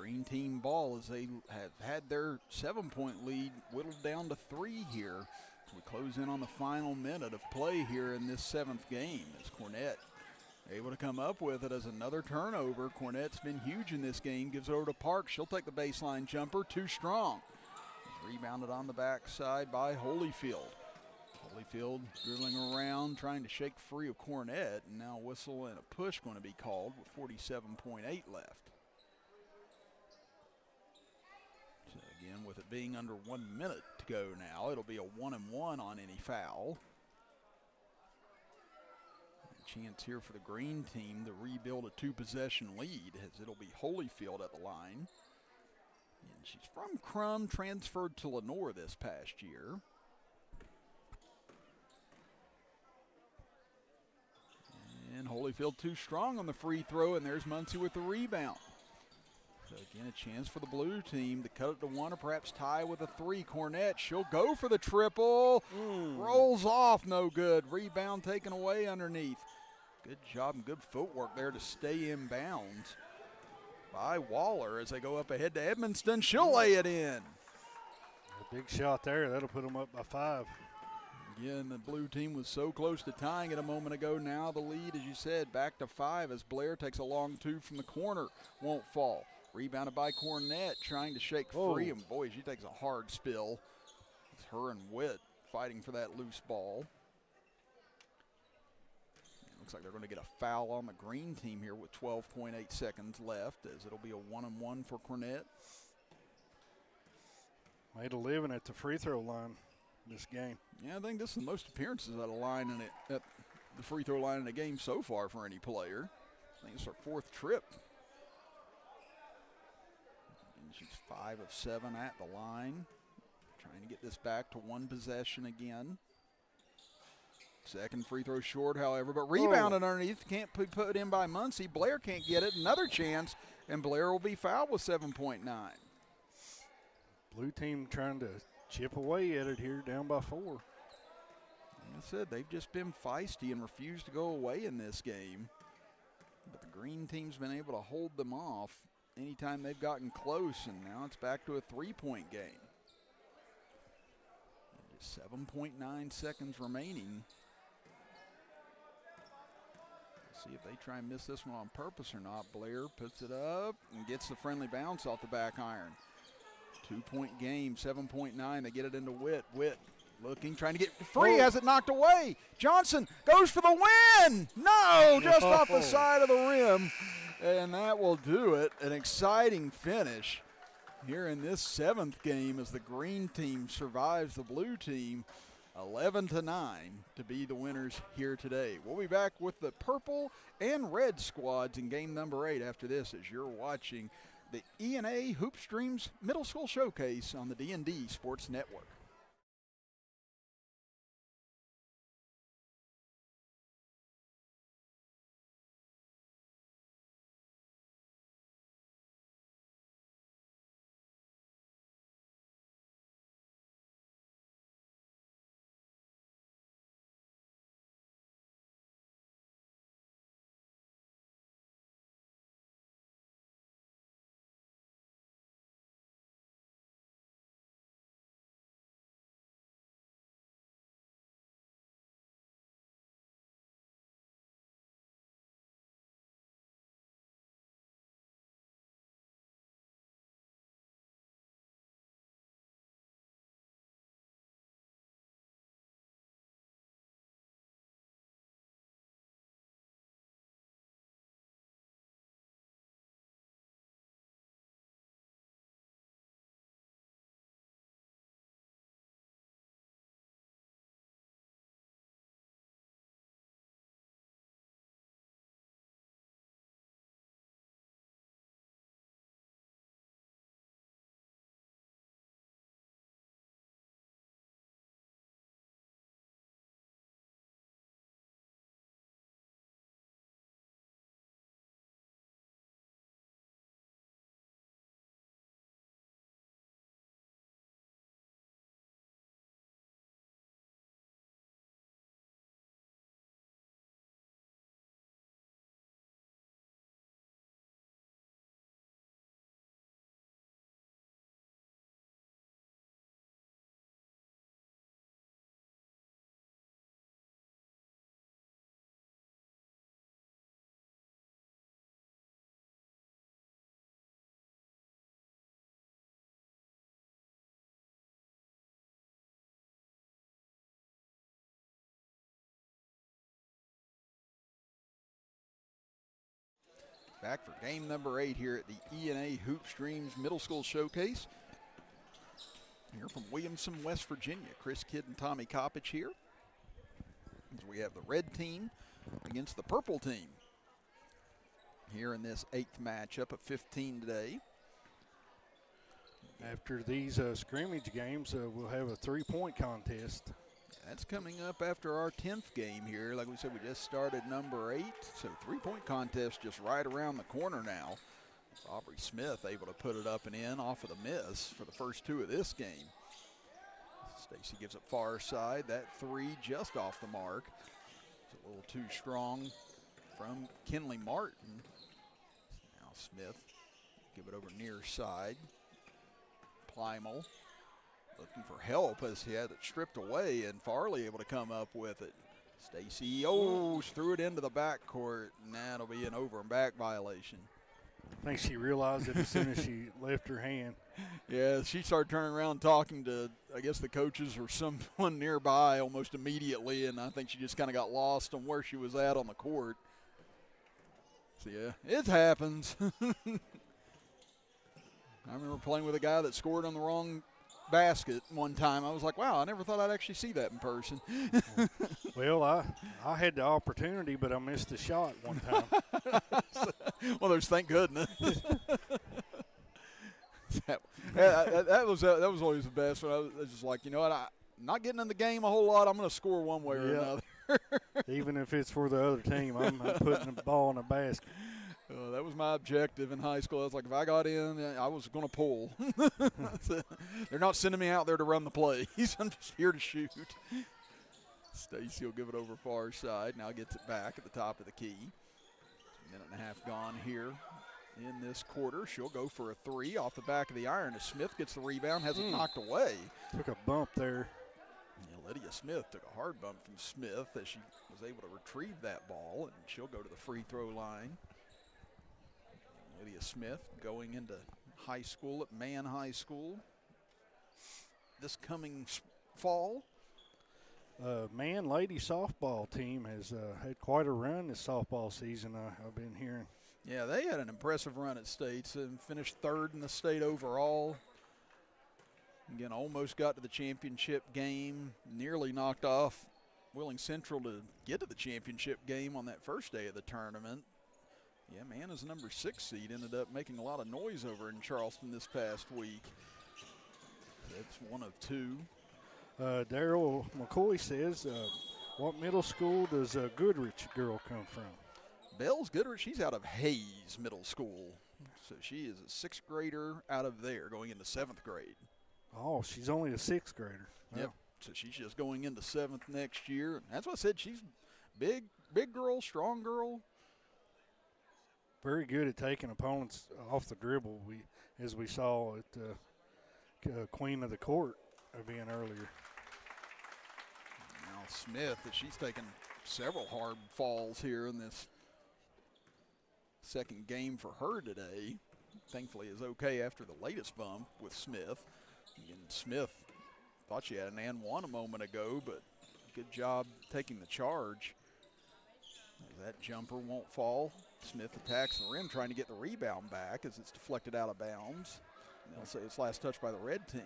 Green team ball as they have had their 7-point lead whittled down to 3 here. We close in on the final minute of play here in this 7th game as Cornette able to come up with it as another turnover. Cornette's been huge in this game. Gives it over to Parks. She'll take the baseline jumper. Too strong. It's rebounded on the backside by Holyfield. Holyfield dribbling around, trying to shake free of Cornette. And now a whistle and a push going to be called with 47.8 left. So again, with it being under 1 minute to go now, it'll be a 1-and-1 on any foul. Chance here for the green team to rebuild a 2-possession lead as it'll be Holyfield at the line. And she's from Crum, transferred to Lenore this past year. And Holyfield too strong on the free throw, and there's Muncie with the rebound. So again, a chance for the blue team to cut it to 1 or perhaps tie with a 3. Cornette, she'll go for the triple. Rolls off, no good. Rebound taken away underneath. Good job and good footwork there to stay in bounds by Waller as they go up ahead to Edmonston. She'll lay it in.
A big shot there. That'll put them up by 5.
Again, the blue team was so close to tying it a moment ago. Now the lead, as you said, back to 5 as Blair takes a long 2 from the corner. Won't fall. Rebounded by Cornette, trying to shake free. And boy, she takes a hard spill. It's her and Witt fighting for that loose ball. Looks like they're going to get a foul on the green team here with 12.8 seconds left, as it'll be a 1-and-1 for Cornette.
Made a living at the free throw line this game.
Yeah, I think this is the most appearances at a line at the free throw line in a game so far for any player. I think it's her 4th trip. And she's 5 of 7 at the line. Trying to get this back to 1 possession again. Second free throw short, however, but rebounded underneath. Can't be put in by Muncie. Blair can't get it. Another chance, and Blair will be fouled with 7.9.
Blue team trying to chip away at it here, down by 4.
Like I said, they've just been feisty and refused to go away in this game. But the green team's been able to hold them off anytime they've gotten close, and now it's back to a 3-point game. And just 7.9 seconds remaining. See if they try and miss this one on purpose or not. Blair puts it up and gets the friendly bounce off the back iron. 2-point game, 7.9. They get it into Witt. Witt looking, trying to get free, has it knocked away. Johnson goes for the win. No, just off the side of the rim. And that will do it. An exciting finish here in this 7th game as the green team survives the blue team. 11-9 to be the winners here today. We'll be back with the purple and red squads in game number 8 after this, as you're watching the E&A Hoopstreams Middle School Showcase on the D&D Sports Network. back for game number 8 here at the E&A Hoop Streams Middle School Showcase. Here from Williamson, West Virginia. Chris Kidd and Tommy Coppage here. As we have the red team against the purple team here in this 8th matchup of 15 today.
After these scrimmage games, we'll have a 3-point contest.
That's coming up after our 10th game here. Like we said, we just started number 8, so 3-point contest just right around the corner now. Aubrey Smith able to put it up and in off of the miss for the first 2 of this game. Stacy gives it far side. That 3 just off the mark. It's a little too strong from Kinley Martin. Now Smith give it over near side. Plymel looking for help as he had it stripped away, and Farley able to come up with it. Stacy, she threw it into the backcourt, and that'll be an over and back violation.
I think she realized it as soon as she left her hand.
Yeah, she started turning around talking to, I guess, the coaches or someone nearby almost immediately, and I think she just kind of got lost on where she was at on the court. So, yeah, it happens. I remember playing with a guy that scored on the wrong basket one time. I was like, wow, I never thought I'd actually see that in person.
Well, I had the opportunity, but I missed the shot one time.
Well, there's thank goodness. that was always the best. When I was just like, you know what, I'm not getting in the game a whole lot. I'm going to score one way or another.
Even if it's for the other team, I'm putting the ball in the basket.
That was my objective in high school. I was like, if I got in, I was going to pull. They're not sending me out there to run the plays. I'm just here to shoot. Stacy will give it over far side. Now gets it back at the top of the key. A minute and a half gone here in this quarter. She'll go for a 3 off the back of the iron as Smith gets the rebound, has it knocked away.
Took a bump there.
Yeah, Lydia Smith took a hard bump from Smith as she was able to retrieve that ball, and she'll go to the free throw line. Lydia Smith going into high school at Mann High School this coming fall.
Mann lady softball team has had quite a run this softball season, I've been hearing.
Yeah, they had an impressive run at states and finished 3rd in the state overall. Again, almost got to the championship game, nearly knocked off Wheeling Central to get to the championship game on that first day of the tournament. Yeah, Mann is number 6 seed, ended up making a lot of noise over in Charleston this past week. That's one of 2.
Daryl McCoy says, what middle school does Goodrich girl come from?
Bells Goodrich, she's out of Hayes Middle School. So she is a 6th grader out of there going into 7th grade.
Oh, she's only a 6th grader.
Yep. So she's just going into 7th next year. That's what I said. She's big girl, strong girl.
Very good at taking opponents off the dribble, as we saw at Queen of the Court event earlier.
Now Smith, she's taken several hard falls here in this second game for her today. Thankfully is okay after the latest bump with Smith. And Smith thought she had an and one a moment ago, but good job taking the charge. That jumper won't fall. Smith attacks the rim, trying to get the rebound back as it's deflected out of bounds. And they'll say it's last touched by the red team.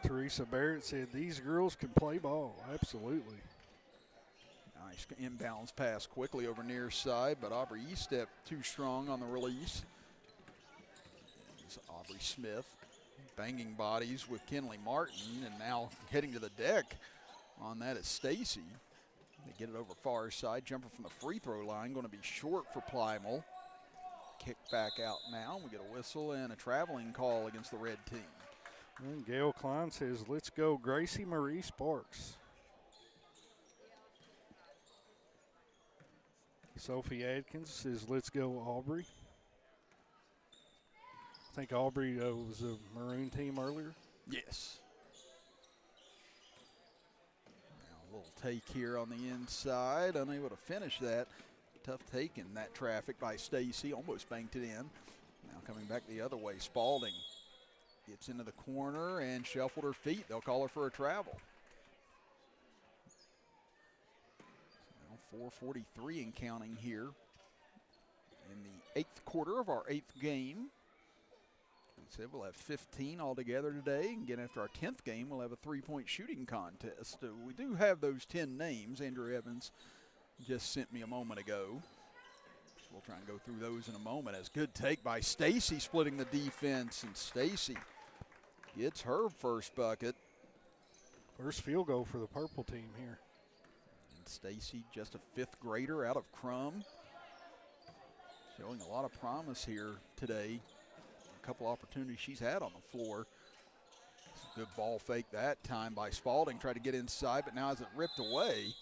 Teresa Barrett said these girls can play ball. Absolutely.
Nice inbounds pass quickly over near side, but Aubrey Estep too strong on the release. It's Aubrey Smith banging bodies with Kinley Martin, and now heading to the deck on that is Stacy. They get it over far side. Jumper from the free throw line. Going to be short for Plymel. Kick back out now. We get a whistle and a traveling call against the red team.
And Gail Klein says, let's go Gracie Marie Sparks. Sophie Adkins says, let's go Aubrey. I think Aubrey was a maroon team earlier.
Yes. Little take here on the inside, unable to finish that. Tough take in that traffic by Stacy, almost banked it in. Now coming back the other way, Spalding gets into the corner and shuffled her feet. They'll call her for a travel. Now 4:43 and counting here in the 8th quarter of our 8th game. We said we'll have 15 altogether today. And again, after our 10th game, we'll have a 3-point shooting contest. We do have those 10 names. Andrew Evans just sent me a moment ago. We'll try and go through those in a moment. As good take by Stacy, splitting the defense, and Stacy gets her first bucket.
First field goal for the purple team here.
And Stacy, just a 5th grader out of Crum, showing a lot of promise here today. A couple opportunities she's had on the floor. Good ball fake that time by Spalding. Tried to get inside, but now has it ripped away.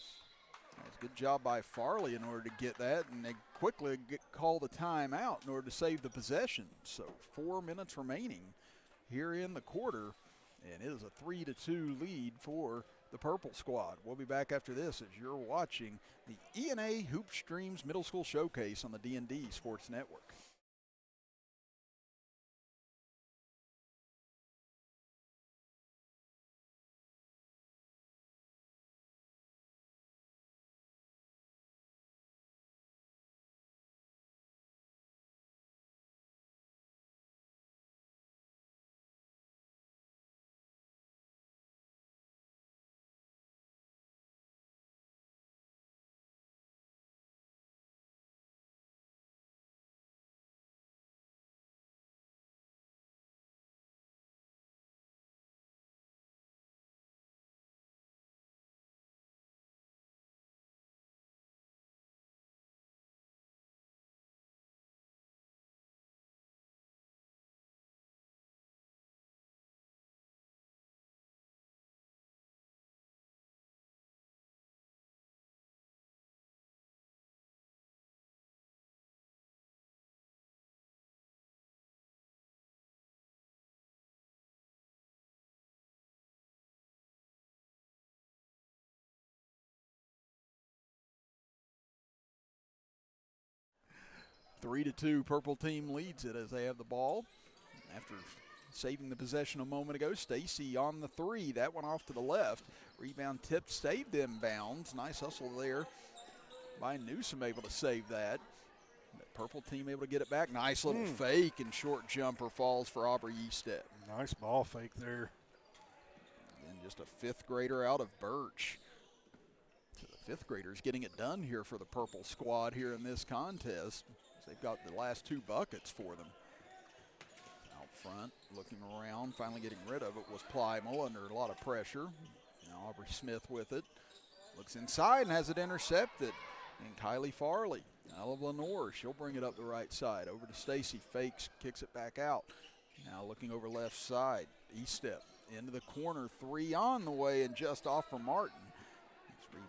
That's a good job by Farley in order to get that, and they quickly call the timeout in order to save the possession. So 4 minutes remaining here in the quarter, and it is a 3-2 lead for the purple squad. We'll be back after this as you're watching the E&A Hoop Streams Middle School Showcase on the D&D Sports Network. Three to two, purple team leads it as they have the ball. After saving the possession a moment ago, Stacy on the three. That one off to the left. Rebound tip, saved inbounds. Nice hustle there by Newsom, able to save that. But purple team able to get it back. Nice little fake, and short jumper falls for Aubrey Eastep.
Nice ball fake there.
And just a 5th grader out of Birch. So the 5th graders getting it done here for the purple squad here in this contest. They've got the last 2 buckets for them. Out front, looking around, finally getting rid of it was Plymouth under a lot of pressure. Now Aubrey Smith with it. Looks inside and has it intercepted. And Kylie Farley out of Lenore. She'll bring it up the right side. Over to Stacy, fakes, kicks it back out. Now looking over left side. Eastep into the corner, 3 on the way and just off for Martin.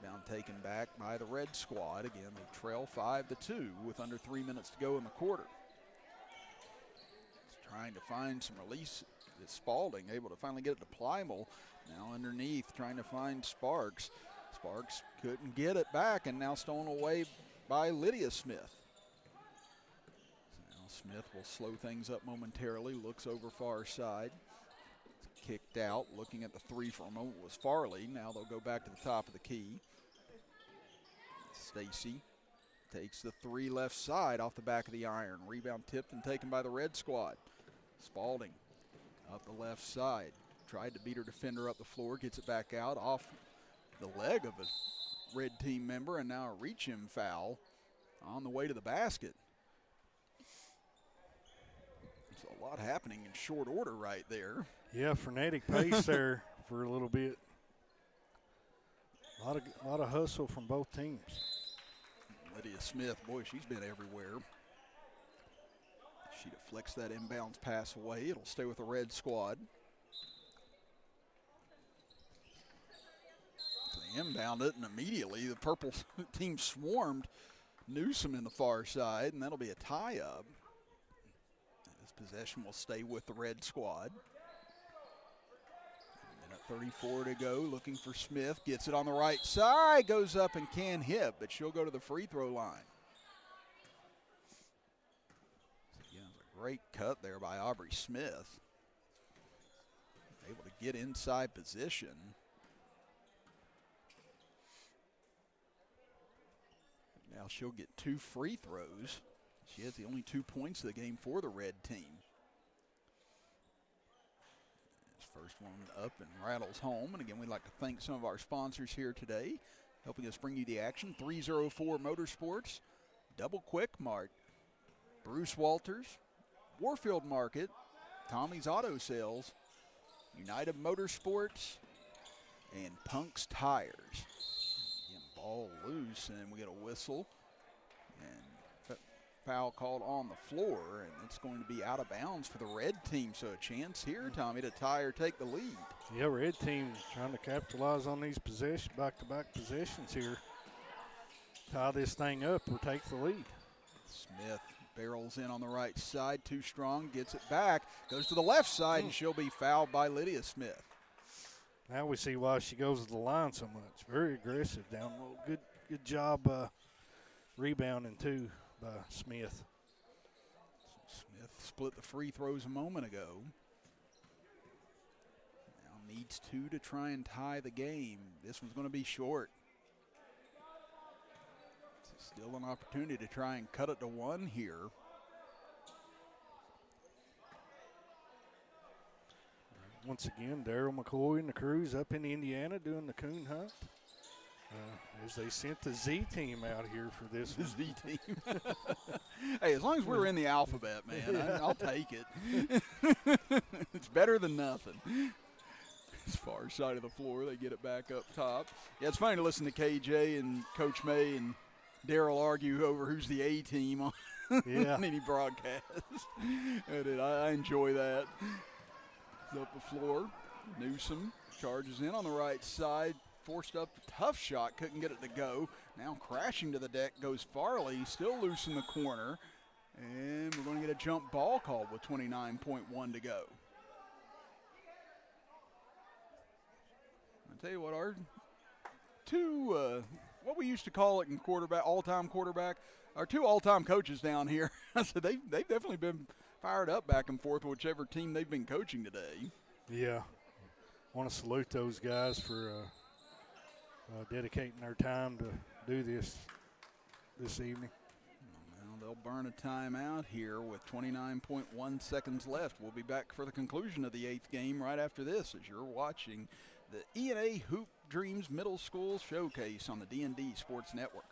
Rebound taken back by the red squad. Again, they trail 5-2 with under 3 minutes to go in the quarter. It's trying to find some release. It's Spalding able to finally get it to Plymouth. Now underneath, trying to find Sparks. Sparks couldn't get it back, and now stolen away by Lydia Smith. So now Smith will slow things up momentarily. Looks over far side. Kicked out, looking at the 3 for a moment was Farley. Now they'll go back to the top of the key. Stacy takes the 3 left side off the back of the iron. Rebound tipped and taken by the red squad. Spalding up the left side. Tried to beat her defender up the floor, gets it back out off the leg of a red team member, and now a reach-in foul on the way to the basket. There's a lot happening in short order right there.
Yeah, frenetic pace there for a little bit. A lot of hustle from both teams.
Lydia Smith, boy, she's been everywhere. She deflects that inbounds pass away. It'll stay with the red squad. They inbound it, and immediately the purple team swarmed Newsom in the far side, and that'll be a tie-up. This possession will stay with the red squad. 34 to go, looking for Smith, gets it on the right side, goes up and can't hit, but she'll go to the free throw line. Again, it was a great cut there by Aubrey Smith. Able to get inside position. Now she'll get 2 free throws. She has the only 2 points of the game for the red team. This first one up and rattles home. And again, we'd like to thank some of our sponsors here today, helping us bring you the action. 304 Motorsports, Double Quick Mart, Bruce Walters, Warfield Market, Tommy's Auto Sales, United Motorsports, and Punk's Tires. Again, ball loose, and we get a whistle. And foul called on the floor, and it's going to be out of bounds for the red team. So a chance here, Tommy, to tie or take the lead.
Yeah, red team trying to capitalize on these back-to-back possessions here. Tie this thing up or take the lead.
Smith barrels in on the right side, too strong, gets it back, goes to the left side, and she'll be fouled by Lydia Smith.
Now we see why she goes to the line so much. Very aggressive down low. Good job rebounding too by Smith.
Smith split the free throws a moment ago. Now needs 2 to try and tie the game. This one's going to be short. Still an opportunity to try and cut it to 1 here.
Once again, Daryl McCoy and the crews up in Indiana doing the coon hunt. As they sent the Z team out here for this one.
Z team. Hey, as long as we're in the alphabet, man, I'll take it. It's better than nothing. As far side of the floor, they get it back up top. Yeah, it's funny to listen to KJ and Coach May and Daryl argue over who's the A team on any broadcast. I enjoy that. It's up the floor. Newsom charges in on the right side. Forced up a tough shot. Couldn't get it to go. Now crashing to the deck goes Farley. Still loose in the corner. And we're going to get a jump ball called with 29.1 to go. I'll tell you what, our two what we used to call it in quarterback, all-time quarterback, our 2 all-time coaches down here. So they've definitely been fired up back and forth with whichever team they've been coaching today.
Yeah. Want to salute those guys for dedicating their time to do this evening.
Well, they'll burn a timeout here with 29.1 seconds left. We'll be back for the conclusion of the 8th game right after this as you're watching the E&A Hoop Dreams Middle School Showcase on the D&D Sports Network.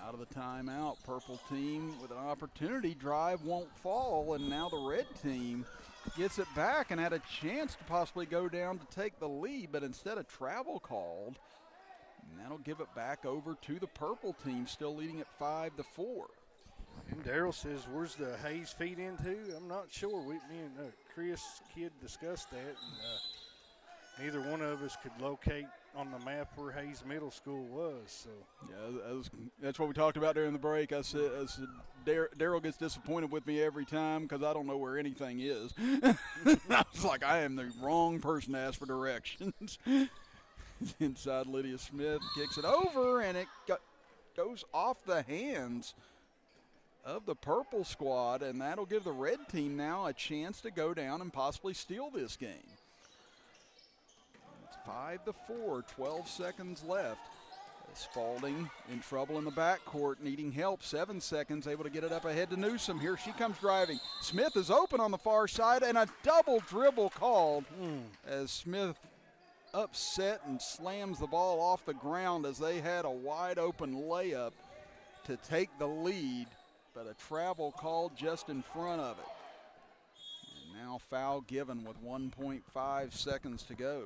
Out of the timeout, purple team with an opportunity. Drive won't fall, and now the red team gets it back and had a chance to possibly go down to take the lead, but instead a travel called, and that'll give it back over to the purple team, still leading at 5-4.
And Daryl says, where's the Hayes feed into? I'm not sure. Me and Chris Kidd discussed that, and neither one of us could locate on the map where Hayes Middle School was. So
yeah, that's what we talked about during the break. I said Daryl gets disappointed with me every time because I don't know where anything is. I was like, I am the wrong person to ask for directions. Inside, Lydia Smith kicks it over, and it goes off the hands of the purple squad, and that'll give the red team now a chance to go down and possibly steal this game. 5-4, 12 seconds left. Spalding in trouble in the backcourt, needing help. 7 seconds, able to get it up ahead to Newsom. Here she comes driving. Smith is open on the far side, and a double dribble called as Smith upset and slams the ball off the ground as they had a wide open layup to take the lead, but a travel called just in front of it. And now foul given with 1.5 seconds to go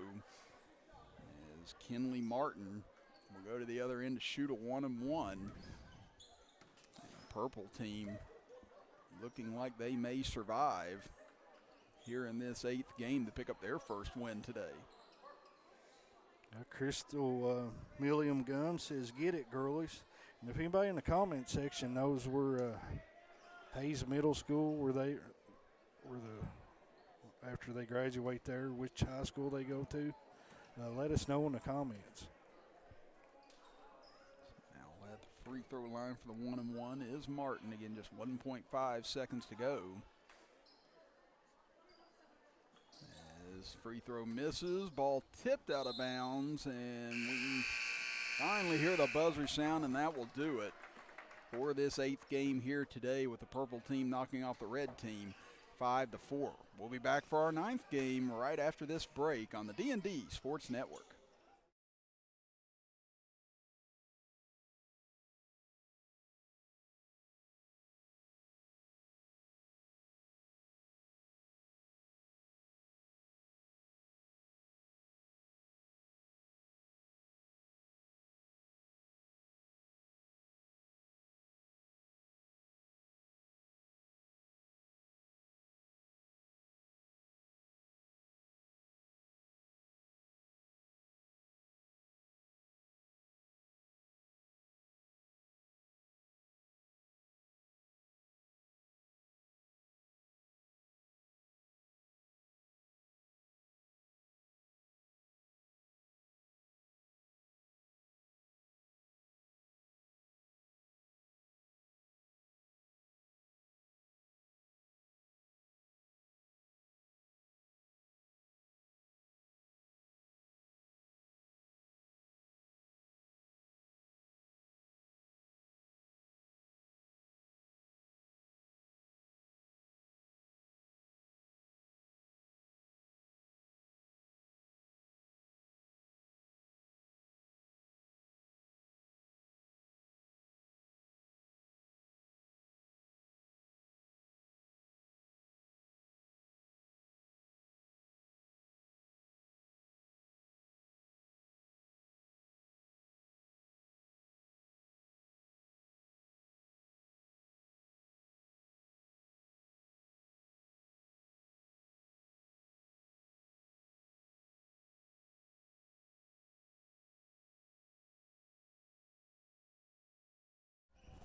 as Kinley Martin will go to the other end to shoot a 1-and-1. And the purple team looking like they may survive here in this 8th game to pick up their first win today.
Crystal Milliam Gum says, "Get it, girlies." And if anybody in the comment section knows where Hayes Middle School, after they graduate there, which high school they go to, let us know in the comments.
Now at the free throw line for the 1-and-1 is Martin. Again, just 1.5 seconds to go. As free throw misses, ball tipped out of bounds, and we finally hear the buzzer sound, and that will do it for this 8th game here today, with the purple team knocking off the red team 5-4. We'll be back for our 9th game right after this break on the D&D Sports Network.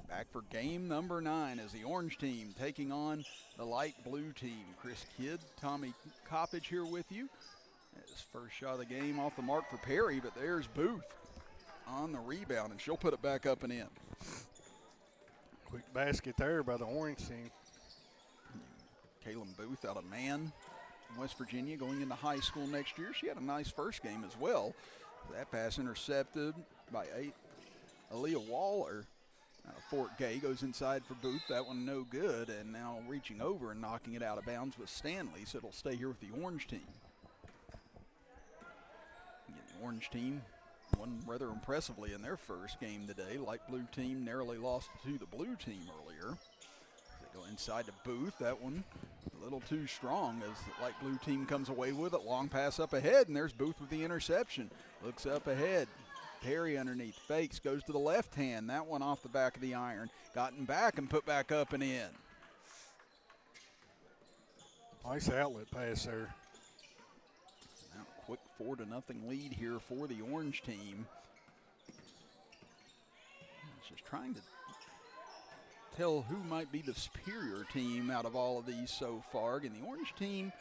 Back for game number 9 as the orange team taking on the light blue team. Chris Kidd, Tommy Coppage here with you. His first shot of the game off the mark for Perry, but there's Booth on the rebound, and she'll put it back up and in.
Quick basket there by the orange team.
Kaylin Booth out of Man, West Virginia, going into high school next year. She had a nice first game as well. That pass intercepted by Aaliyah Waller. Fort Gay goes inside for Booth. That one no good, and now reaching over and knocking it out of bounds with Stanley, so it'll stay here with the orange team. Again, the orange team won rather impressively in their first game today. Light blue team narrowly lost to the blue team earlier. They go inside to Booth. That one a little too strong as the light blue team comes away with it. Long pass up ahead, and there's Booth with the interception. Looks up ahead. Perry underneath, fakes, goes to the left hand. That one off the back of the iron. Gotten back and put back up and in.
Nice outlet pass there.
Now quick 4-0 lead here for the orange team. Just trying to tell who might be the superior team out of all of these so far. Again, the orange team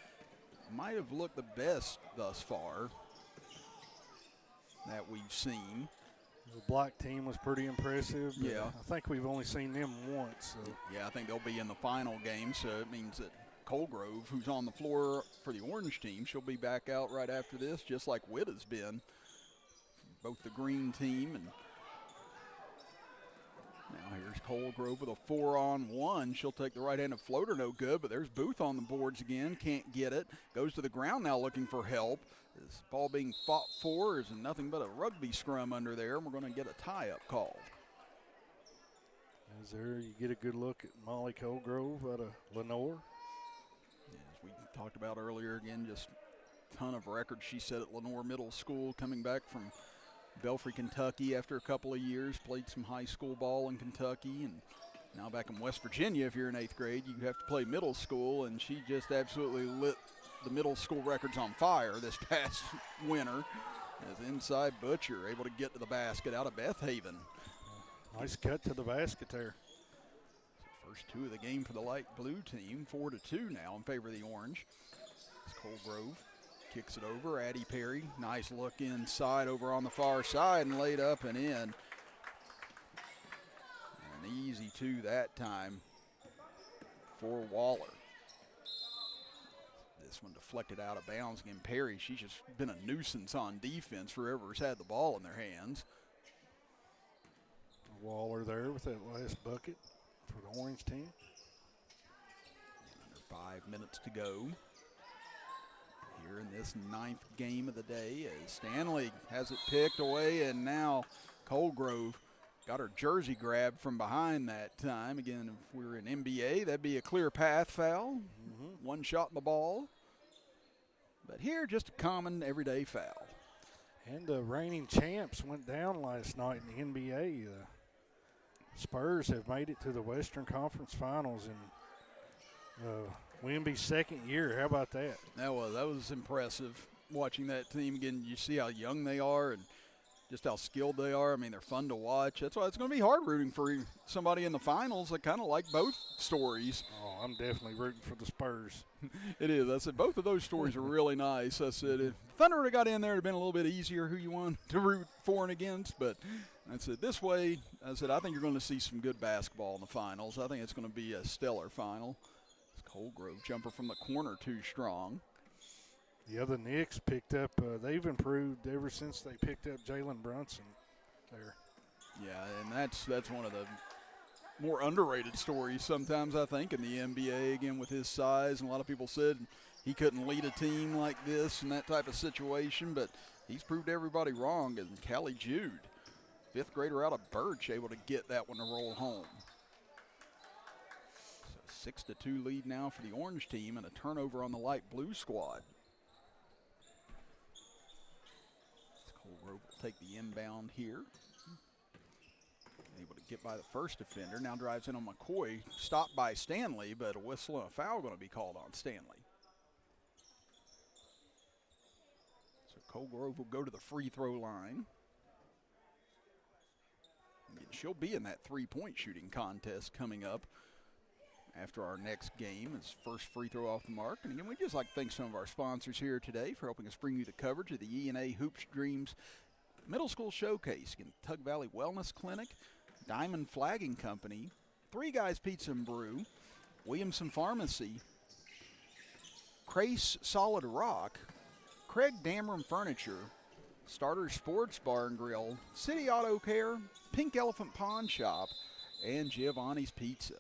might have looked the best thus far that we've seen.
The black team was pretty impressive.
Yeah.
I think we've only seen them once. So.
Yeah, I think they'll be in the final game, so it means that Colgrove, who's on the floor for the orange team, she'll be back out right after this, just like Witt has been. Both the green team and Now here's Colgrove with a 4-on-1. She'll take the right-handed floater, no good, but there's Booth on the boards again. Can't get it. Goes to the ground now looking for help. This ball being fought for is nothing but a rugby scrum under there, and we're going to get a tie-up called.
As there you get a good look at Molly Colgrove out of Lenore.
As we talked about earlier, again, just a ton of records she set at Lenore Middle School, coming back from Belfry, Kentucky after a couple of years, played some high school ball in Kentucky, and now back in West Virginia. If you're in 8th grade, you have to play middle school, and she just absolutely lit the middle school records on fire this past winter. As inside Butcher able to get to the basket out of Beth Haven.
Nice cut to the basket there.
So first two of the game for the light blue team, 4-2 now in favor of the orange. It's Colgrove. Kicks it over, Addie Perry. Nice look inside over on the far side and laid up and in. An easy two that time for Waller. This one deflected out of bounds. Again, Perry, she's just been a nuisance on defense for whoever's had the ball in their hands.
Waller there with that last bucket for the orange team.
Under 5 minutes to go here in this 9th game of the day, as Stanley has it picked away, and now Colgrove got her jersey grabbed from behind that time. Again, if we were in NBA, that'd be a clear path foul. One shot in the ball. But here, just a common everyday foul.
And the reigning champs went down last night in the NBA. Spurs have made it to the Western Conference Finals in Wemby's second year. How about that?
That was impressive watching that team. Again, you see how young they are and just how skilled they are. I mean, they're fun to watch. That's why it's going to be hard rooting for somebody in the finals. I kind of like both stories.
Oh, I'm definitely rooting for the Spurs.
It is. I said both of those stories are really nice. I said if Thunder would have got in there, it would have been a little bit easier who you want to root for and against. But I said this way, I said I think you're going to see some good basketball in the finals. I think it's going to be a stellar final. Colgrove jumper from the corner too strong.
The other Knicks picked up, they've improved ever since they picked up Jalen Brunson there.
Yeah, and that's one of the more underrated stories sometimes, I think, in the NBA, again, with his size. And a lot of people said he couldn't lead a team like this in that type of situation, but he's proved everybody wrong. And Callie Jude, 5th grader out of Birch, able to get that one to roll home. 6-2 lead now for the orange team, and a turnover on the light blue squad. Colgrove will take the inbound here. Able to get by the first defender. Now drives in on McCoy. Stopped by Stanley, but a whistle and a foul going to be called on Stanley. So Colgrove will go to the free throw line. And she'll be in that three-point shooting contest coming up after our next game. His first free throw off the mark. And again, we'd just like to thank some of our sponsors here today for helping us bring you the coverage of the E&A Hoops Dreams Middle School Showcase. Again, Tug Valley Wellness Clinic, Diamond Flagging Company, Three Guys Pizza and Brew, Williamson Pharmacy, Crace Solid Rock, Craig Dameron Furniture, Starter Sports Bar and Grill, City Auto Care, Pink Elephant Pawn Shop, and Giovanni's Pizza.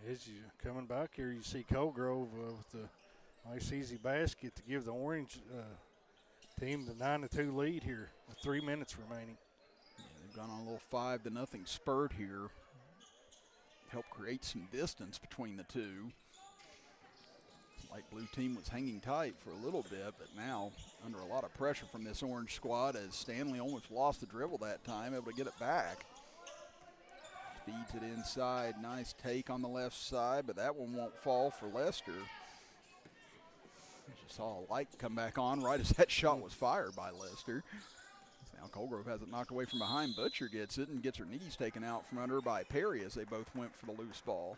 As you coming back here, you see Colgrove with the nice easy basket to give the orange team the 9-2 lead here with 3 minutes remaining.
Yeah, they've gone on a little 5-0 spurt here. Help create some distance between the two. Light blue team was hanging tight for a little bit, but now under a lot of pressure from this orange squad, as Stanley almost lost the dribble that time, able to get it back. Feeds it inside. Nice take on the left side, but that one won't fall for Lester. Just saw a light come back on right as that shot was fired by Lester. Now Colgrove has it knocked away from behind. Butcher gets it and gets her knees taken out from under by Perry as they both went for the loose ball.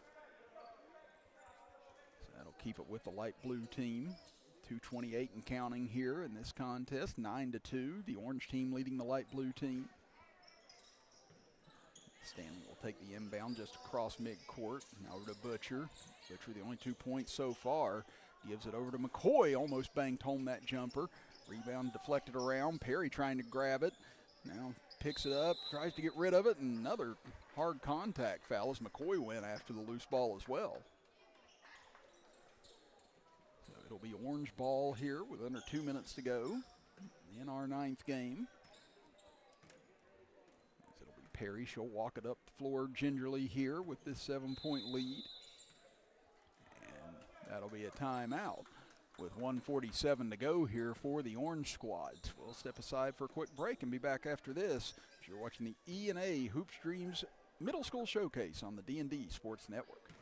So that'll keep it with the light blue team. 2:28 and counting here in this contest. 9-2. The orange team leading the light blue team. Stanley will take the inbound just across midcourt. Now over to Butcher. Butcher, the only 2 points so far, gives it over to McCoy. Almost banged home that jumper. Rebound deflected around. Perry trying to grab it. Now picks it up, tries to get rid of it, and another hard contact foul as McCoy went after the loose ball as well. So it'll be orange ball here with under 2 minutes to go in our 9th game. As it'll be Perry. She'll walk it up the floor gingerly here with this 7-point lead. And that'll be a timeout with 1:47 to go here for the Orange squads. We'll step aside for a quick break and be back after this. You're watching the E&A Hoops Dreams Middle School Showcase on the D&D Sports Network.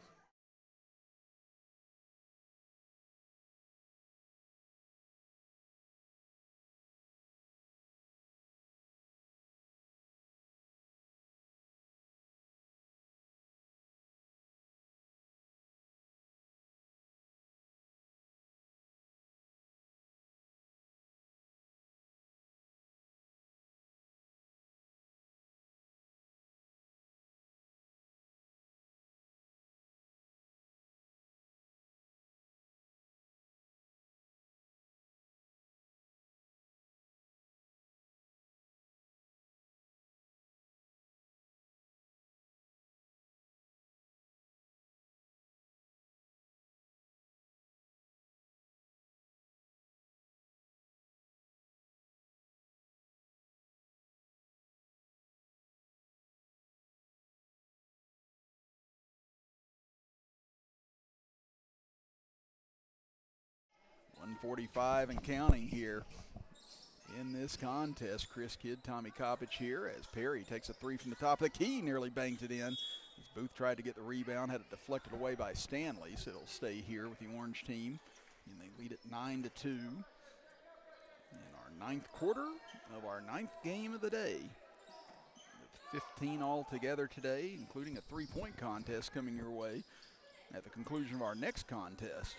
.45 and counting here in this contest. Chris Kidd, Tommy Coppage here as Perry takes a three from the top of the key, nearly banked it in. As Booth tried to get the rebound, had it deflected away by Stanley, so it'll stay here with the Orange team. And they lead it 9-2 in our 9th quarter of our 9th game of the day. With 15 altogether today, including a three-point contest coming your way at the conclusion of our next contest.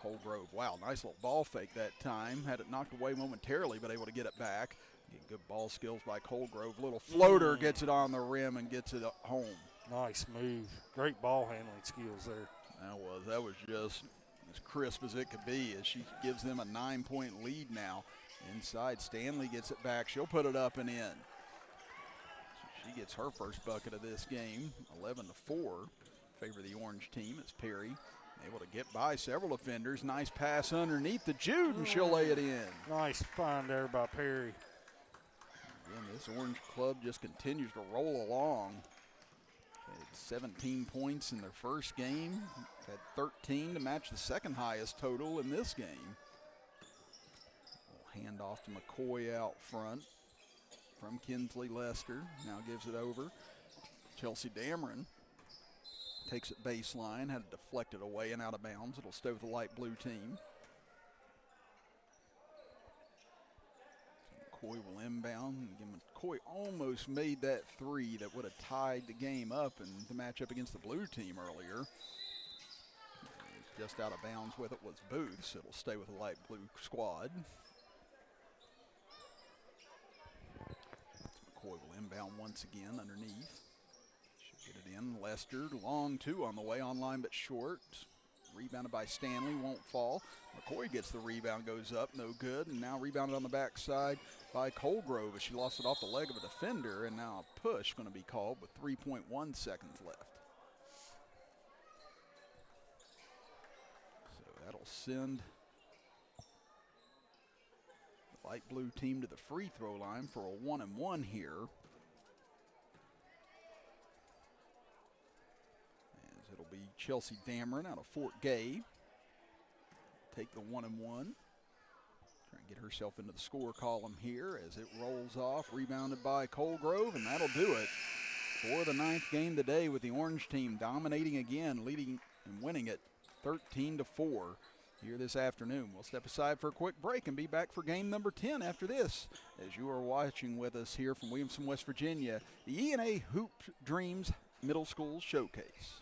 Colgrove, wow, nice little ball fake that time. Had it knocked away momentarily, but able to get it back. Get good ball skills by Colgrove. Little floater gets it on the rim and gets it home.
Nice move. Great ball handling skills there.
That was just as crisp as it could be as she gives them a 9-point lead now. Inside, Stanley gets it back. She'll put it up and in. So she gets her first bucket of this game, 11-4. Favor the Orange team. It's Perry. Able to get by several defenders. Nice pass underneath to Jude, and she'll lay it in.
Nice find there by Perry.
Again, this Orange club just continues to roll along. Had 17 points in their first game. Had 13 to match the second highest total in this game. Hand off to McCoy out front from Kinsley Lester. Now gives it over. Chelsea Dameron takes it baseline, had it deflected away and out of bounds. It'll stay with the light blue team. So McCoy will inbound. Again, McCoy almost made that three that would have tied the game up and the matchup against the blue team earlier. Just out of bounds with it was Booth, so it'll stay with the light blue squad. McCoy will inbound once again underneath. Get it in. Lester, long two on the way, online but short. Rebounded by Stanley, won't fall. McCoy gets the rebound, goes up, no good. And now rebounded on the backside by Colgrove as she lost it off the leg of a defender. And now a push going to be called with 3.1 seconds left. So that'll send the light blue team to the free throw line for a 1-and-1 here. It'll be Chelsea Dameron out of Fort Gay. Take the 1-and-1. Trying to get herself into the score column here as it rolls off. Rebounded by Colgrove, and that'll do it for the 9th game today with the Orange team dominating again, leading and winning it 13-4 here this afternoon. We'll step aside for a quick break and be back for game number 10 after this. As you are watching with us here from Williamson, West Virginia, the E&A Hoop Dreams Middle School Showcase.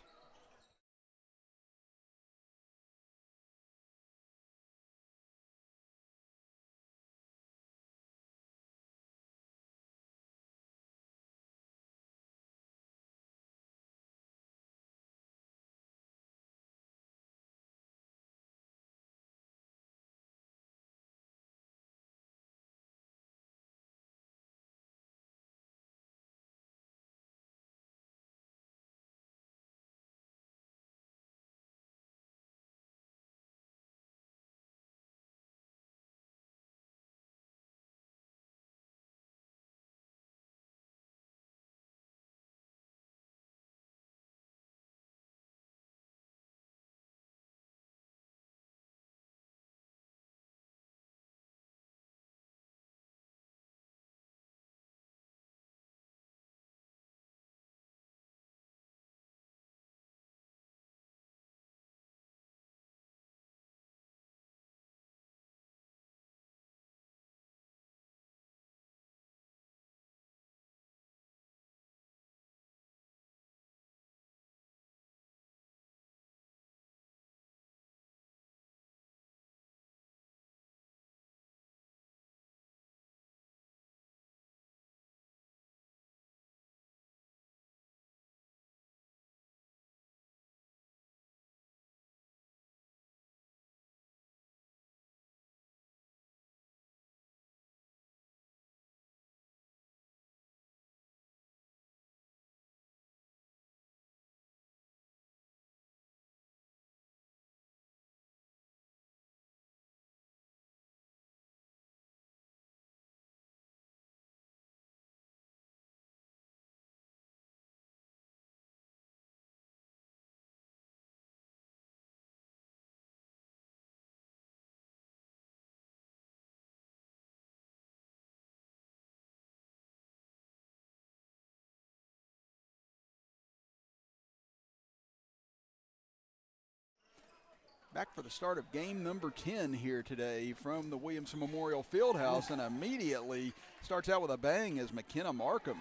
back for the start of game number 10 here today from the Williamson Memorial Fieldhouse, and immediately starts out with a bang as McKenna Markham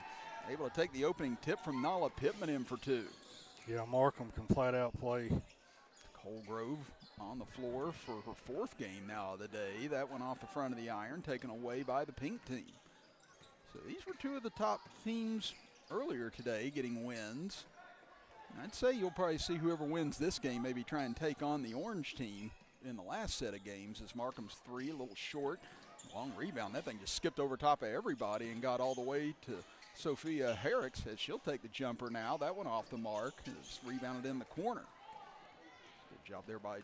able to take the opening tip from Nala Pittman in for 2.
Yeah, Markham can flat out play.
Colgrove on the floor for her 4th game now of the day. That went off the front of the iron, taken away by the pink team. So these were 2 of the top teams earlier today getting wins. And I'd say you'll probably see whoever wins this game maybe try and take on the orange team in the last set of games, as Markham's 3 a little short. Long rebound. That thing just skipped over top of everybody and got all the way to Sophia Herrick as she'll take the jumper now. That one off the mark. It's rebounded in the corner. Good job there by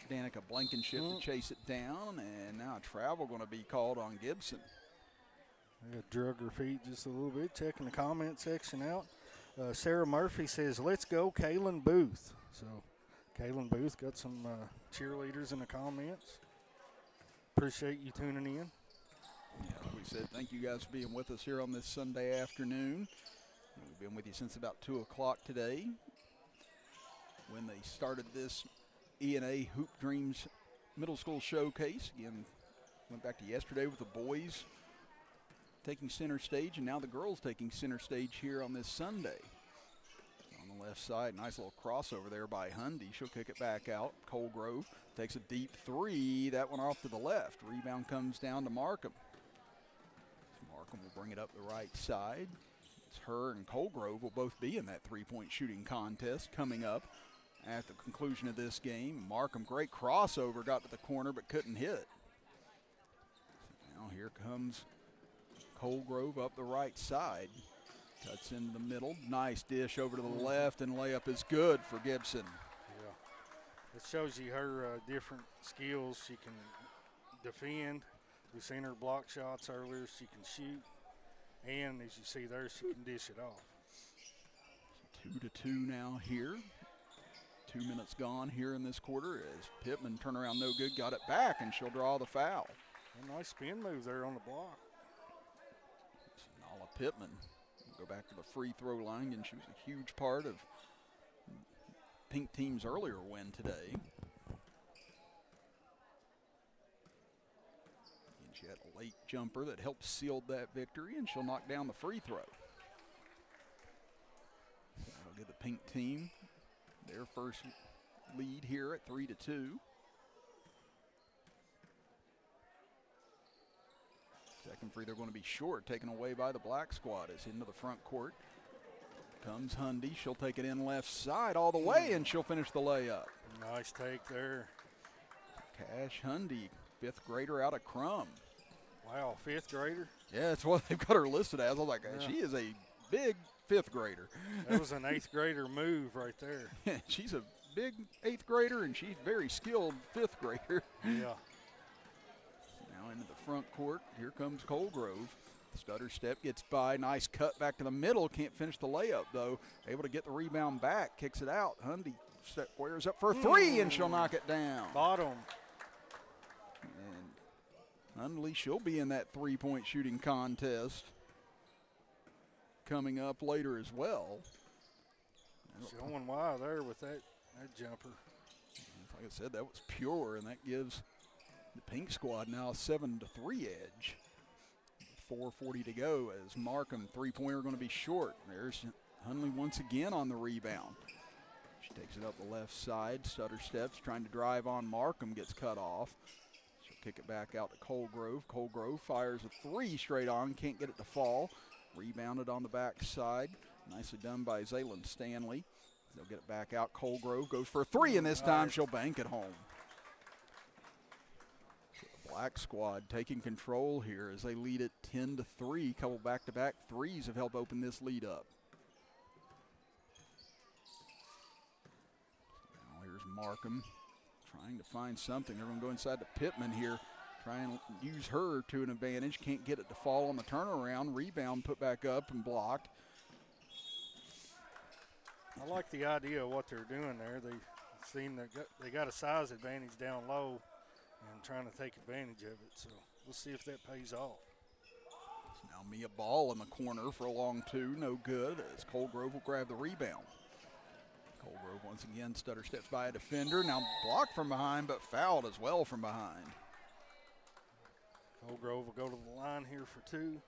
Danica Blankenship to chase it down, and now travel going to be called on Gibson.
I got drug her feet just a little bit, checking the comment section out. Sarah Murphy says, "Let's go, Kaylin Booth." So Kaylin Booth got some cheerleaders in the comments. Appreciate you tuning in.
Yeah, like we said, thank you guys for being with us here on this Sunday afternoon. We've been with you since about 2 o'clock today when they started this E&A Hoop Dreams Middle School Showcase. Again, went back to yesterday with the boys taking center stage, and now the girls taking center stage here on this Sunday. On the left side, nice little crossover there by Hundy. She'll kick it back out. Colgrove takes a deep 3. That one off to the left. Rebound comes down to Markham. Markham will bring it up the right side. It's her and Colgrove will both be in that 3-point shooting contest coming up at the conclusion of this game. Markham, great crossover, got to the corner but couldn't hit. Now here comes Colgrove up the right side. Cuts into the middle. Nice dish over to the left, and layup is good for Gibson.
Yeah. It shows you her different skills. She can defend. We've seen her block shots earlier. She can shoot. And as you see there, she can dish it off.
2-2 now here. 2 minutes gone here in this quarter as Pittman turnaround no good, got it back, and she'll draw the foul.
A nice spin move there on the block.
Nala Pittman will go back to the free throw line, and she was a huge part of Pink Team's earlier win today. And she had a late jumper that helped seal that victory, and she'll knock down the free throw. So that'll give the Pink Team their first lead here at 3-2. Second free throw going to be short, taken away by the black squad. As into the front court comes Hundy. She'll take it in left side all the way, and she'll finish the layup.
Nice take there.
Cash Hundy, 5th grader out of Crum.
Wow, 5th grader?
Yeah, that's what they've got her listed as. I was like,
Yeah.
She is a big 5th grader.
That was an 8th grader move right there.
She's a big 8th grader, and she's very skilled 5th grader.
Yeah.
Now into the front court. Here comes Colgrove. Stutter step gets by. Nice cut back to the middle. Can't finish the layup, though. Able to get the rebound back. Kicks it out. Hundy squares up for a 3, and she'll knock it down.
Bottom.
And Hundley, she'll be in that 3-point shooting contest coming up later as well.
Showing why there with that jumper.
Like I said, that was pure, and that gives the Pink squad now a 7-3 edge. 4:40 to go as Markham 3-pointer going to be short. There's Hundley once again on the rebound. She takes it up the left side. Stutter steps, trying to drive on Markham, gets cut off. She'll kick it back out to Colgrove. Colgrove fires a 3 straight on, can't get it to fall. Rebounded on the back side. Nicely done by Zaylin Stanley. They'll get it back out. Colgrove goes for a 3, and this time she'll bank it home. Black squad taking control here as they lead it 10-3. Couple back-to-back threes have helped open this lead up. Now here's Markham trying to find something. They're going to go inside to Pittman here. Try and use her to an advantage. Can't get it to fall on the turnaround. Rebound put back up and blocked.
I like the idea of what they're doing there. They seem they got a size advantage down low and trying to take advantage of it. So we'll see if that pays off.
Now Mia Ball in the corner for a long 2. No good as Colgrove will grab the rebound. Colgrove once again stutter steps by a defender. Now blocked from behind, but fouled as well from behind.
Colgrove will go to the line here for 2.
And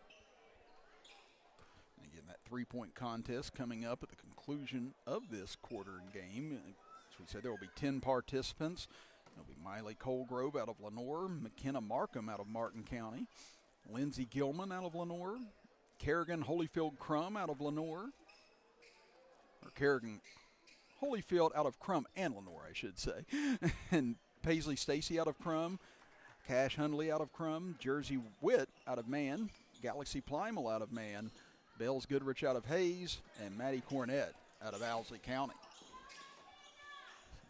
again, that three-point contest coming up at the conclusion of this quarter game. As we said, there will be 10 participants. It'll be Miley Colgrove out of Lenoir, McKenna Markham out of Martin County, Lindsey Gilman out of Lenoir, Kerrigan Holyfield Crum out of Lenoir, or Kerrigan Holyfield out of Crum and Lenoir, I should say, and Paisley Stacy out of Crum, Cash Hundley out of Crum, Jersey Witt out of Mann, Galaxy Plimal out of Mann, Bells Goodrich out of Hayes, and Maddie Cornett out of Owsley County.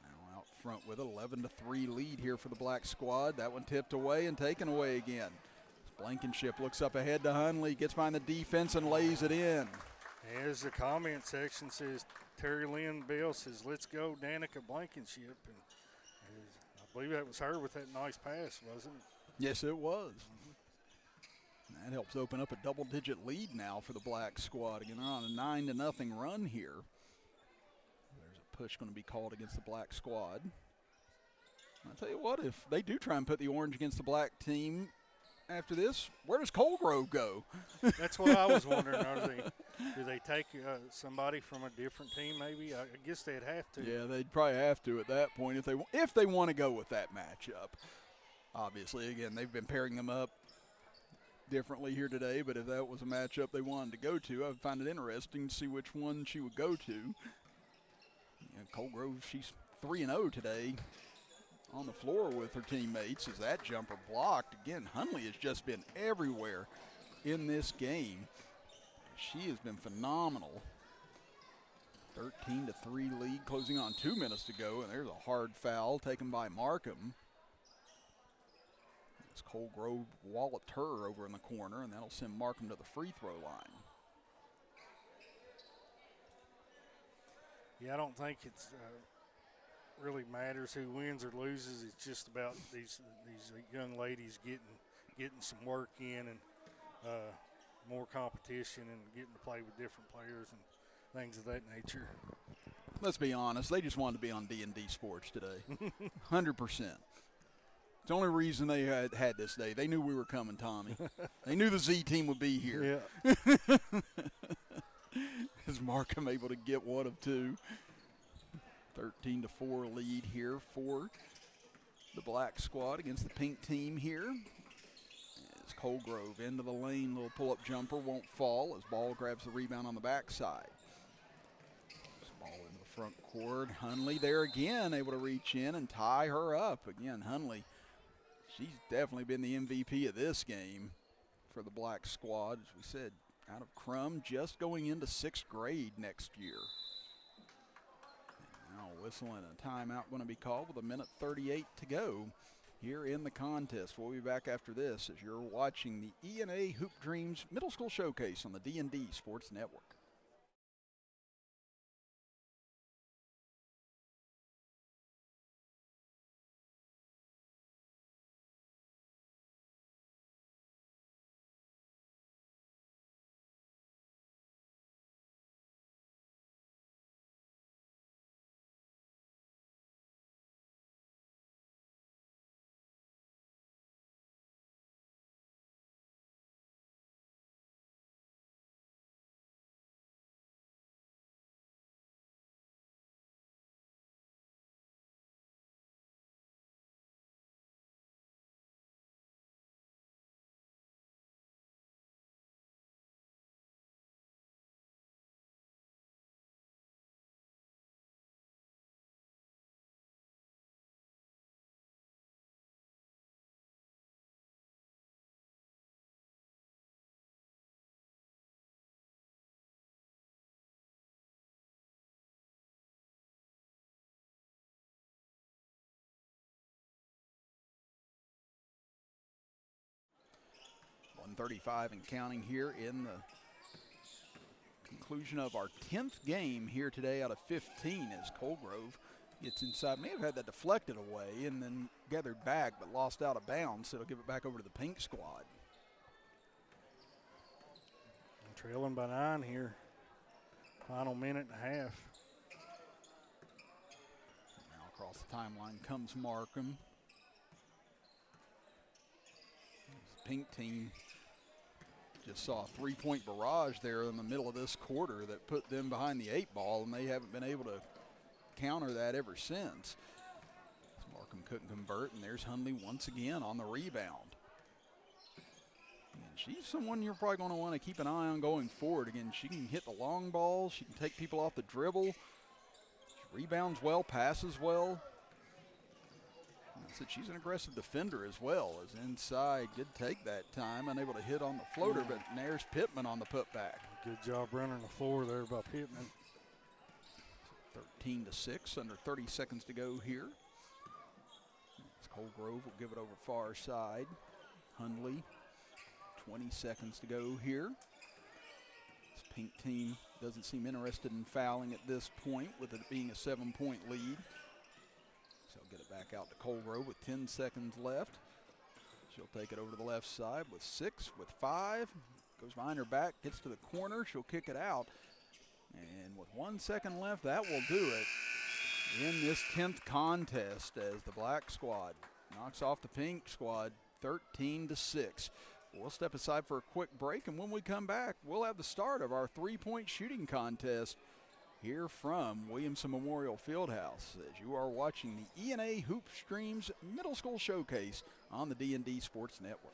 Now out front with an 11-3 lead here for the black squad. That one tipped away and taken away again. Blankenship looks up ahead to Hundley, gets behind the defense and lays it in.
As the comment section says, Terry Lynn Bell says, let's go Danica Blankenship. And I believe that was her with that nice pass, wasn't it?
Yes, it was. That helps open up a double-digit lead now for the black squad. Again, they're on a 9-0 run here. There's a push going to be called against the black squad. I'll tell you what, if they do try and put the orange against the black team after this, where does Colgrove go?
That's what I was wondering. Do they take somebody from a different team maybe? I guess they'd have to.
Yeah, they'd probably have to at that point if they want to go with that matchup. Obviously, again, they've been pairing them up differently here today, but if that was a matchup they wanted to go to, I would find it interesting to see which one she would go to. Colgrove, she's 3-0 today on the floor with her teammates as that jumper blocked. Again, Hundley has just been everywhere in this game. She has been phenomenal. 13-3 lead, closing on 2 minutes to go, and there's a hard foul taken by Markham. It's Colgrove walloped her over in the corner, and that'll send Markham to the free throw line.
Yeah, I don't think it's really matters who wins or loses. It's just about these young ladies getting some work in and more competition and getting to play with different players and things of that nature.
Let's be honest, they just wanted to be on D&D Sports today. 100%. It's the only reason they had this day. They knew we were coming, Tommy. They knew the Z team would be here.
Yeah.
Is Markham able to get one of 2? 13-4 lead here for the black squad against the pink team here. As Colgrove into the lane, little pull-up jumper won't fall as ball grabs the rebound on the backside. Ball into the front court. Hundley there again, able to reach in and tie her up. Again, Hundley, she's definitely been the MVP of this game for the black squad. As we said, out of Crum, just going into 6th grade next year. And now whistle and a timeout going to be called with 1:38 to go here in the contest. We'll be back after this as you're watching the E&A Hoop Dreams Middle School Showcase on the D&D Sports Network. .35 and counting here in the conclusion of our 10th game here today out of 15 as Colgrove gets inside. May have had that deflected away and then gathered back but lost out of bounds, so it'll give it back over to the pink squad.
Trailing by 9 here. Final minute and a half.
Across the timeline comes Markham. The pink team just saw a 3-point barrage there in the middle of this quarter that put them behind the 8 ball, and they haven't been able to counter that ever since. Markham couldn't convert, and there's Hundley once again on the rebound. And she's someone you're probably going to want to keep an eye on going forward. Again, she can hit the long balls. She can take people off the dribble. She rebounds well, passes well. I said she's an aggressive defender as well, as inside did take that time, unable to hit on the floater, but there's Pittman on the putback.
Good job running the floor there by Pittman.
13-6, under 30 seconds to go here. Colgrove will give it over far side. Hundley, 20 seconds to go here. This pink team doesn't seem interested in fouling at this point, with it being a 7-point lead. So get it back out to Colgrove with 10 seconds left. She'll take it over to the left side with 6, with 5. Goes behind her back, gets to the corner. She'll kick it out. And with 1 second left, that will do it in this 10th contest, as the black squad knocks off the pink squad 13-6. We'll step aside for a quick break, and when we come back, we'll have the start of our 3-point shooting contest here from Williamson Memorial Fieldhouse, as you are watching the E&A Hoop Streams Middle School Showcase on the D&D Sports Network.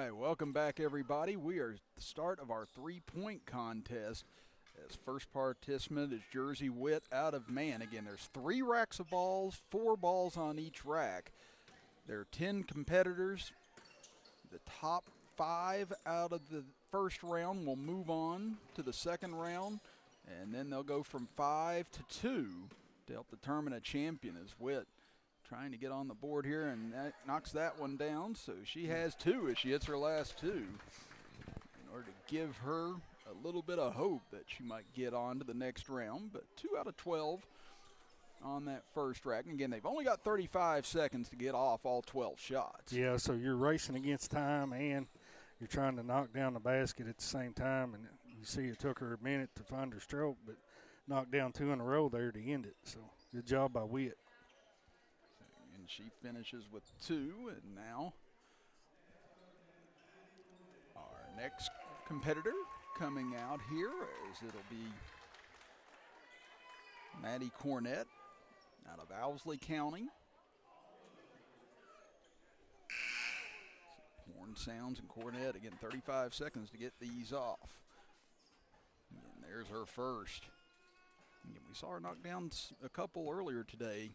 right, welcome back, everybody. We are at the start of our three-point contest. As first participant is Jersey Witt out of Man. Again, there's 3 racks of balls, 4 balls on each rack. There are 10 competitors. The top 5 out of the first round will move on to the second round, and then they'll go from 5 to 2 to help determine a champion. As Witt trying to get on the board here, and that knocks that one down. So she has 2 as she hits her last 2 in order to give her a little bit of hope that she might get on to the next round. But 2 out of 12 on that first rack. And again, they've only got 35 seconds to get off all 12 shots.
Yeah, so you're racing against time and you're trying to knock down the basket at the same time. And you see it took her a minute to find her stroke, but knocked down 2 in a row there to end it. So good job by Witt.
And she finishes with 2, and now our next competitor coming out here as it'll be Maddie Cornett out of Owsley County. Horn sounds and Cornett, again, 35 seconds to get these off. And there's her first. Again, we saw her knock down a couple earlier today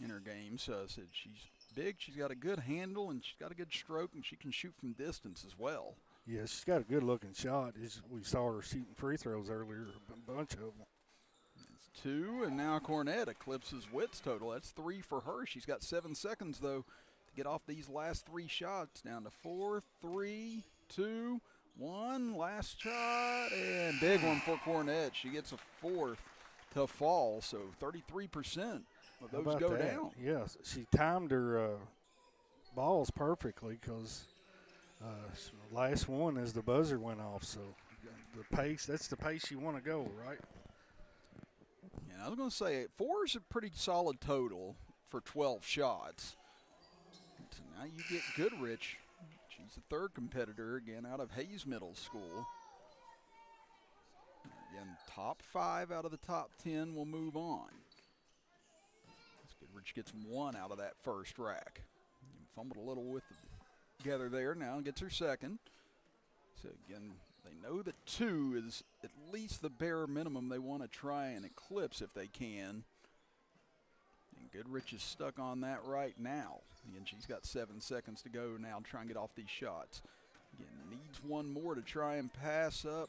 in her game, so I said she's big, she's got a good handle, and she's got a good stroke, and she can shoot from distance as well.
Yeah, she's got a good-looking shot. We saw her shooting free throws earlier, a bunch of them.
That's 2, and now Cornett eclipses Witt's total. That's 3 for her. She's got 7 seconds, though, to get off these last 3 shots. Down to 4, 3, 2, 1. Last shot, and big one for Cornett. She gets a 4th to fall, so 33%. Well, those go
that?
down.
Yes, she timed her balls perfectly because last one as the buzzer went off. So the pace, that's the pace you want to go, right?
Yeah, I was going to say 4 is a pretty solid total for 12 shots. So now you get Goodrich. She's the 3rd competitor, again, out of Hayes Middle School. Again, top 5 out of the top 10 will move on. Goodrich gets 1 out of that first rack. Fumbled a little with together there. Now gets her second. So again, they know that 2 is at least the bare minimum they want to try and eclipse if they can. And Goodrich is stuck on that right now. Again, she's got 7 seconds to go now to try and get off these shots. Again, needs 1 more to try and pass up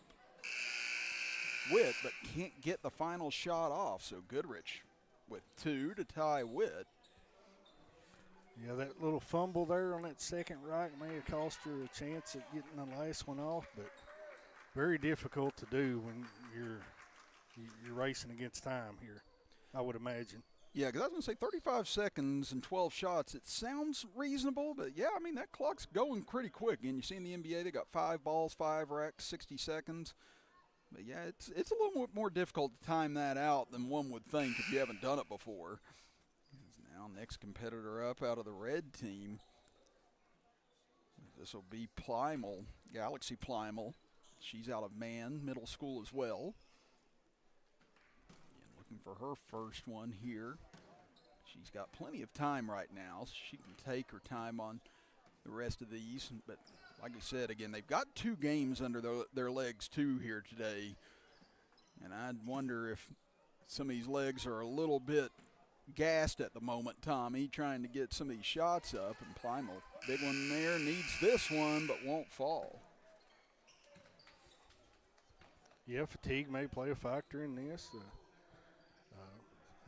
Witt, but can't get the final shot off. So Goodrich with 2 to tie Witt.
Yeah, that little fumble there on that second rack may have cost her a chance at getting the last one off, but very difficult to do when you're racing against time here, I would imagine.
Yeah, because I was going to say 35 seconds and 12 shots. It sounds reasonable, but yeah, I mean, that clock's going pretty quick. And you see in the NBA, they got 5 balls, 5 racks, 60 seconds. But yeah, it's a little more difficult to time that out than one would think if you haven't done it before. Now next competitor up out of the red team. This will be Plymel, Galaxy Plymel. She's out of Man Middle School as well. And looking for her first one here. She's got plenty of time right now, so she can take her time on the rest of these. But like I said, again, they've got 2 games under their legs, too, here today. And I'd wonder if some of these legs are a little bit gassed at the moment, Tommy, trying to get some of these shots up. And Plymel, big one there, needs this one, but won't fall.
Yeah, fatigue may play a factor in this.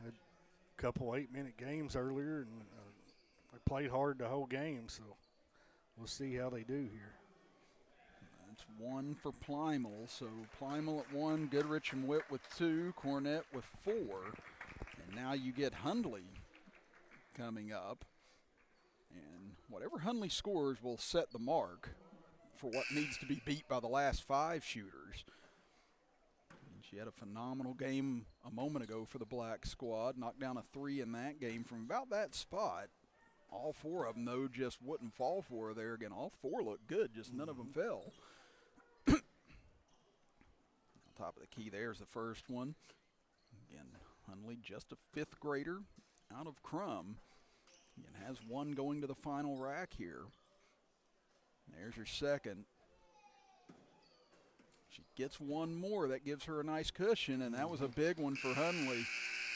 Had a couple 8-minute games earlier, and they played hard the whole game, so we'll see how they do here.
That's 1 for Plymel. So Plymel at 1, Goodrich and Witt with 2, Cornett with 4. And now you get Hundley coming up. And whatever Hundley scores will set the mark for what needs to be beat by the last 5 shooters. And she had a phenomenal game a moment ago for the black squad. Knocked down a 3 in that game from about that spot. All 4 of them, though, just wouldn't fall for her there. Again, all 4 looked good, just none of them fell. Top of the key there's the first one. Again, Hundley, just a 5th grader out of Crum. Again, has 1 going to the final rack here. There's her second. She gets one more. That gives her a nice cushion, and that was a big one for Hundley.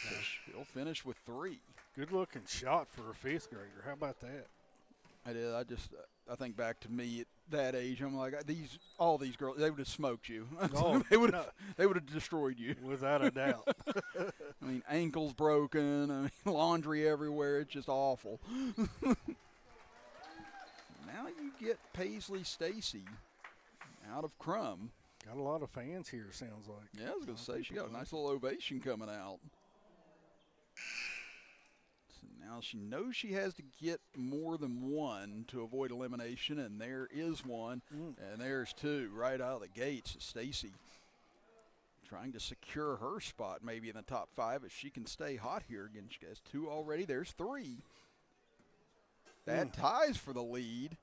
So she'll finish with 3.
Good-looking shot for a 5th grader. How about that?
I did. I think back to me at that age. I'm like, all these girls, they would have smoked you.
Oh,
they would have destroyed you.
Without a doubt.
I mean, ankles broken, laundry everywhere. It's just awful. Now you get Paisley Stacy out of Crum.
Got a lot of fans here, sounds like.
Yeah, I was going to say, she got a nice little ovation coming out. So now she knows she has to get more than 1 to avoid elimination, and there is 1, and there's 2 right out of the gates. Stacy trying to secure her spot maybe in the top 5 if she can stay hot here. Again, she has 2 already. There's 3. That ties for the lead.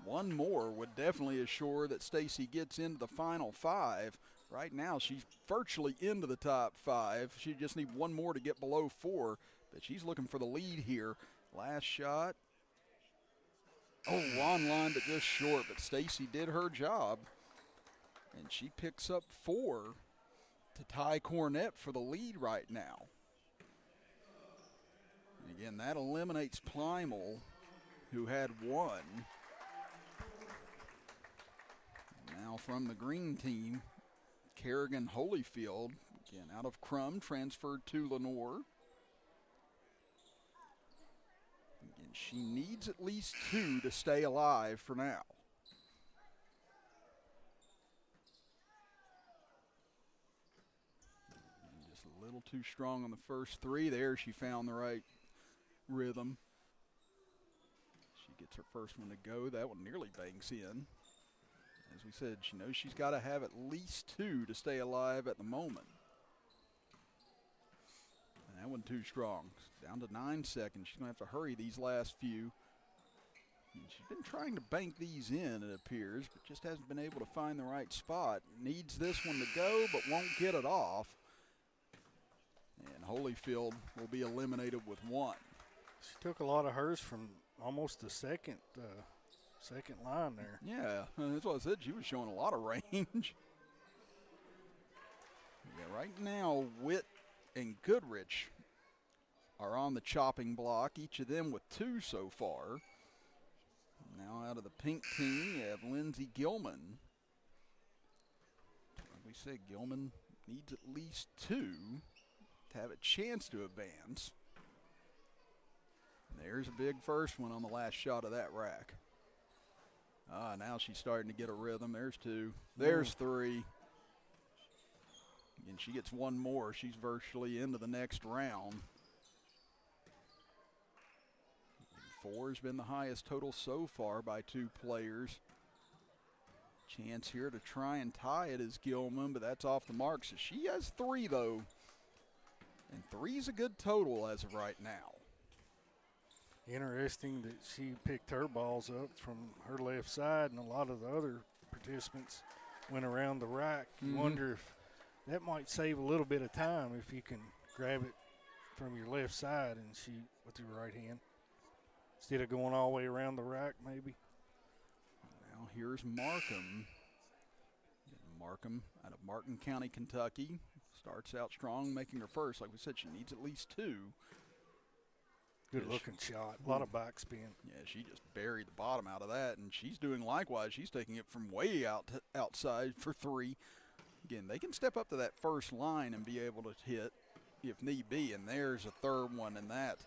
1 more would definitely assure that Stacy gets into the final 5. Right now, she's virtually into the top 5. She just needs 1 more to get below 4, but she's looking for the lead here. Last shot. Oh, on line, but just short, but Stacy did her job, and she picks up 4 to tie Cornett for the lead right now. And again, that eliminates Plymel, who had 1. Now from the green team, Kerrigan Holyfield, again out of Crum, transferred to Lenore. Again, she needs at least 2 to stay alive for now. And just a little too strong on the first 3 there. She found the right rhythm. She gets her first one to go. That one nearly banks in. As we said, she knows she's got to have at least 2 to stay alive at the moment. And that one too strong. Down to 9 seconds. She's going to have to hurry these last few. And she's been trying to bank these in, it appears, but just hasn't been able to find the right spot. Needs this one to go, but won't get it off. And Holyfield will be eliminated with 1.
She took a lot of hers from almost the second line there.
Yeah, that's what I said. She was showing a lot of range. Yeah, right now, Witt and Goodrich are on the chopping block, each of them with 2 so far. Now out of the pink team, you have Lindsey Gilman. Like we said, Gilman needs at least 2 to have a chance to advance. And there's a big first one on the last shot of that rack. Now she's starting to get a rhythm. There's 2. There's 3. And she gets 1 more. She's virtually into the next round. And 4 has been the highest total so far by 2 players. Chance here to try and tie it is Gilman, but that's off the mark. So she has 3, though. And 3 is a good total as of right now.
Interesting that she picked her balls up from her left side, and a lot of the other participants went around the rack. You wonder if that might save a little bit of time if you can grab it from your left side and shoot with your right hand instead of going all the way around the rack maybe.
Now here's Markham. Markham out of Martin County, Kentucky. Starts out strong, making her first. Like we said, she needs at least 2.
Good looking shot. A lot of backspin.
Yeah, she just buried the bottom out of that, and she's doing likewise. She's taking it from way outside for 3. Again, they can step up to that first line and be able to hit if need be, and there's a third one, and that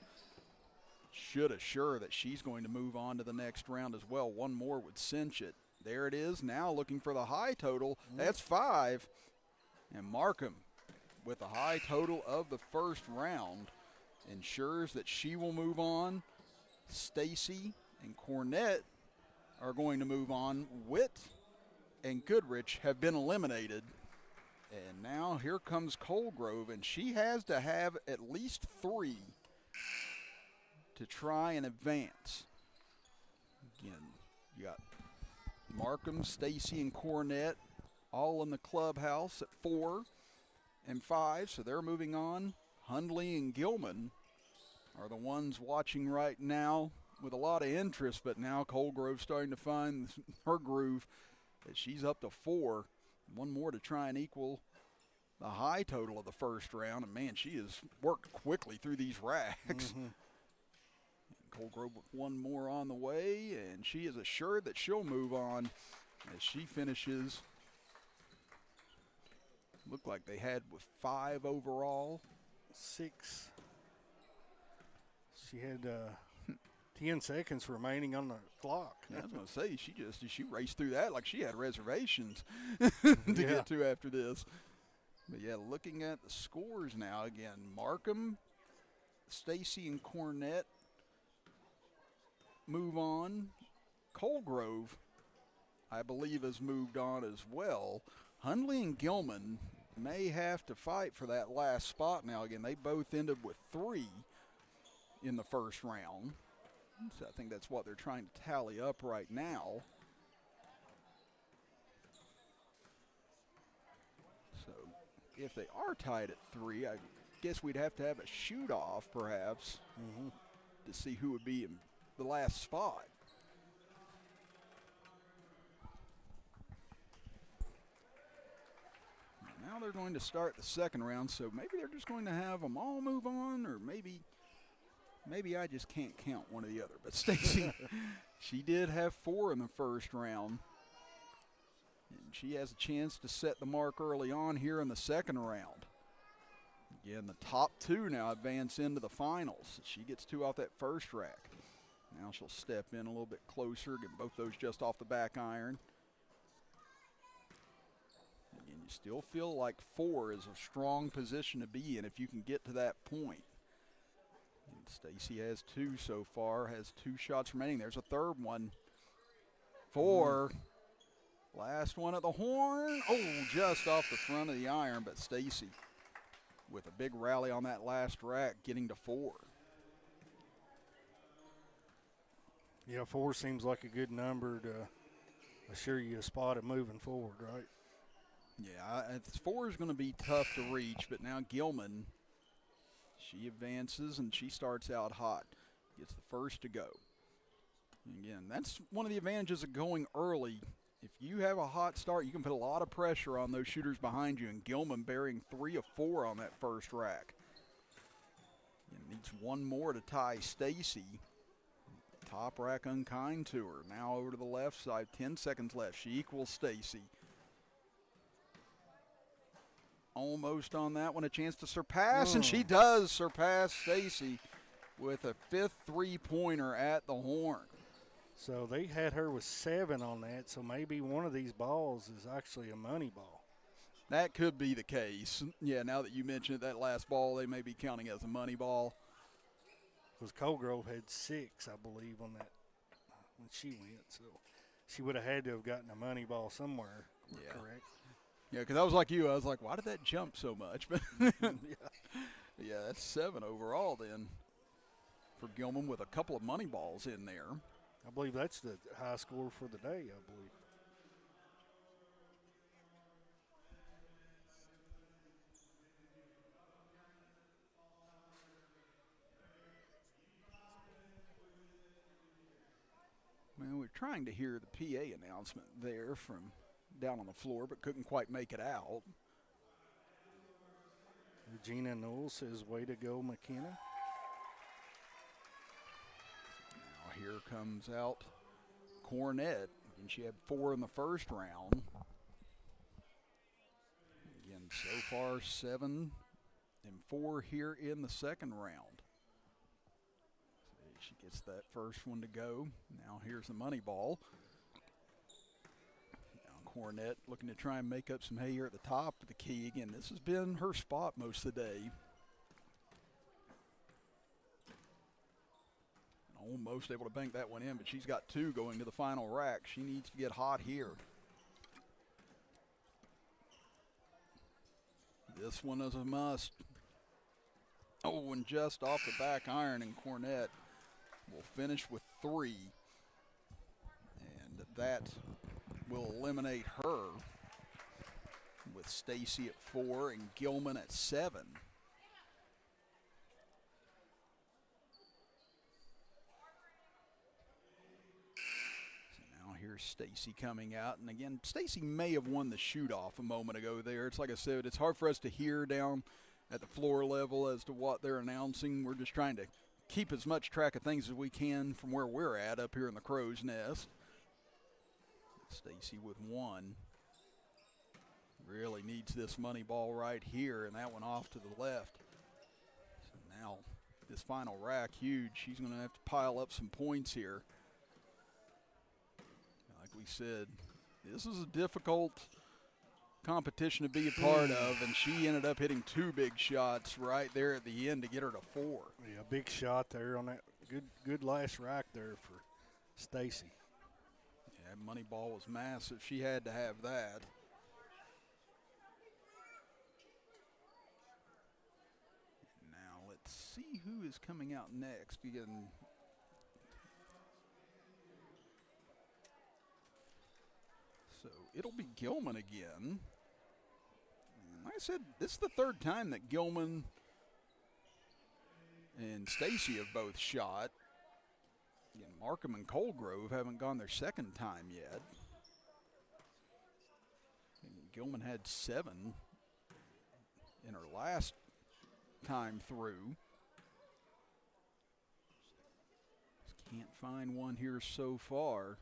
should assure that she's going to move on to the next round as well. 1 more would cinch it. There it is, now looking for the high total. That's 5, and Markham with the high total of the first round ensures that she will move on. Stacy and Cornett are going to move on. Witt and Goodrich have been eliminated. And now here comes Colgrove, and she has to have at least 3 to try and advance. Again, you got Markham, Stacy, and Cornett all in the clubhouse at 4 and 5, so they're moving on. Hundley and Gilman are the ones watching right now with a lot of interest, but now Colgrove's starting to find her groove as she's up to 4. One more to try and equal the high total of the first round. And, man, she has worked quickly through these racks.
Mm-hmm.
Colgrove with one more on the way, and she is assured that she'll move on as she finishes. Looked like they had with 5 overall.
6. She had 10 seconds remaining on the clock.
Yeah, I was going to say, she raced through that like she had reservations to get to after this. But, yeah, looking at the scores now, again, Markham, Stacy, and Cornett move on. Colgrove, I believe, has moved on as well. Hundley and Gilman may have to fight for that last spot now. Again, they both ended with 3 in the first round. So I think that's what they're trying to tally up right now. So if they are tied at 3, I guess we'd have to have a shoot-off perhaps to see who would be in the last spot. Now they're going to start the second round, so maybe they're just going to have them all move on, or maybe I just can't count one or the other. But Stacy, she did have 4 in the first round, and she has a chance to set the mark early on here in the second round. Again, the top 2 now advance into the finals. She gets 2 off that first rack. Now she'll step in a little bit closer, get both those just off the back iron. And you still feel like 4 is a strong position to be in if you can get to that point. Stacy has 2 so far, has 2 shots remaining. There's a third one. 4. Last one at the horn. Oh, just off the front of the iron, but Stacy with a big rally on that last rack, getting to 4.
Yeah, 4 seems like a good number to assure you a spot of moving forward, right?
Yeah, 4 is going to be tough to reach, but now Gilman, she advances and she starts out hot, gets the first to go. And again, that's one of the advantages of going early. If you have a hot start, you can put a lot of pressure on those shooters behind you, and Gilman bearing 3 of 4 on that first rack. And needs one more to tie Stacy. Top rack unkind to her. Now over to the left side, 10 seconds left. She equals Stacy. Almost on that one, a chance to surpass, and she does surpass Stacy with a 5th 3-pointer at the horn.
So they had her with 7 on that, so maybe one of these balls is actually a money ball.
That could be the case. Yeah, now that you mention it, that last ball they may be counting as a money ball.
Because Colgrove had 6, I believe, on that when she went. So she would have had to have gotten a money ball somewhere, correct?
Yeah, because I was like you. I was like, why did that jump so much? But yeah, that's 7 overall then for Gilman with a couple of money balls in there.
I believe that's the high score for the day, I believe.
Well, we're trying to hear the PA announcement there from down on the floor, but couldn't quite make it out.
Regina Newell says, way to go, McKenna.
Now here comes out Cornett, and she had 4 in the first round. Again, so far 7 and 4 here in the second round. She gets that first one to go. Now here's the money ball. Now Cornett looking to try and make up some hay here at the top of the key. Again, this has been her spot most of the day. Almost able to bank that one in, but she's got 2 going to the final rack. She needs to get hot here. This one is a must. Oh, and just off the back iron, and Cornett will finish with 3, and that will eliminate her with Stacy at 4 and Gilman at 7. There's Stacy coming out. And again, Stacy may have won the shoot-off a moment ago there. It's like I said, it's hard for us to hear down at the floor level as to what they're announcing. We're just trying to keep as much track of things as we can from where we're at up here in the Crow's Nest. Stacy with one. Really needs this money ball right here, and that one off to the left. So now this final rack, huge. She's going to have to pile up some points here. Like we said, this is a difficult competition to be a part of, and she ended up hitting two big shots right there at the end to get her to 4.
Yeah, big shot there on that good last rack there for Stacy.
Yeah, money ball was massive. She had to have that. Now let's see who is coming out next. So it'll be Gilman again. And like I said, this is the third time that Gilman and Stacy have both shot. Again, Markham and Colegrove haven't gone their second time yet. And Gilman had 7 in her last time through. Just can't find one here so far.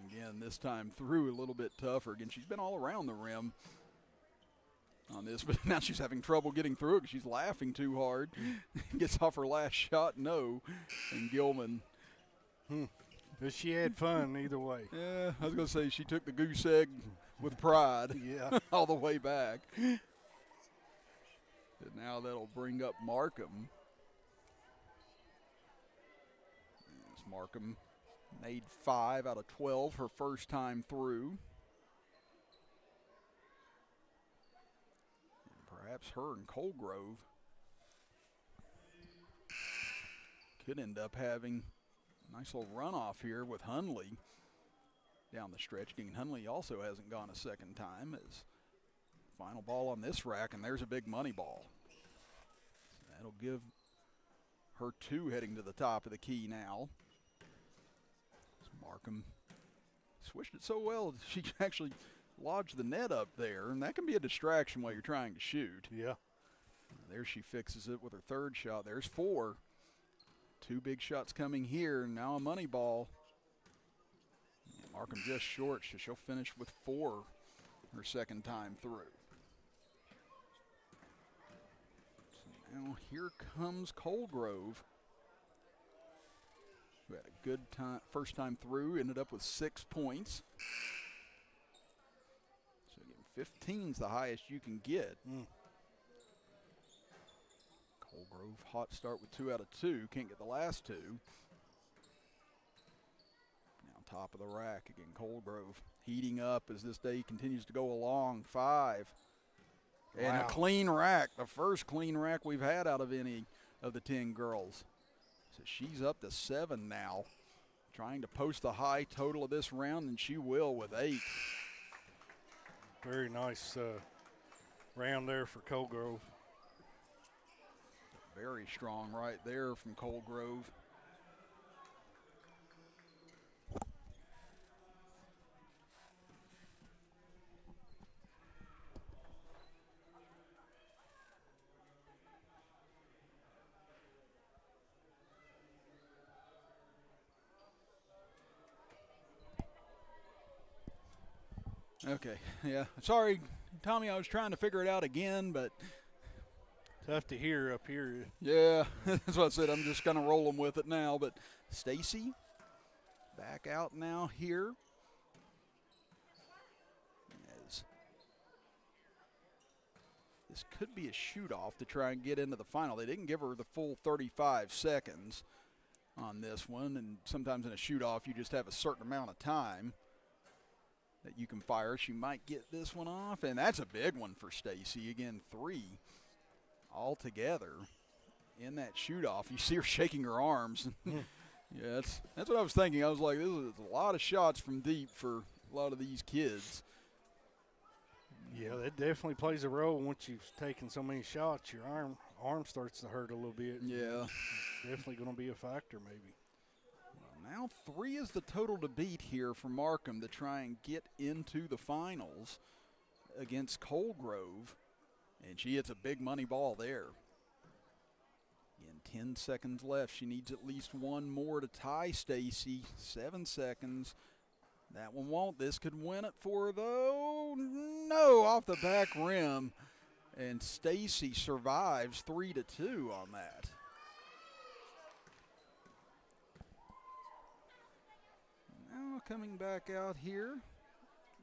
Again, this time through a little bit tougher. Again, she's been all around the rim on this, but now she's having trouble getting through it because she's laughing too hard. Gets off her last shot, no. And Gilman.
But she had fun either way.
Yeah, I was going to say she took the goose egg with pride.
Yeah.
All the way back. And now that'll bring up Markham. As Markham made 5 out of 12 her first time through. And perhaps her and Colegrove could end up having a nice little runoff here with Hunley down the stretch. Again, Hunley also hasn't gone a second time. As final ball on this rack, and there's a big money ball. So that'll give her 2 heading to the top of the key now. Markham swished it so well, she actually lodged the net up there, and that can be a distraction while you're trying to shoot.
Yeah.
There she fixes it with her third shot. There's 4. 2 big shots coming here, and now a money ball. And Markham just short, so she'll finish with 4 her second time through. So now here comes Colegrove, who had a good time, first time through, ended up with 6 points. So again, 15's the highest you can get. Colegrove, hot start with 2 out of 2. Can't get the last 2. Now top of the rack again, Colegrove heating up as this day continues to go along. 5. And
Wow.
a clean rack, the first clean rack we've had out of any of the 10 girls. So she's up to 7 now, trying to post the high total of this round, and she will with 8.
Very nice round there for Colegrove.
Very strong right there from Colegrove. Okay, yeah. Sorry, Tommy, I was trying to figure it out again, but
Tough to hear up here.
yeah, that's what I said. I'm just kind of rolling with it now. But Stacy back out now here. As this could be a shoot-off to try and get into the final. They didn't give her the full 35 seconds on this one, and sometimes in a shoot-off you just have a certain amount of time that you can fire. She might get this one off, and that's a big one for Stacy. Again, 3 altogether in that shoot-off. You see her shaking her arms. Yeah, that's what I was thinking. I was like, this is a lot of shots from deep for a lot of these kids.
Yeah, that definitely plays a role once you've taken so many shots. Your arm starts to hurt a little bit.
Yeah.
Definitely going to be a factor maybe.
Well, now 3 is the total to beat here for Markham to try and get into the finals against Colegrove. And she hits a big money ball there. Again, 10 seconds left. She needs at least one more to tie Stacy. 7 seconds. That one won't. This could win it for her, though. No, off the back rim. And Stacy survives 3-2 on that. Now coming back out here,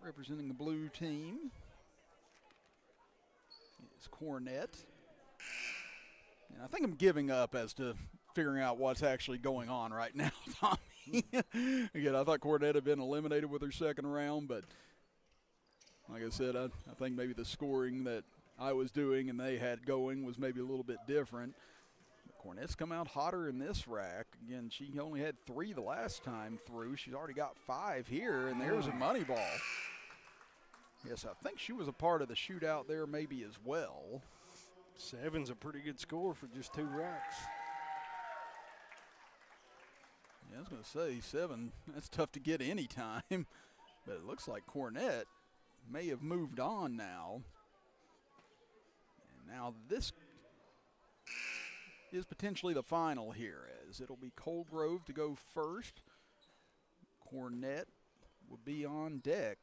representing the blue team, is Cornett. And I think I'm giving up as to figuring out what's actually going on right now, Tommy. Again, I thought Cornett had been eliminated with her second round, but like I said, I think maybe the scoring that I was doing and they had going was maybe a little bit different. But Cornett's come out hotter in this rack. Again, she only had 3 the last time through. She's already got 5 here, and there's a money ball. Yes, I think she was a part of the shootout there maybe as well.
7's a pretty good score for just 2 racks.
Yeah, I was going to say 7, that's tough to get any time. But it looks like Cornett may have moved on now. And now this is potentially the final here, as it'll be Colegrove to go first. Cornett will be on deck.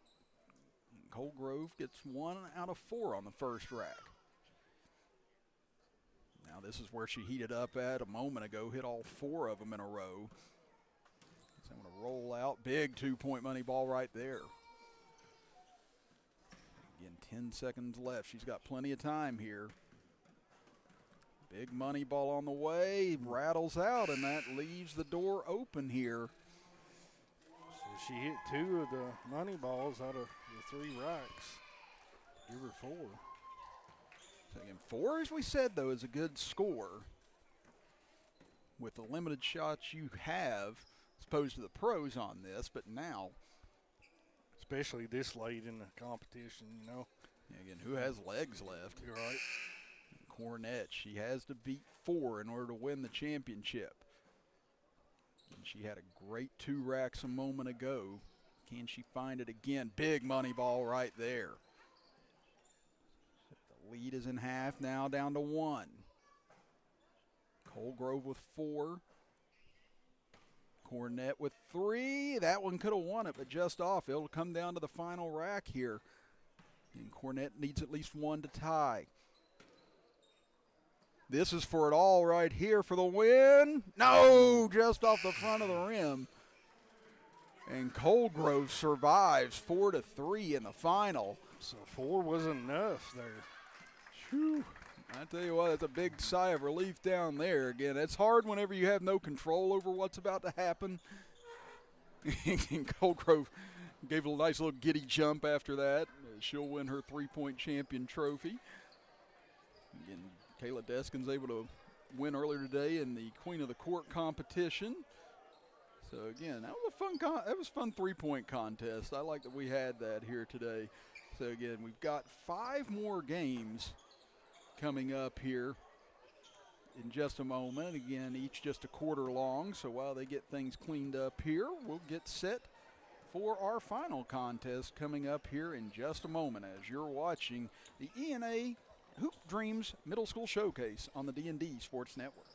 And Colegrove gets 1 out of 4 on the first rack. Now this is where she heated up at a moment ago, hit all 4 of them in a row. So I'm going to roll out, big 2-point money ball right there. Again, 10 seconds left. She's got plenty of time here. Big money ball on the way, rattles out, and that leaves the door open here.
So she hit 2 of the money balls out of the 3 racks. Give her 4.
So again, 4, as we said, though, is a good score. With the limited shots you have, as opposed to the pros on this, but now.
Especially this late in the competition, you know.
Again, who has legs left?
You're right.
Cornett, she has to beat 4 in order to win the championship. And she had a great 2 racks a moment ago. Can she find it again? Big money ball right there. The lead is in half now, down to 1. Colegrove with 4. Cornett with 3. That one could have won it, but just off. It'll come down to the final rack here. And Cornett needs at least 1 to tie. This is for it all right here for the win. No, just off the front of the rim. And Colegrove survives 4-3 in the final.
So 4 was enough there.
Whew. I tell you what, that's a big sigh of relief down there. Again, it's hard whenever you have no control over what's about to happen. And Colegrove gave a nice little giddy jump after that. She'll win her 3-point champion trophy. Again, Kayla Deskin's able to win earlier today in the Queen of the Court competition. So again, that was a fun 3-point contest. I like that we had that here today. So again, we've got 5 more games coming up here in just a moment. Again, each just a quarter long. So while they get things cleaned up here, we'll get set for our final contest coming up here in just a moment as you're watching the ENA Hoop Dreams Middle School Showcase on the D&D Sports Network.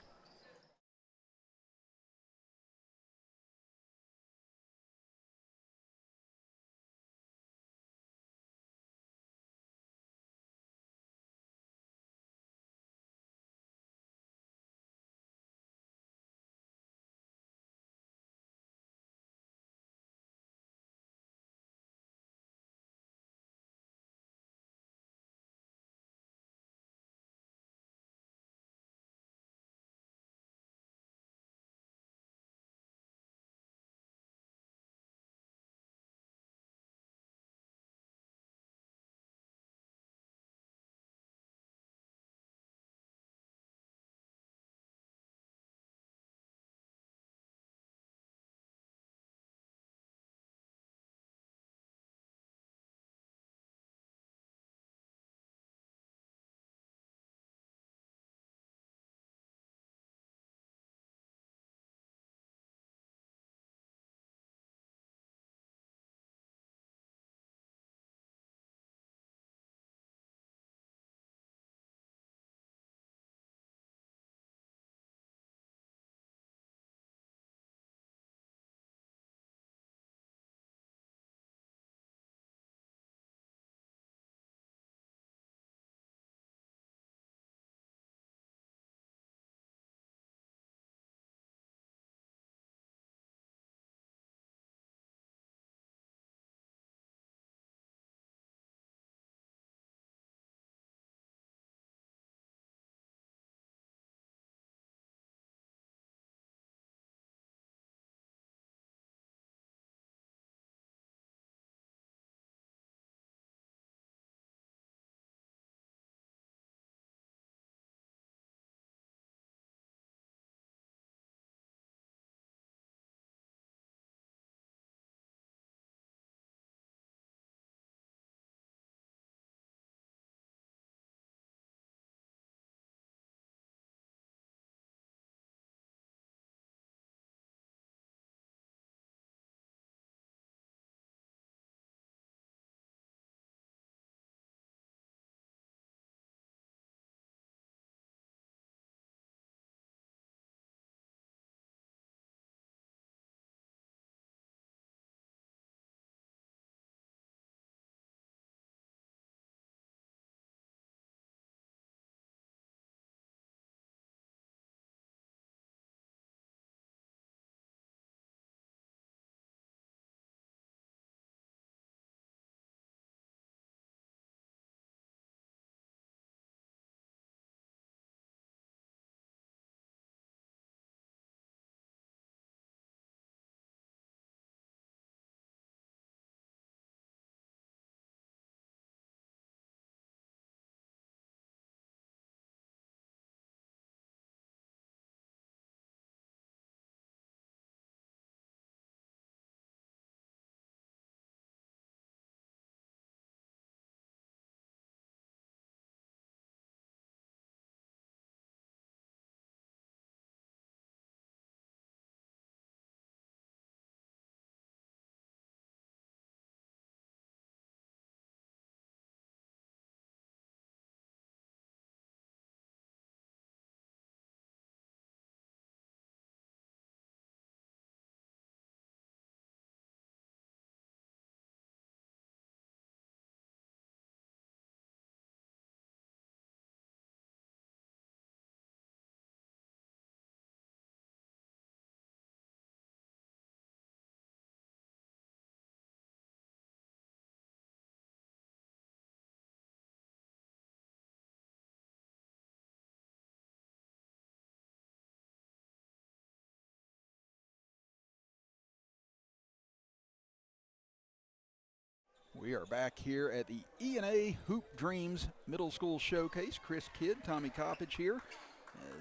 We are back here at the E&A Hoop Dreams Middle School Showcase. Chris Kidd, Tommy Coppage here,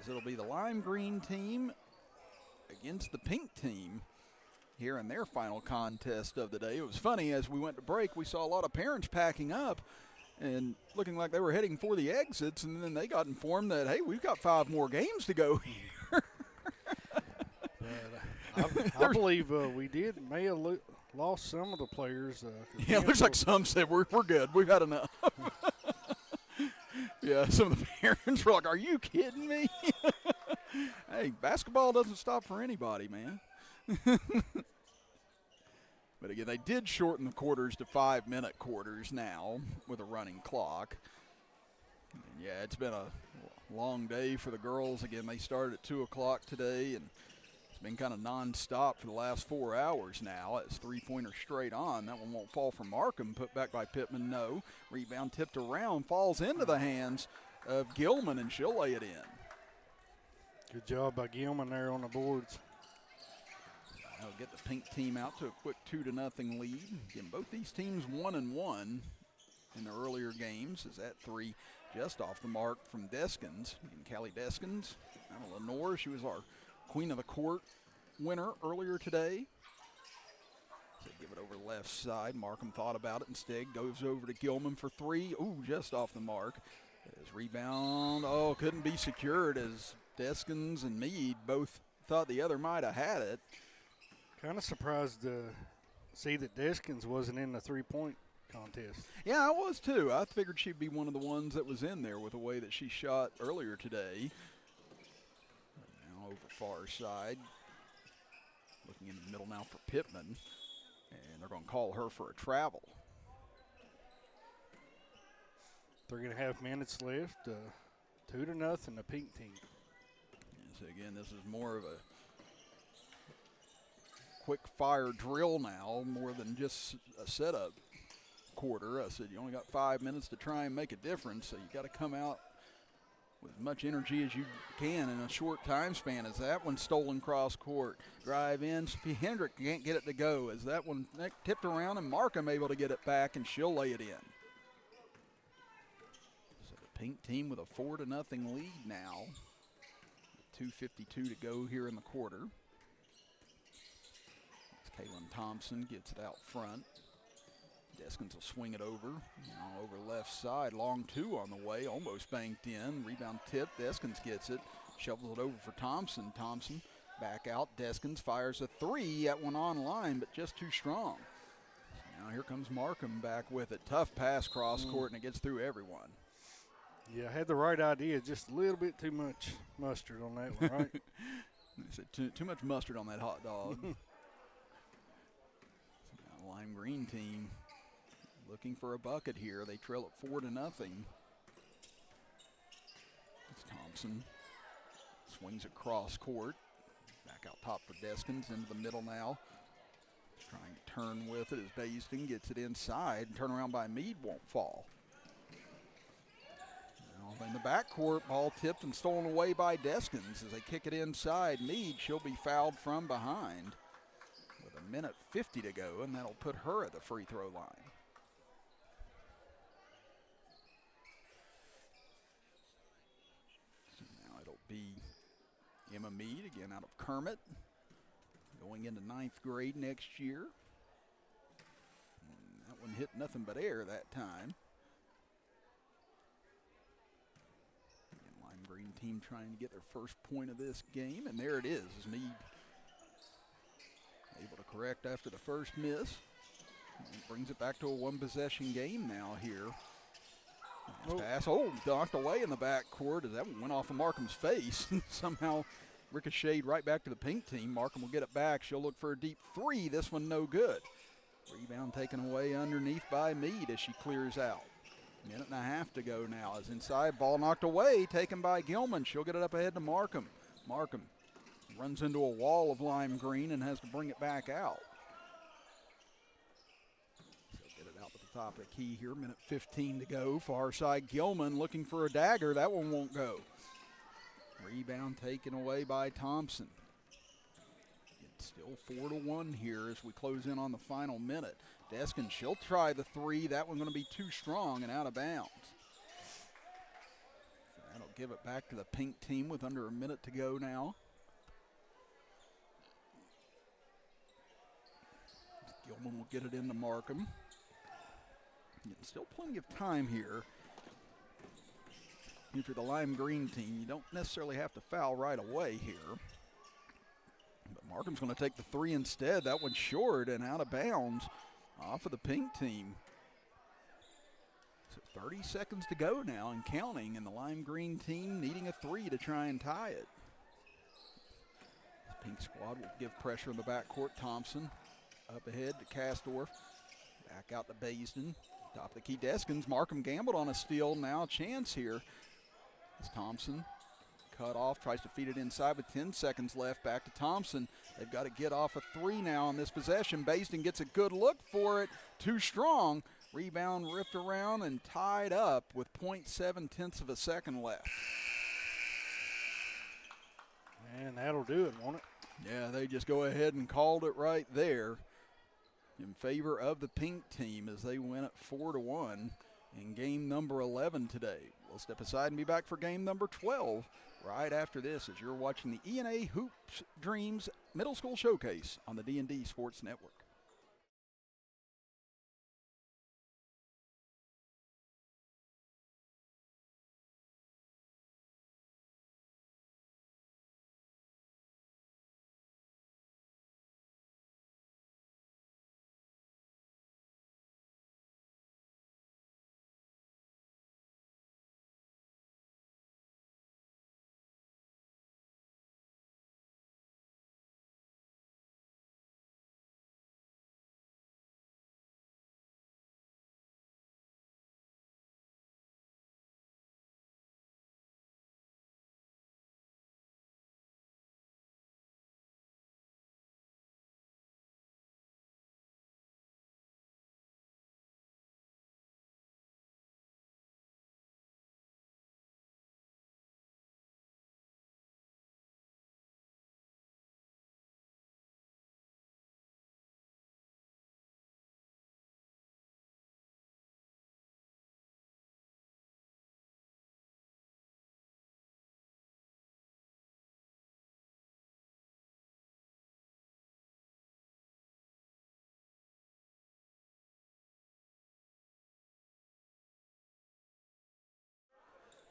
as it'll be the lime green team against the pink team here in their final contest of the day. It was funny, as we went to break, we saw a lot of parents packing up and looking like they were heading for the exits, and then they got informed that, hey, we've got 5 more games to go here.
I believe we may have lost some of the players.
Yeah, it looks like some said we're good. We've had enough. Yeah, some of the parents were like, are you kidding me? Hey, basketball doesn't stop for anybody, man. But again, they did shorten the quarters to 5-minute quarters now with a running clock. And yeah, it's been a long day for the girls. Again, they started at 2 o'clock today, and it's been kind of nonstop for the last 4 hours now. It's 3-pointer straight on. That one won't fall for Markham. Put back by Pittman, no. Rebound tipped around, falls into the hands of Gilman, and she'll lay it in.
Good job by Gilman there on the boards.
They'll get the pink team out to a quick 2-0 lead. Again, both these teams 1-1 in their earlier games. Is at 3, just off the mark from Deskins. And Callie Deskins out of Lenore. She was our Queen of the Court winner earlier today. So give it over left side. Markham thought about it instead. Goes over to Gilman for 3. Ooh, just off the mark. His rebound, couldn't be secured, as Deskins and Meade both thought the other might have had it.
Kind of surprised to see that Deskins wasn't in the three-point contest.
Yeah, I was too. I figured she'd be one of the ones that was in there with the way that she shot earlier today. Now over far side. Looking in the middle now for Pittman. And they're going to call her for a travel.
3.5 minutes left. 2-0, the pink team.
So again, this is more of a quick fire drill now, more than just a setup quarter. I said you only got 5 minutes to try and make a difference, so you got to come out with as much energy as you can in a short time span. As that one stolen cross court, drive in, Sophie Hendrick can't get it to go, as that one tipped around and Markham able to get it back, and she'll lay it in. So the pink team with a 4-0 lead now. 2:52 to go here in the quarter. Kaylin Thompson gets it out front. Deskins will swing it over. Now over left side. Long 2 on the way. Almost banked in. Rebound tip. Deskins gets it. Shovels it over for Thompson. Thompson back out. Deskins fires a 3. That one on line, but just too strong. Now here comes Markham back with it. Tough pass cross court, and it gets through everyone.
Yeah, I had the right idea. Just a little bit too much mustard on that one, right?
I said too much mustard on that hot dog. Lime green team looking for a bucket here. They trail at 4-0. It's Thompson. Swings across court. Back out top for Deskins. Into the middle now. Trying to turn with it as Bayston gets it inside. Turnaround by Meade won't fall. Now in the backcourt, ball tipped and stolen away by Deskins as they kick it inside. Meade, she'll be fouled from behind. 1:50 to go, and that'll put her at the free throw line. So now it'll be Emma Meade, again out of Kermit, going into 9th grade next year. And that one hit nothing but air that time. Again, lime green team trying to get their first point of this game, and there it is, as Meade able to correct after the first miss. And brings it back to a 1-possession game now here. Nice pass. Knocked away in the backcourt as that one went off of Markham's face. Somehow ricocheted right back to the pink team. Markham will get it back. She'll look for a deep 3. This one no good. Rebound taken away underneath by Meade as she clears out. 1.5 to go now. As inside, ball knocked away, taken by Gilman. She'll get it up ahead to Markham. Markham runs into a wall of lime green and has to bring it back out. So get it out to the top of the key here. 1:15 to go. Far side, Gilman looking for a dagger. That one won't go. Rebound taken away by Thompson. Still 4-1 here as we close in on the final minute. Deskin, she'll try the three. That one's going to be too strong and out of bounds. So that'll give it back to the pink team with under a minute to go now. Gilman will get it into Markham. Still plenty of time here. If you're the lime green team, you don't necessarily have to foul right away here. But Markham's going to take the three instead. That one's short and out of bounds off of the pink team. So 30 seconds to go now and counting, and the lime green team needing a three to try and tie it. The pink squad will give pressure in the backcourt. Thompson up ahead to Castorf. Back out to Baisden. Top of the key, Deskins. Markham gambled on a steal. Now a chance here. As Thompson cut off, tries to feed it inside with 10 seconds left. Back to Thompson. They've got to get off a three now on this possession. Baisden gets a good look for it. Too strong. Rebound ripped around and tied up with 0.7 of a second left.
And that'll do it, won't it?
Yeah, they just go ahead and called it right there in favor of the pink team as they win it 4-1 in game number 11 today. We'll step aside and be back for game number 12 right after this as you're watching the ENA Hoops Dreams Middle School Showcase on the D&D Sports Network.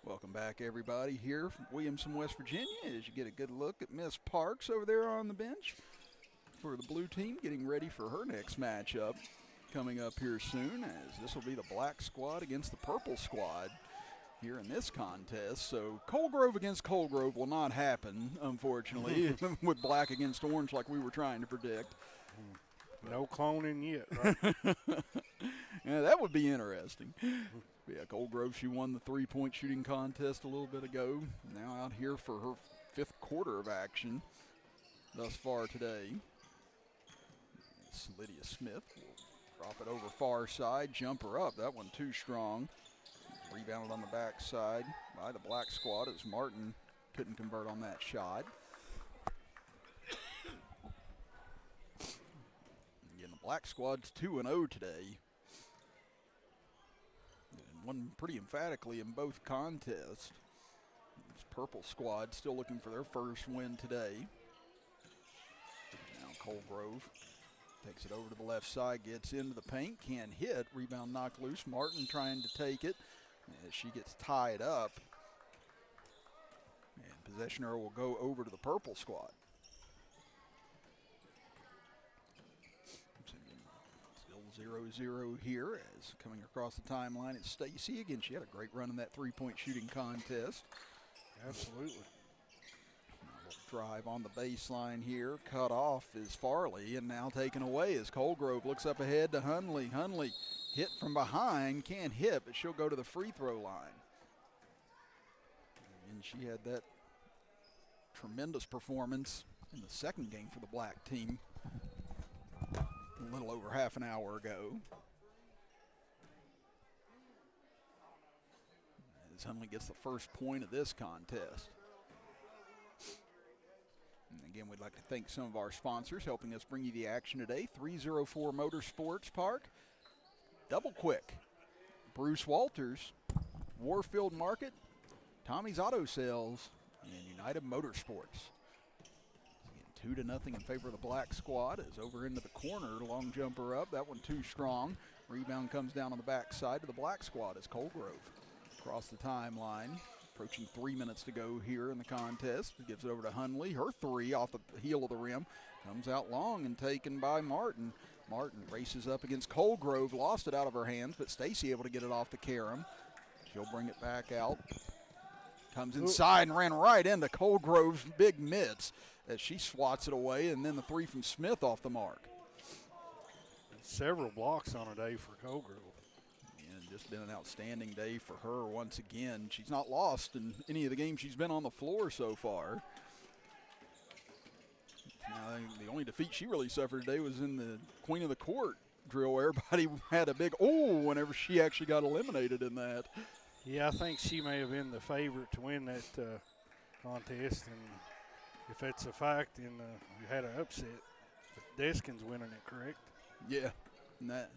Welcome back, everybody, here from Williamson, West Virginia, as you get a good look at Miss Parks over there on the bench for the blue team, getting ready for her next matchup coming up here soon, as this will be the black squad against the purple squad here in this contest. So Colegrove against Colegrove will not happen, unfortunately, with black against orange like we were trying to predict.
No cloning yet, right?
Yeah, that would be interesting. Yeah, Colegrove, she won the three-point shooting contest a little bit ago. Now out here for her fifth quarter of action thus far today. It's Lydia Smith will drop it over far side, jumper up. That one too strong. Rebounded on the backside by the black squad as Martin couldn't convert on that shot. Again, the black squad's 2-0 today. Won pretty emphatically in both contests. This purple squad still looking for their first win today. Now Colegrove takes it over to the left side, gets into the paint, can't hit. Rebound knocked loose. Martin trying to take it as she gets tied up. And possession arrow will go over to the purple squad. Still 0-0 here as coming across the timeline it's Stacy. Again, she had a great run in that three-point shooting contest.
Absolutely.
Drive on the baseline here. Cut off is Farley, and now taken away as Colegrove looks up ahead to Hunley. Hunley hit from behind, can't hit, but she'll go to the free throw line. And she had that tremendous performance in the second game for the black team a little over half an hour ago. As Hunley gets the first point of this contest. And Again, we'd like to thank some of our sponsors helping us bring you the action today. 304 Motorsports Park, Double Quick, Bruce Walters, Warfield Market, Tommy's Auto Sales, and United Motorsports. 2-0 in favor of the black squad is over into the corner. Long jumper up. That one too strong. Rebound comes down on the backside to the black squad as Colgrove across the timeline. Approaching 3 minutes to go here in the contest. Gives it over to Hunley. Her three off the heel of the rim. Comes out long and taken by Martin. Martin races up against Colgrove. Lost it out of her hands, but Stacy able to get it off the Karam. She'll bring it back out. Comes inside and ran right into Colgrove's big mitts as she swats it away, and then the three from Smith off the mark.
Several blocks on a day for Colgrove.
And just been an outstanding day for her once again. She's not lost in any of the games she's been on the floor so far. The only defeat she really suffered today was in the Queen of the Court drill. Everybody had a big whenever she actually got eliminated in that.
Yeah, I think she may have been the favorite to win that contest, and if that's a fact, then you had an upset. Deskin's winning it, correct?
Yeah, and that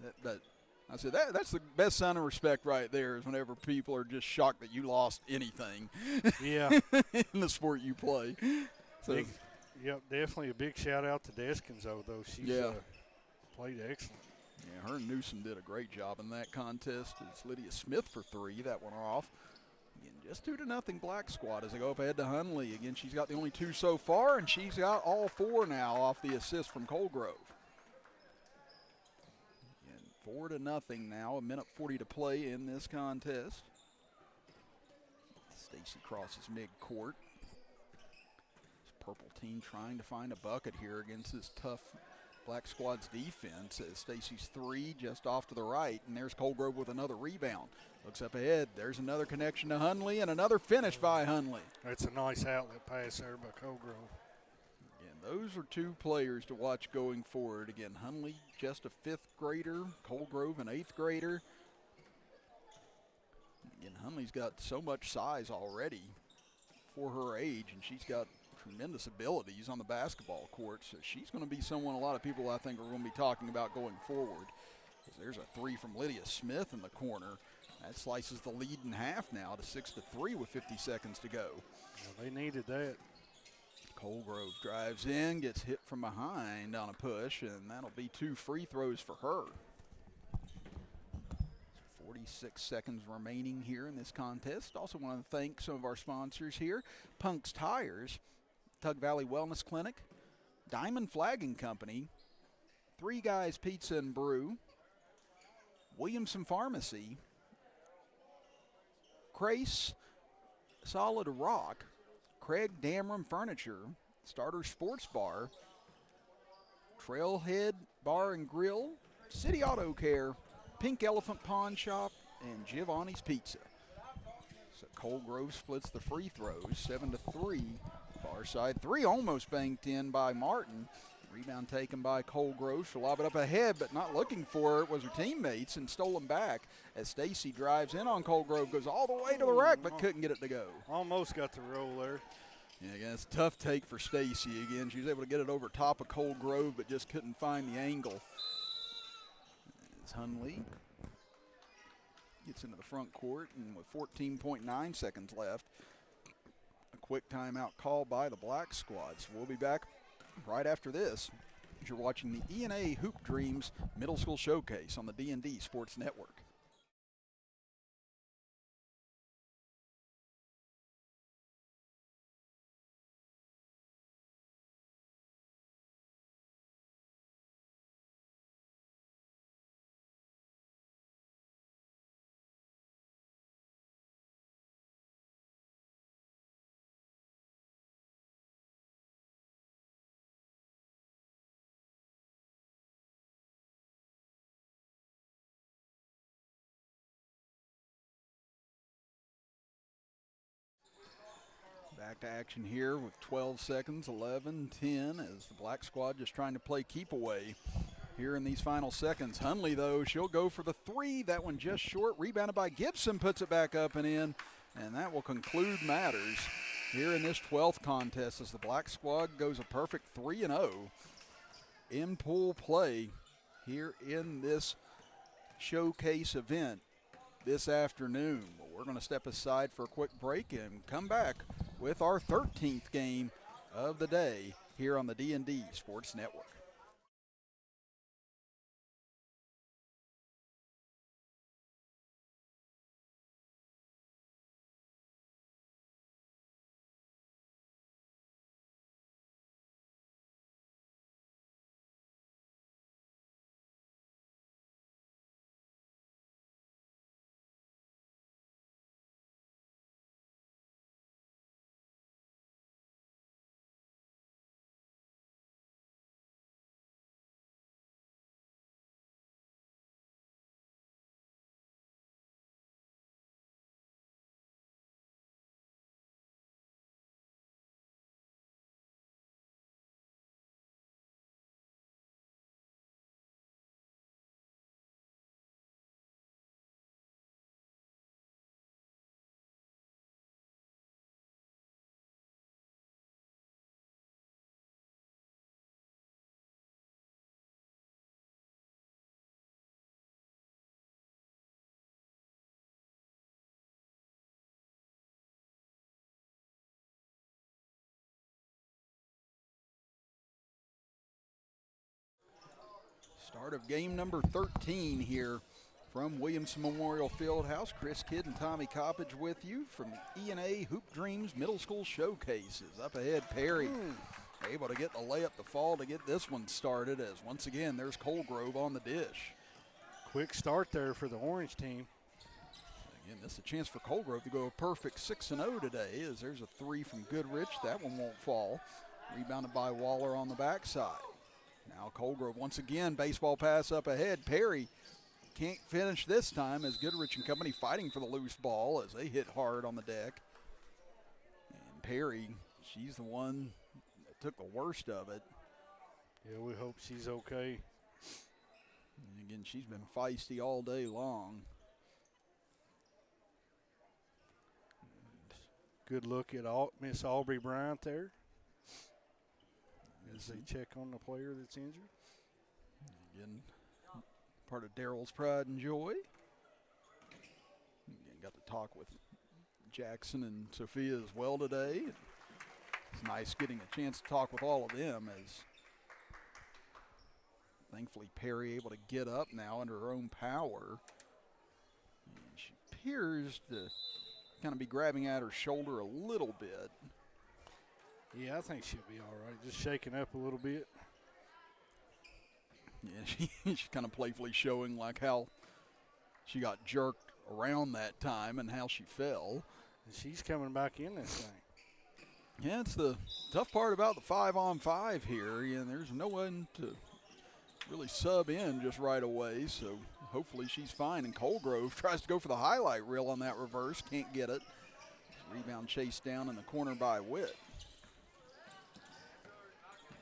I said that's the best sign of respect right there is whenever people are just shocked that you lost anything.
Yeah,
in the sport you play. So,
yep, definitely a big shout out to Deskins though. She's played excellent.
Yeah, her and Newsom did a great job in that contest. It's Lydia Smith for three. That one off. Again, just 2-0 black squad as they go up ahead to Hunley. Again, she's got the only two so far, and she's got all four now off the assist from Colgrove. Again, 4-0 now. 1:40 to play in this contest. Stacy crosses midcourt. This purple team trying to find a bucket here against this tough black squad's defense. Stacy's three just off to the right, and there's Colgrove with another rebound. Looks up ahead. There's another connection to Hunley and another finish by Hunley.
That's a nice outlet pass there by Colgrove.
Again, those are two players to watch going forward. Again, Hunley just a fifth grader, Colgrove an eighth grader. Again, Hunley's got so much size already for her age, and she's got tremendous abilities on the basketball court, so she's going to be someone a lot of people I think are going to be talking about going forward. There's a three from Lydia Smith in the corner. That slices the lead in half now to 6-3 with 50 seconds to go.
Well, they needed that.
Colgrove drives in, gets hit from behind on a push, and that'll be 2 free throws for her. 46 seconds remaining here in this contest. Also want to thank some of our sponsors here. Punk's Tires, Tug Valley Wellness Clinic, Diamond Flagging Company, Three Guys Pizza and Brew, Williamson Pharmacy, Crace Solid Rock, Craig Damron Furniture, Starter Sports Bar, Trailhead Bar and Grill, City Auto Care, Pink Elephant Pawn Shop, and Giovanni's Pizza. So Colgrove splits the free throws, 7-3. Far side three almost banked in by Martin. Rebound taken by Colgrove. She'll lob it up ahead, but not looking for it was her teammates and stolen back as Stacy drives in on Colgrove, goes all the way to the rack, but couldn't get it to go.
Almost got the roll there.
Yeah, again, it's a tough take for Stacy. Again, she was able to get it over top of Colgrove, but just couldn't find the angle. As Hunley gets into the front court, and with 14.9 seconds left, a quick timeout call by the black squad. So we'll be back right after this. You're watching the E&A Hoop Dreams Middle School Showcase on the D&D Sports Network. Back to action here with 12 seconds, 11, 10, as the black squad just trying to play keep away here in these final seconds. Hunley, though, she'll go for the three. That one just short. Rebounded by Gibson, puts it back up and in, and that will conclude matters. here in this 12th contest as the Black Squad goes a perfect 3-0 in pool play here in this showcase event this afternoon. But we're going to step aside for a quick break and come back with our 13th game of the day here on the D&D Sports Network. Start of game number 13 here from Williamson Memorial Fieldhouse. Chris Kidd and Tommy Coppage with you from the E&A Hoop Dreams Middle School Showcases. Up ahead, Perry able to get the layup to fall to get this one started, as once again there's Colgrove on the dish.
Quick start there for the Orange team.
Again, this is a chance for Colgrove to go a perfect 6-0 today, as there's a three from Goodrich. That one won't fall. Rebounded by Waller on the backside. Now Colgrove once again, baseball pass up ahead. Perry can't finish this time, as Goodrich and company fighting for the loose ball as they hit hard on the deck. And Perry, she's the one that took the worst of it.
Yeah, we hope she's okay.
And again, she's been feisty all day long.
Good look at Miss Aubrey Bryant there as they check on the player that's injured.
Again, part of Daryl's pride and joy. Again, got to talk with Jackson and Sophia as well today. It's nice getting a chance to talk with all of them, as thankfully Perry able to get up now under her own power. And she appears to kind of be grabbing at her shoulder a little bit.
Yeah, I think she'll be all right. Just shaking up a little bit.
Yeah, she's kind of playfully showing like how she got jerked around that time and how she fell.
And she's coming back in this thing.
Yeah, it's the tough part about the 5-on-5 here. Yeah, there's no one to really sub in just right away, so hopefully she's fine. And Colgrove tries to go for the highlight reel on that reverse, can't get it. Rebound chased down in the corner by Witt.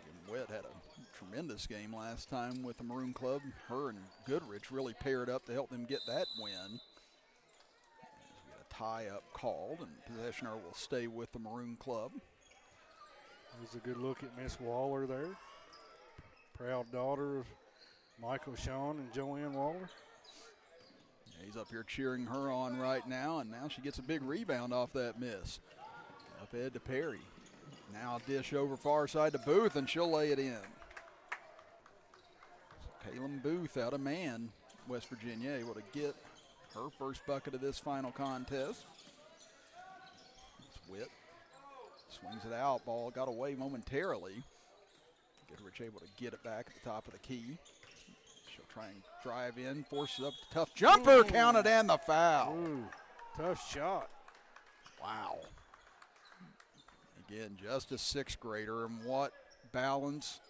And Witt had a tremendous game last time with the Maroon Club. Her and Goodrich really paired up to help them get that win. We got a tie-up called, and possession will stay with the Maroon Club.
There's a good look at Miss Waller there. Proud daughter of Michael Shawn and Joanne Waller.
Yeah, he's up here cheering her on right now, and now she gets a big rebound off that miss. Up ahead to Perry. Now dish over far side to Booth, and she'll lay it in. So Kaylin Booth out of Man, West Virginia, able to get her first bucket of this final contest. It's Witt. Swings it out. Ball got away momentarily. Goodrich able to get it back at the top of the key. She'll try and drive in, forces up the tough jumper, counted, and the foul.
Ooh, tough shot.
Wow. Again, just a sixth grader, and what balance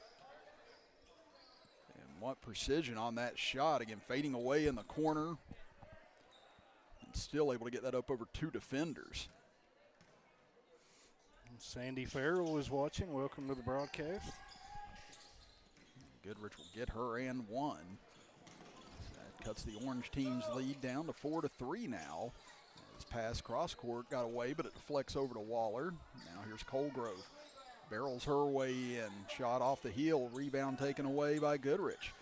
and what precision on that shot. Again, fading away in the corner and still able to get that up over two defenders.
Sandy Farrell is watching. Welcome to the broadcast.
Goodrich will get her and one. That cuts the Orange team's lead down to 4-3 now. This pass cross court got away, but it deflects over to Waller. Now here's Colgrove. Barrels her way in. Shot off the heel. Rebound taken away by Goodrich.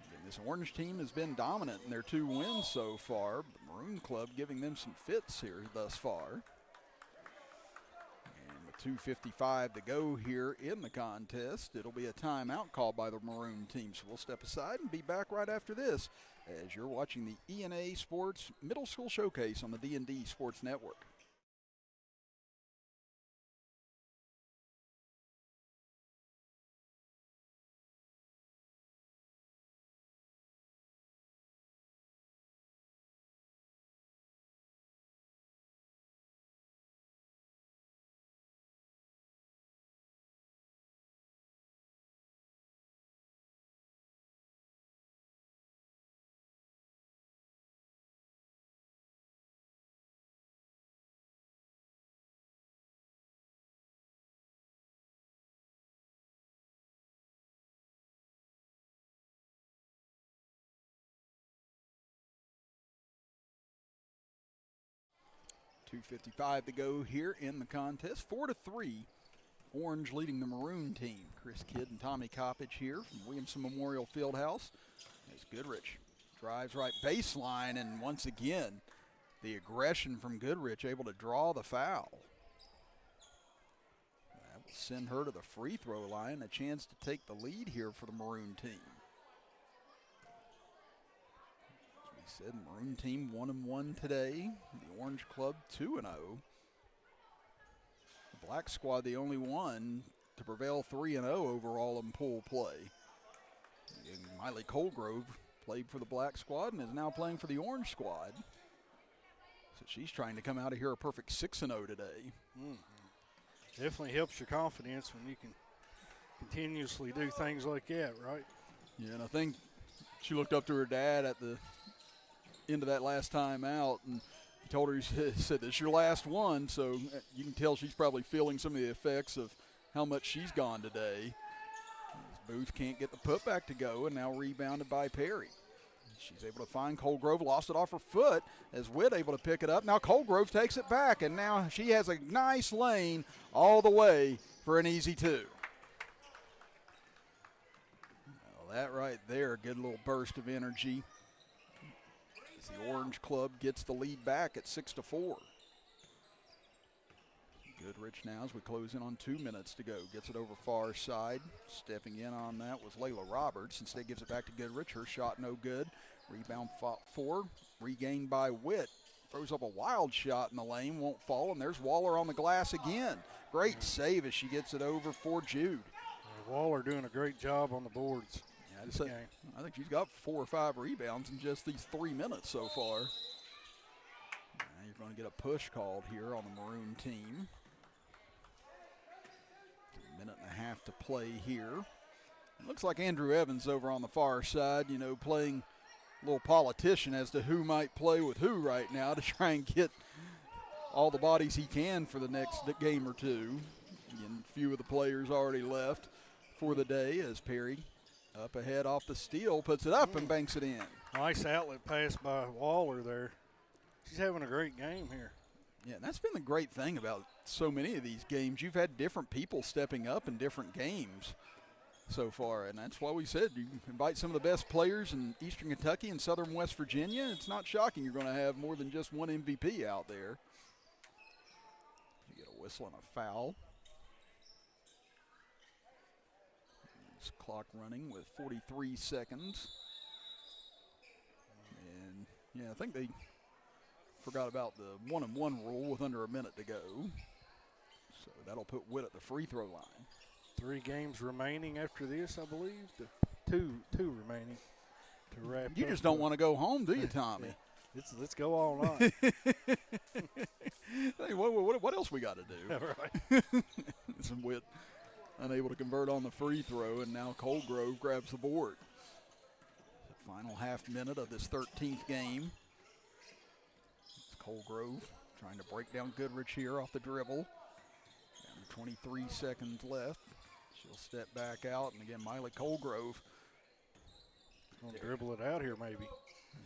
Again, this Orange team has been dominant in their 2 wins so far. The Maroon Club giving them some fits here thus far. And with 2:55 to go here in the contest, it'll be a timeout called by the Maroon team. So we'll step aside and be back right after this as you're watching the ENA Sports Middle School Showcase on the D&D Sports Network. .255 to go here in the contest. 4-3, Orange leading the Maroon team. Chris Kidd and Tommy Coppage here from Williamson Memorial Fieldhouse. As Goodrich drives right baseline, and once again, the aggression from Goodrich able to draw the foul. That will send her to the free throw line, a chance to take the lead here for the Maroon team. Said Maroon team 1-1 today. The Orange Club 2-0. The Black Squad the only one to prevail 3-0 overall in pool play. And Miley Colgrove played for the Black Squad and is now playing for the Orange Squad. So she's trying to come out of here a perfect 6-0 today.
Definitely helps your confidence when you can continuously do things like that, right?
Yeah, and I think she looked up to her dad at the into that last time out, and he told her, he said, "This is your last one," so you can tell she's probably feeling some of the effects of how much she's gone today. Booth can't get the putback to go, and now rebounded by Perry. She's able to find Colgrove, lost it off her foot, as Witt able to pick it up. Now Colgrove takes it back, and now she has a nice lane all the way for an easy 2. Well, that right there, a good little burst of energy. The Orange Club gets the lead back at 6-4. Goodrich now as we close in on 2 minutes to go. Gets it over far side. Stepping in on that was Layla Roberts. Instead gives it back to Goodrich. Her shot no good. Rebound 4. Regained by Witt. Throws up a wild shot in the lane. Won't fall. And there's Waller on the glass again. Great save as she gets it over for Jude.
Waller doing a great job on the boards.
I think she's got 4 or 5 rebounds in just these 3 minutes so far. Now you're going to get a push called here on the Maroon team. A minute and a half to play here. It looks like Andrew Evans over on the far side, you know, playing a little politician as to who might play with who right now to try and get all the bodies he can for the next game or two. And a few of the players already left for the day as Perry up ahead off the steal, puts it up and banks it in.
Nice outlet pass by Waller there. She's having a great game here.
Yeah, and that's been the great thing about so many of these games. You've had different people stepping up in different games so far, and that's why we said you invite some of the best players in Eastern Kentucky and Southern West Virginia. It's not shocking you're going to have more than just one MVP out there. You get a whistle and a foul. Clock running with 43 seconds. And, yeah, I think they forgot about the 1-and-1 rule with under a minute to go. So that'll put Witt at the free throw line.
3 games remaining after this, I believe. Two remaining to wrap up.
You just don't want to go home, do you, Tommy?
Yeah. Let's go all night.
Hey, what else we got to do?
Right.
Some Witt unable to convert on the free throw, and now Colgrove grabs the board. The final half minute of this 13th game. It's Colgrove trying to break down Goodrich here off the dribble. Down to 23 seconds left. She'll step back out, and again, Miley Colgrove.
Gonna dribble it out here maybe.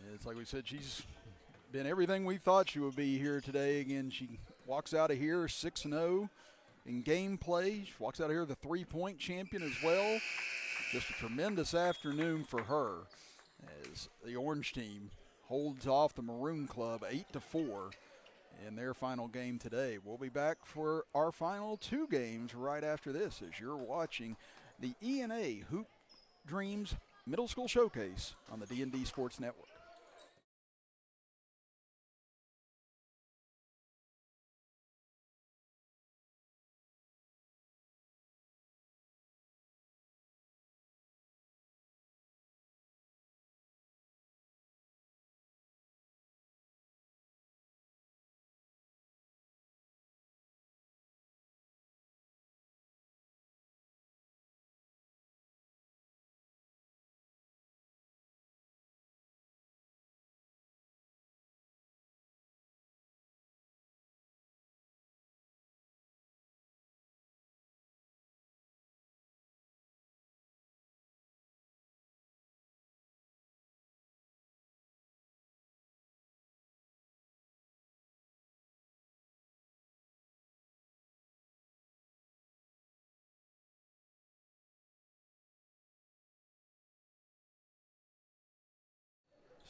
Yeah, it's like we said, she's been everything we thought she would be here today. Again, she walks out of here 6-0 in game play. She walks out of here the three-point champion as well. Just a tremendous afternoon for her as the Orange team holds off the Maroon Club 8-4 in their final game today. We'll be back for our final two games right after this as you're watching the E&A Hoop Dreams Middle School Showcase on the D&D Sports Network.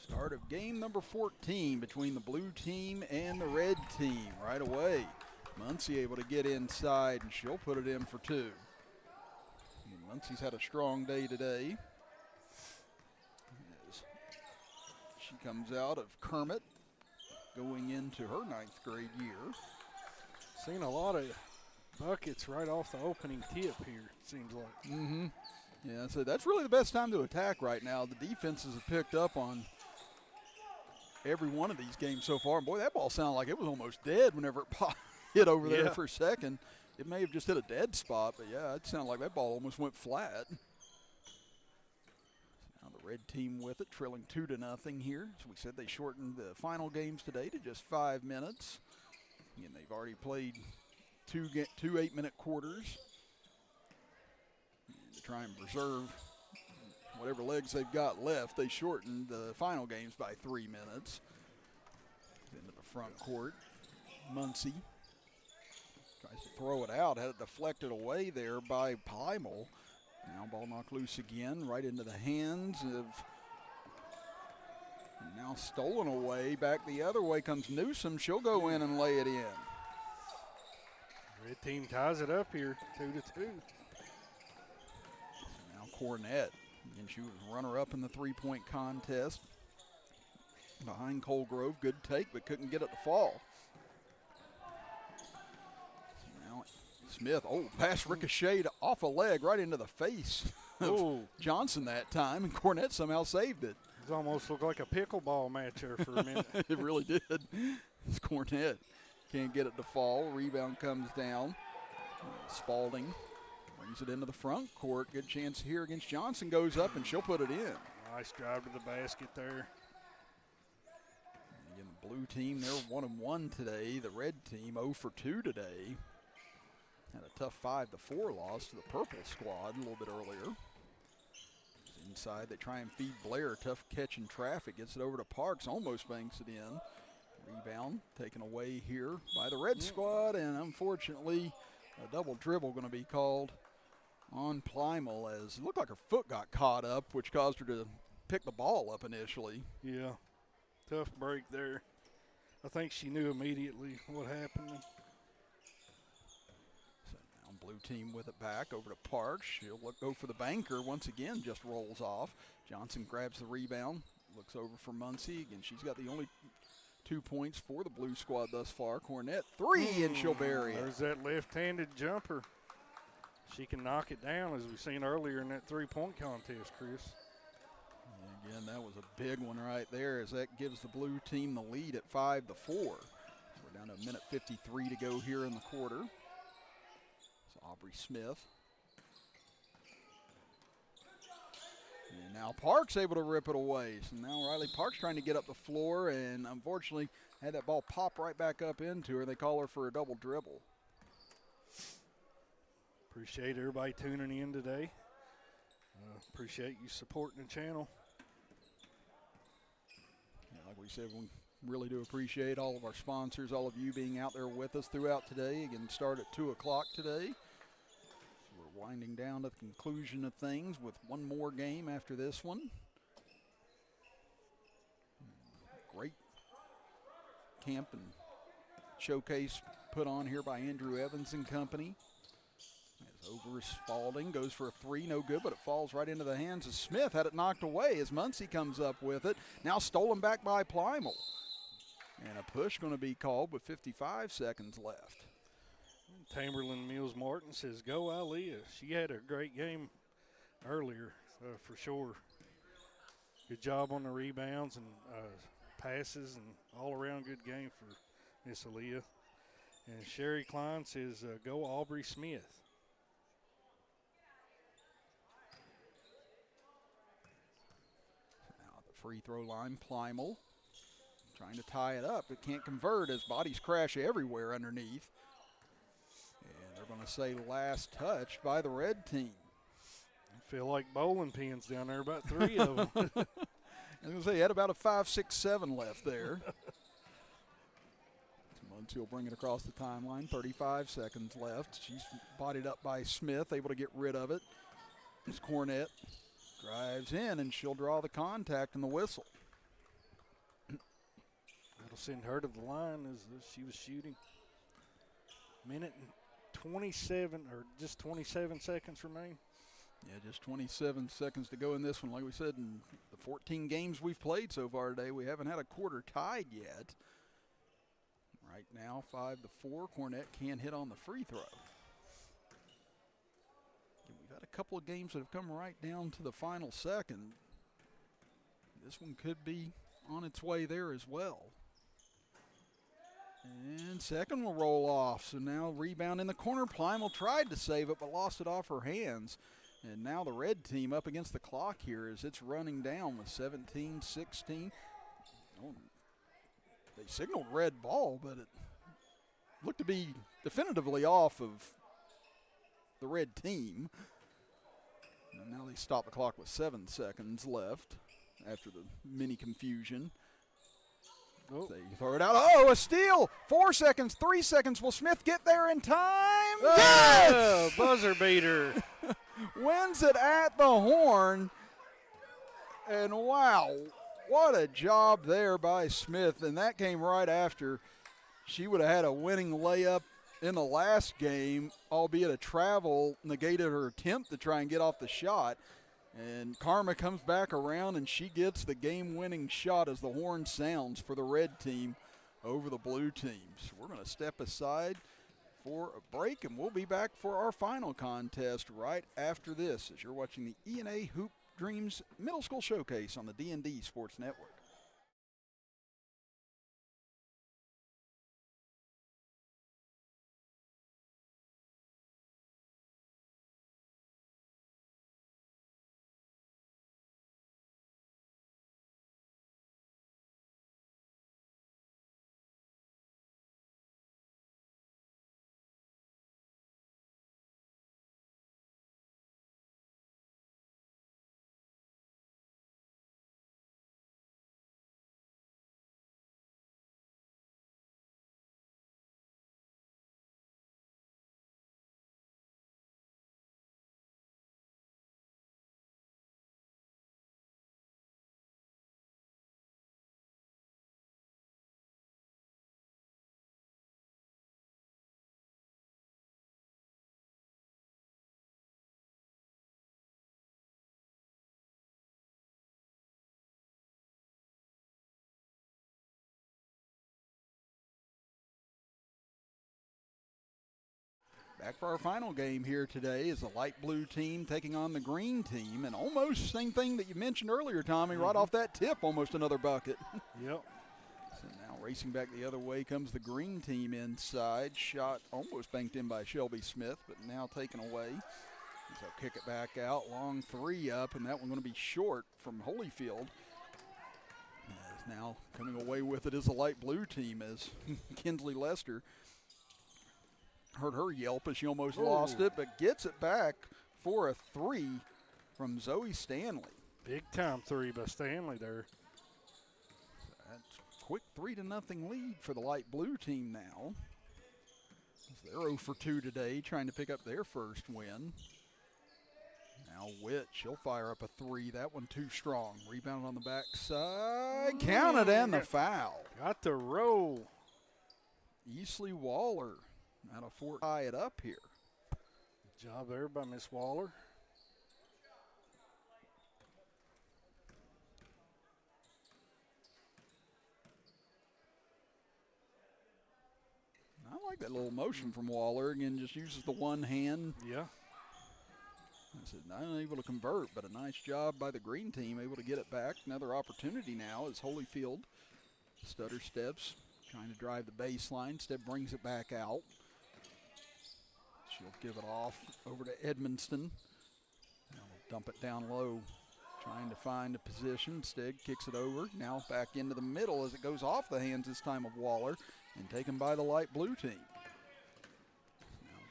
Start of game number 14 between the blue team and the red team right away. Muncie able to get inside, and she'll put it in for two. And Muncie's had a strong day today. As she comes out of Kermit, going into her 9th grade year.
Seen a lot of buckets right off the opening tip here, it seems like.
Mm-hmm. Yeah, so that's really the best time to attack right now. The defenses have picked up on every one of these games so far. And boy, that ball sounded like it was almost dead whenever it hit over there for a second. It may have just hit a dead spot, but yeah, it sounded like that ball almost went flat. Now the red team with it, trailing 2-0 here. As we said, they shortened the final games today to just 5 minutes. And they've already played two 8-minute quarters. And to try and preserve whatever legs they've got left, they shortened the final games by 3 minutes. Into the front court, Muncie tries to throw it out, had it deflected away there by Plymel. Now ball knocked loose again, right into the hands of, now stolen away. Back the other way comes Newsom. She'll go in and lay it in.
Red team ties it up here, 2-2.
Now Cornett. And she was runner-up in the three-point contest. Behind Colgrove, good take, but couldn't get it to fall. Now Smith, pass ricocheted off a leg right into the face of Johnson that time, and Cornett somehow saved it.
It almost looked like a pickleball match there for a minute.
It really did. It's Cornett. Can't get it to fall. Rebound comes down. Spalding brings it into the front court. Good chance here against Johnson. Goes up, and she'll put it in.
Nice drive to the basket there.
Again, the blue team, they're 1-1 today. The red team 0 for 2 today. Had a tough 5-4 loss to the purple squad a little bit earlier. Inside, they try and feed Blair. Tough catch in traffic. Gets it over to Parks. Almost banks it in. Rebound taken away here by the red squad, and unfortunately, a double dribble going to be called on Plymel, as it looked like her foot got caught up, which caused her to pick the ball up initially.
Yeah, tough break there. I think she knew immediately what happened.
So now blue team with it back over to Parks. She'll go for the banker once again, just rolls off. Johnson grabs the rebound, looks over for Muncie. Again, she's got the only 2 points for the blue squad thus far. Cornett, 3, and she'll bury it.
There's that left-handed jumper. She can knock it down, as we've seen earlier in that three-point contest, Chris.
And again, that was a big one right there, as that gives the blue team the lead at 5-4. So we're down to 1:53 to go here in the quarter. It's Aubrey Smith. And now Parks able to rip it away. So now Riley Parks trying to get up the floor, and unfortunately had that ball pop right back up into her. They call her for a double dribble.
Appreciate everybody tuning in today. Appreciate you supporting the channel.
Yeah, like we said, when really do appreciate all of our sponsors, all of you being out there with us throughout today. Again, start at 2 o'clock today. We're winding down to the conclusion of things with one more game after this one. Great camp and showcase put on here by Andrew Evans and company. As over Spalding goes for a three, no good, but it falls right into the hands of Smith. Had it knocked away as Muncie comes up with it. Now stolen back by Plymel. And a push going to be called with 55 seconds left.
Tamerlan Mills Martin says, go Aaliyah. She had a great game earlier for sure. Good job on the rebounds and passes and all-around good game for Miss Aaliyah. And Sherry Klein says, go Aubrey Smith.
Now at the free throw line, Plymel trying to tie it up, but can't convert as bodies crash everywhere underneath. And they're going to say last touch by the red team.
I feel like bowling pins down there, about 3 of them.
I was going to say, he had about a 5, 6, 7 left there. Muncie will bring it across the timeline, 35 seconds left. She's bodied up by Smith, able to get rid of it. As Cornett drives in, and she'll draw the contact and the whistle.
That'll send her to the line as she was shooting. Minute and 27, or just 27 seconds remain.
Yeah, just 27 seconds to go in this one. Like we said, in the 14 games we've played so far today, we haven't had a quarter tied yet. Right now, 5-4. Cornett can't hit on the free throw. We've had a couple of games that have come right down to the final second. This one could be on its way there as well. And second will roll off. So now rebound in the corner. Plymel tried to save it but lost it off her hands. And now the red team up against the clock here as it's running down with 17-16. Oh, they signaled red ball, but it looked to be definitively off of the red team. And now they stop the clock with 7 seconds left after the mini confusion.
Oh.
They throw it out. Oh, a steal! 4 seconds, 3 seconds. Will Smith get there in time?
Yes! Buzzer beater.
Wins it at the horn. And wow, what a job there by Smith. And that came right after she would have had a winning layup in the last game, albeit a travel negated her attempt to try and get off the shot. And Karma comes back around, and she gets the game-winning shot as the horn sounds for the red team over the blue team. So we're going to step aside for a break, and we'll be back for our final contest right after this as you're watching the E&A Hoop Dreams Middle School Showcase on the D&D Sports Network. Back for our final game here today is the light blue team taking on the green team. And almost same thing that you mentioned earlier, Tommy, right off that tip, almost another bucket.
Yep.
So now racing back the other way comes the green team inside. Shot almost banked in by Shelby Smith, but now taken away. So kick it back out, long three up, and that one going to be short from Holyfield. As now coming away with it is the light blue team as Kinsley Lester heard her yelp as she almost lost it, but gets it back for a three from Zoe Stanley.
Big time three by Stanley there.
That's quick 3-0 lead for the light blue team now. They're 0 for 2 today, trying to pick up their first win. Now Witt, she'll fire up a 3. That one too strong. Rebound on the backside. Counted and the foul.
Got the roll.
Easley Waller out of Fort. Tie it up here.
Good job there by Miss Waller.
I like that little motion from Waller. Again, just uses the one hand.
Yeah.
I said, not able to convert, but a nice job by the green team, able to get it back. Another opportunity now as Holyfield stutter steps, trying to drive the baseline. Instead brings it back out. She'll give it off over to Edmonston. Now dump it down low, trying to find a position. Instead kicks it over. Now back into the middle as it goes off the hands this time of Waller and taken by the light blue team.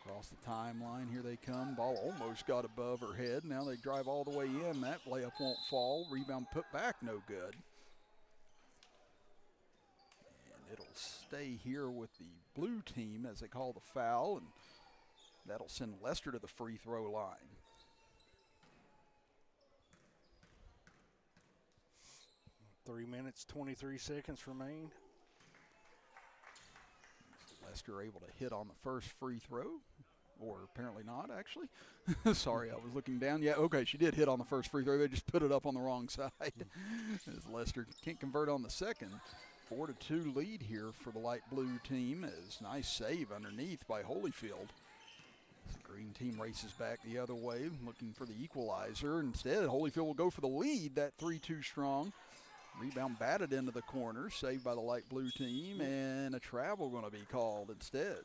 Across the timeline, here they come. Ball almost got above her head. Now they drive all the way in. That layup won't fall. Rebound put back, no good. And it'll stay here with the blue team as they call the foul, and that'll send Lester to the free throw line.
Three minutes, 23 seconds remain.
Lester able to hit on the first free throw, or apparently not, actually. Sorry, I was looking down. Yeah, okay, she did hit on the first free throw. They just put it up on the wrong side. As Lester can't convert on the second. 4-2 lead here for the light blue team. As nice save underneath by Holyfield. The green team races back the other way, looking for the equalizer. Instead, Holyfield will go for the lead. That 3-2 strong. Rebound batted into the corner, saved by the light blue team, and a travel going to be called instead.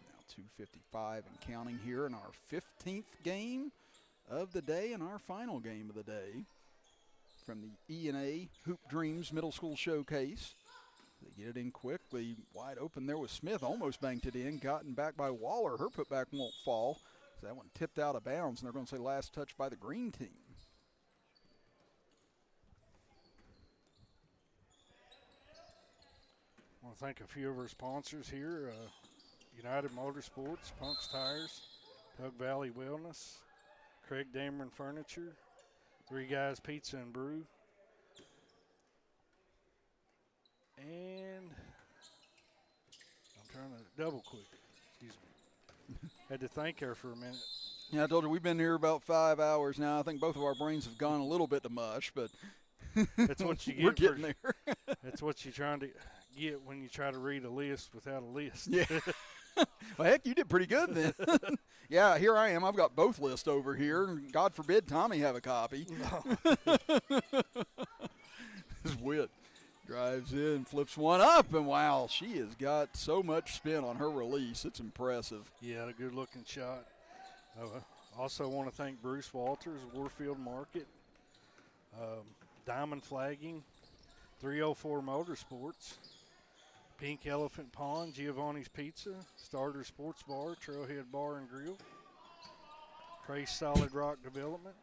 Now 2:55 and counting here in our 15th game of the day and our final game of the day from the E&A Hoop Dreams Middle School Showcase. They get it in quickly, wide open there with Smith, almost banked it in, gotten back by Waller. Her putback won't fall. That one tipped out of bounds, and they're going to say last touch by the green team.
I want to thank a few of our sponsors here. United Motorsports, Punk's Tires, Tug Valley Wellness, Craig Dameron Furniture, Three Guys Pizza and Brew, and I'm trying to double quick. Excuse me. Had to thank her for a minute.
Yeah, I told you we've been here about 5 hours now. I think both of our brains have gone a little bit to mush, but
that's what you get.
We're getting there.
That's what you're trying to get when you try to read a list without a list.
Yeah. Well, heck, you did pretty good then. Yeah, here I am. I've got both lists over here. And God forbid Tommy have a copy.
No.
This Witt drives in, flips one up, and wow, she has got so much spin on her release. It's impressive.
Yeah, a good-looking shot. Also want to thank Bruce Walters, Warfield Market, Diamond Flagging, 304 Motorsports, Pink Elephant Pond, Giovanni's Pizza, Starter Sports Bar, Trailhead Bar and Grill, Trace Solid Rock Development,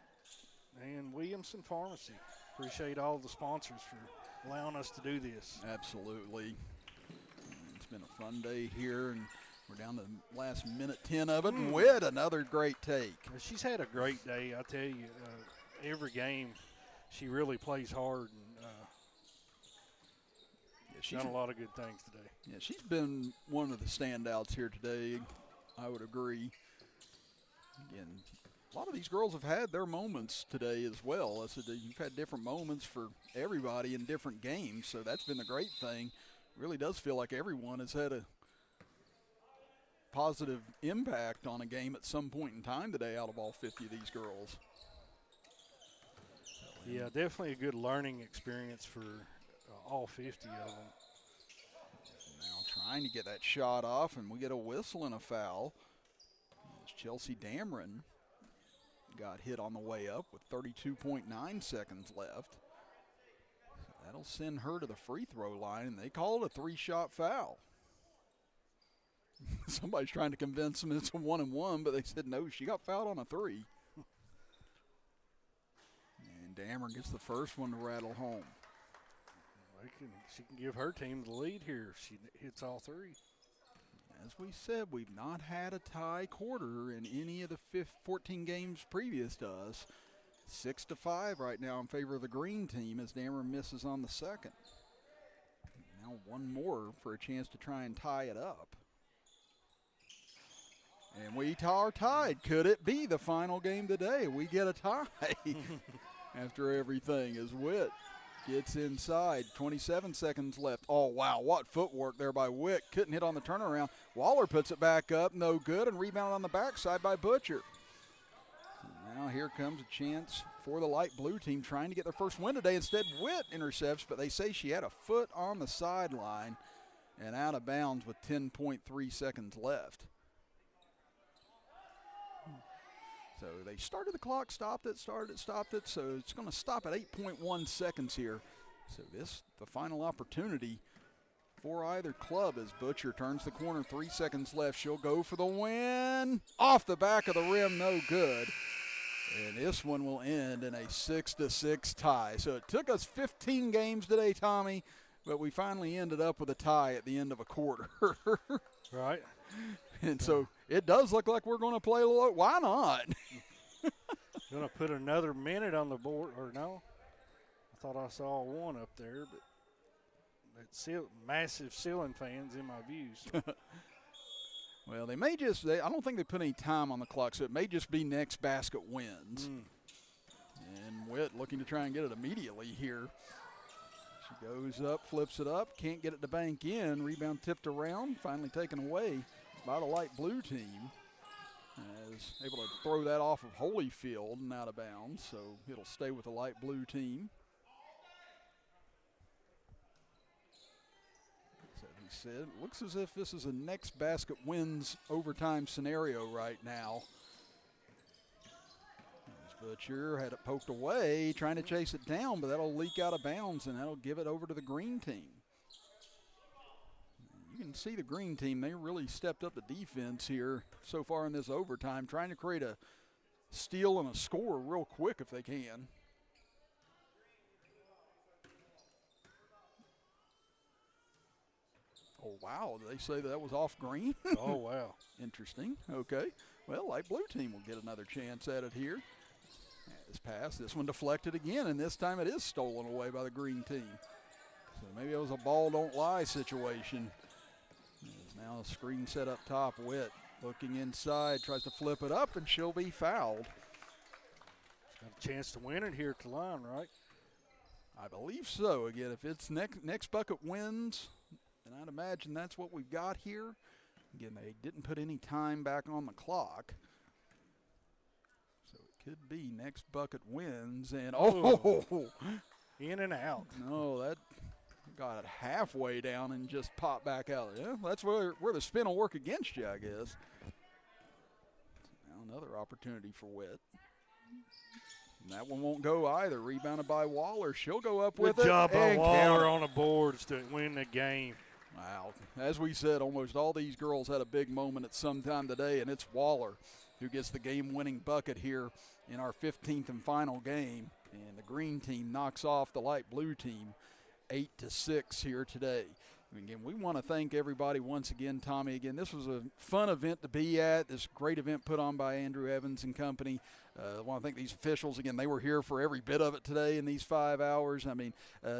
and Williamson Pharmacy. Appreciate all the sponsors for allowing us to do this.
Absolutely. It's been a fun day here, and we're down to the last minute 10 of it, and Witt, another great take.
She's had a great day, I tell you. Every game, she really plays hard, and she's done a lot of good things today.
Yeah, she's been one of the standouts here today, I would agree. Again, a lot of these girls have had their moments today as well. I said you've had different moments for everybody in different games, so that's been the great thing. It really does feel like everyone has had a positive impact on a game at some point in time today out of all 50 of these girls.
Yeah, definitely a good learning experience for all 50 of them.
Now trying to get that shot off, and we get a whistle and a foul. As Chelsea Dameron got hit on the way up with 32.9 seconds left. So that'll send her to the free throw line, and they call it a 3-shot foul. Somebody's trying to convince them it's a 1-and-1, but they said no, she got fouled on a 3. Dameron gets the first one to rattle home.
She can give her team the lead here. She hits all three.
As we said, we've not had a tie quarter in any of the 14 games previous to us. 6-5 right now in favor of the green team as Dameron misses on the second. Now one more for a chance to try and tie it up. And we are tied. Could it be the final game today? We get a tie after everything as Witt gets inside. 27 seconds left. Oh, wow, what footwork there by Witt. Couldn't hit on the turnaround. Waller puts it back up, no good, and rebound on the backside by Butcher. Now here comes a chance for the light blue team trying to get their first win today. Instead, Witt intercepts, but they say she had a foot on the sideline and out of bounds with 10.3 seconds left. So they started the clock, stopped it, stopped it. So it's going to stop at 8.1 seconds here. So the final opportunity for either club as Butcher turns the corner, 3 seconds left. She'll go for the win. Off the back of the rim, no good. And this one will end in a 6-6 tie. So it took us 15 games today, Tommy, but we finally ended up with a tie at the end of a quarter.
Right.
And so it does look like we're going to play a little. Why not?
Going to put another minute on the board, or no? I thought I saw one up there, but that's massive ceiling fans in my view. So.
Well, they may just, I don't think they put any time on the clock, so it may just be next basket wins. And Witt looking to try and get it immediately here. She goes up, flips it up, can't get it to bank in. Rebound tipped around, finally taken away by the light blue team. As able to throw that off of Holyfield and out of bounds, so it'll stay with the light blue team. So he said, it looks as if this is a next basket wins overtime scenario right now. As Butcher had it poked away, trying to chase it down, but that'll leak out of bounds and that'll give it over to the green team. You can see the green team, they really stepped up the defense here so far in this overtime, trying to create a steal and a score real quick if they can. Oh, wow, did they say that was off green?
Oh, wow.
Interesting, okay. Well, light blue team will get another chance at it here. As pass, this one deflected again, and this time it is stolen away by the green team. So maybe it was a ball don't lie situation. Now a screen set up top. Witt looking inside, tries to flip it up, and she'll be fouled.
Got a chance to win it here at the line, right?
I believe so. Again, if it's next bucket wins, and I'd imagine that's what we've got here. Again, they didn't put any time back on the clock. So it could be next bucket wins, and
in and out.
No, that got it halfway down and just popped back out. Yeah, that's where the spin will work against you, I guess. Now another opportunity for Witt. And that one won't go either. Rebounded by Waller. She'll go up with it.
Good job by Waller
count.
on the boards to win the game.
Wow. As we said, almost all these girls had a big moment at some time today, and it's Waller who gets the game-winning bucket here in our 15th and final game. And the green team knocks off the light blue team 8-6 here today. Again, we want to thank everybody once again, Tommy. Again, this was a fun event to be at. This great event put on by Andrew Evans and company. I want to thank these officials. Again, they were here for every bit of it today in these 5 hours. I mean,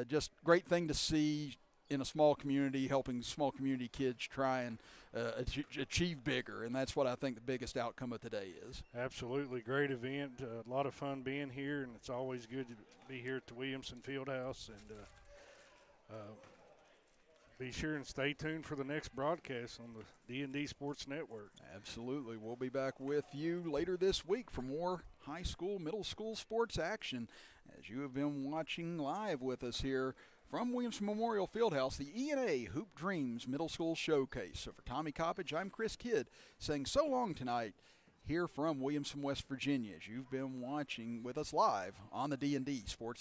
just great thing to see in a small community, helping small community kids try and achieve bigger, and that's what I think the biggest outcome of today is.
Absolutely. Great event. A lot of fun being here, and it's always good to be here at the Williamson Fieldhouse. And be sure and stay tuned for the next broadcast on the D&D Sports Network.
Absolutely. We'll be back with you later this week for more high school, middle school sports action as you have been watching live with us here from Williamson Memorial Fieldhouse, the E&A Hoop Dreams Middle School Showcase. So for Tommy Coppage, I'm Chris Kidd saying so long tonight here from Williamson, West Virginia, as you've been watching with us live on the D&D Sports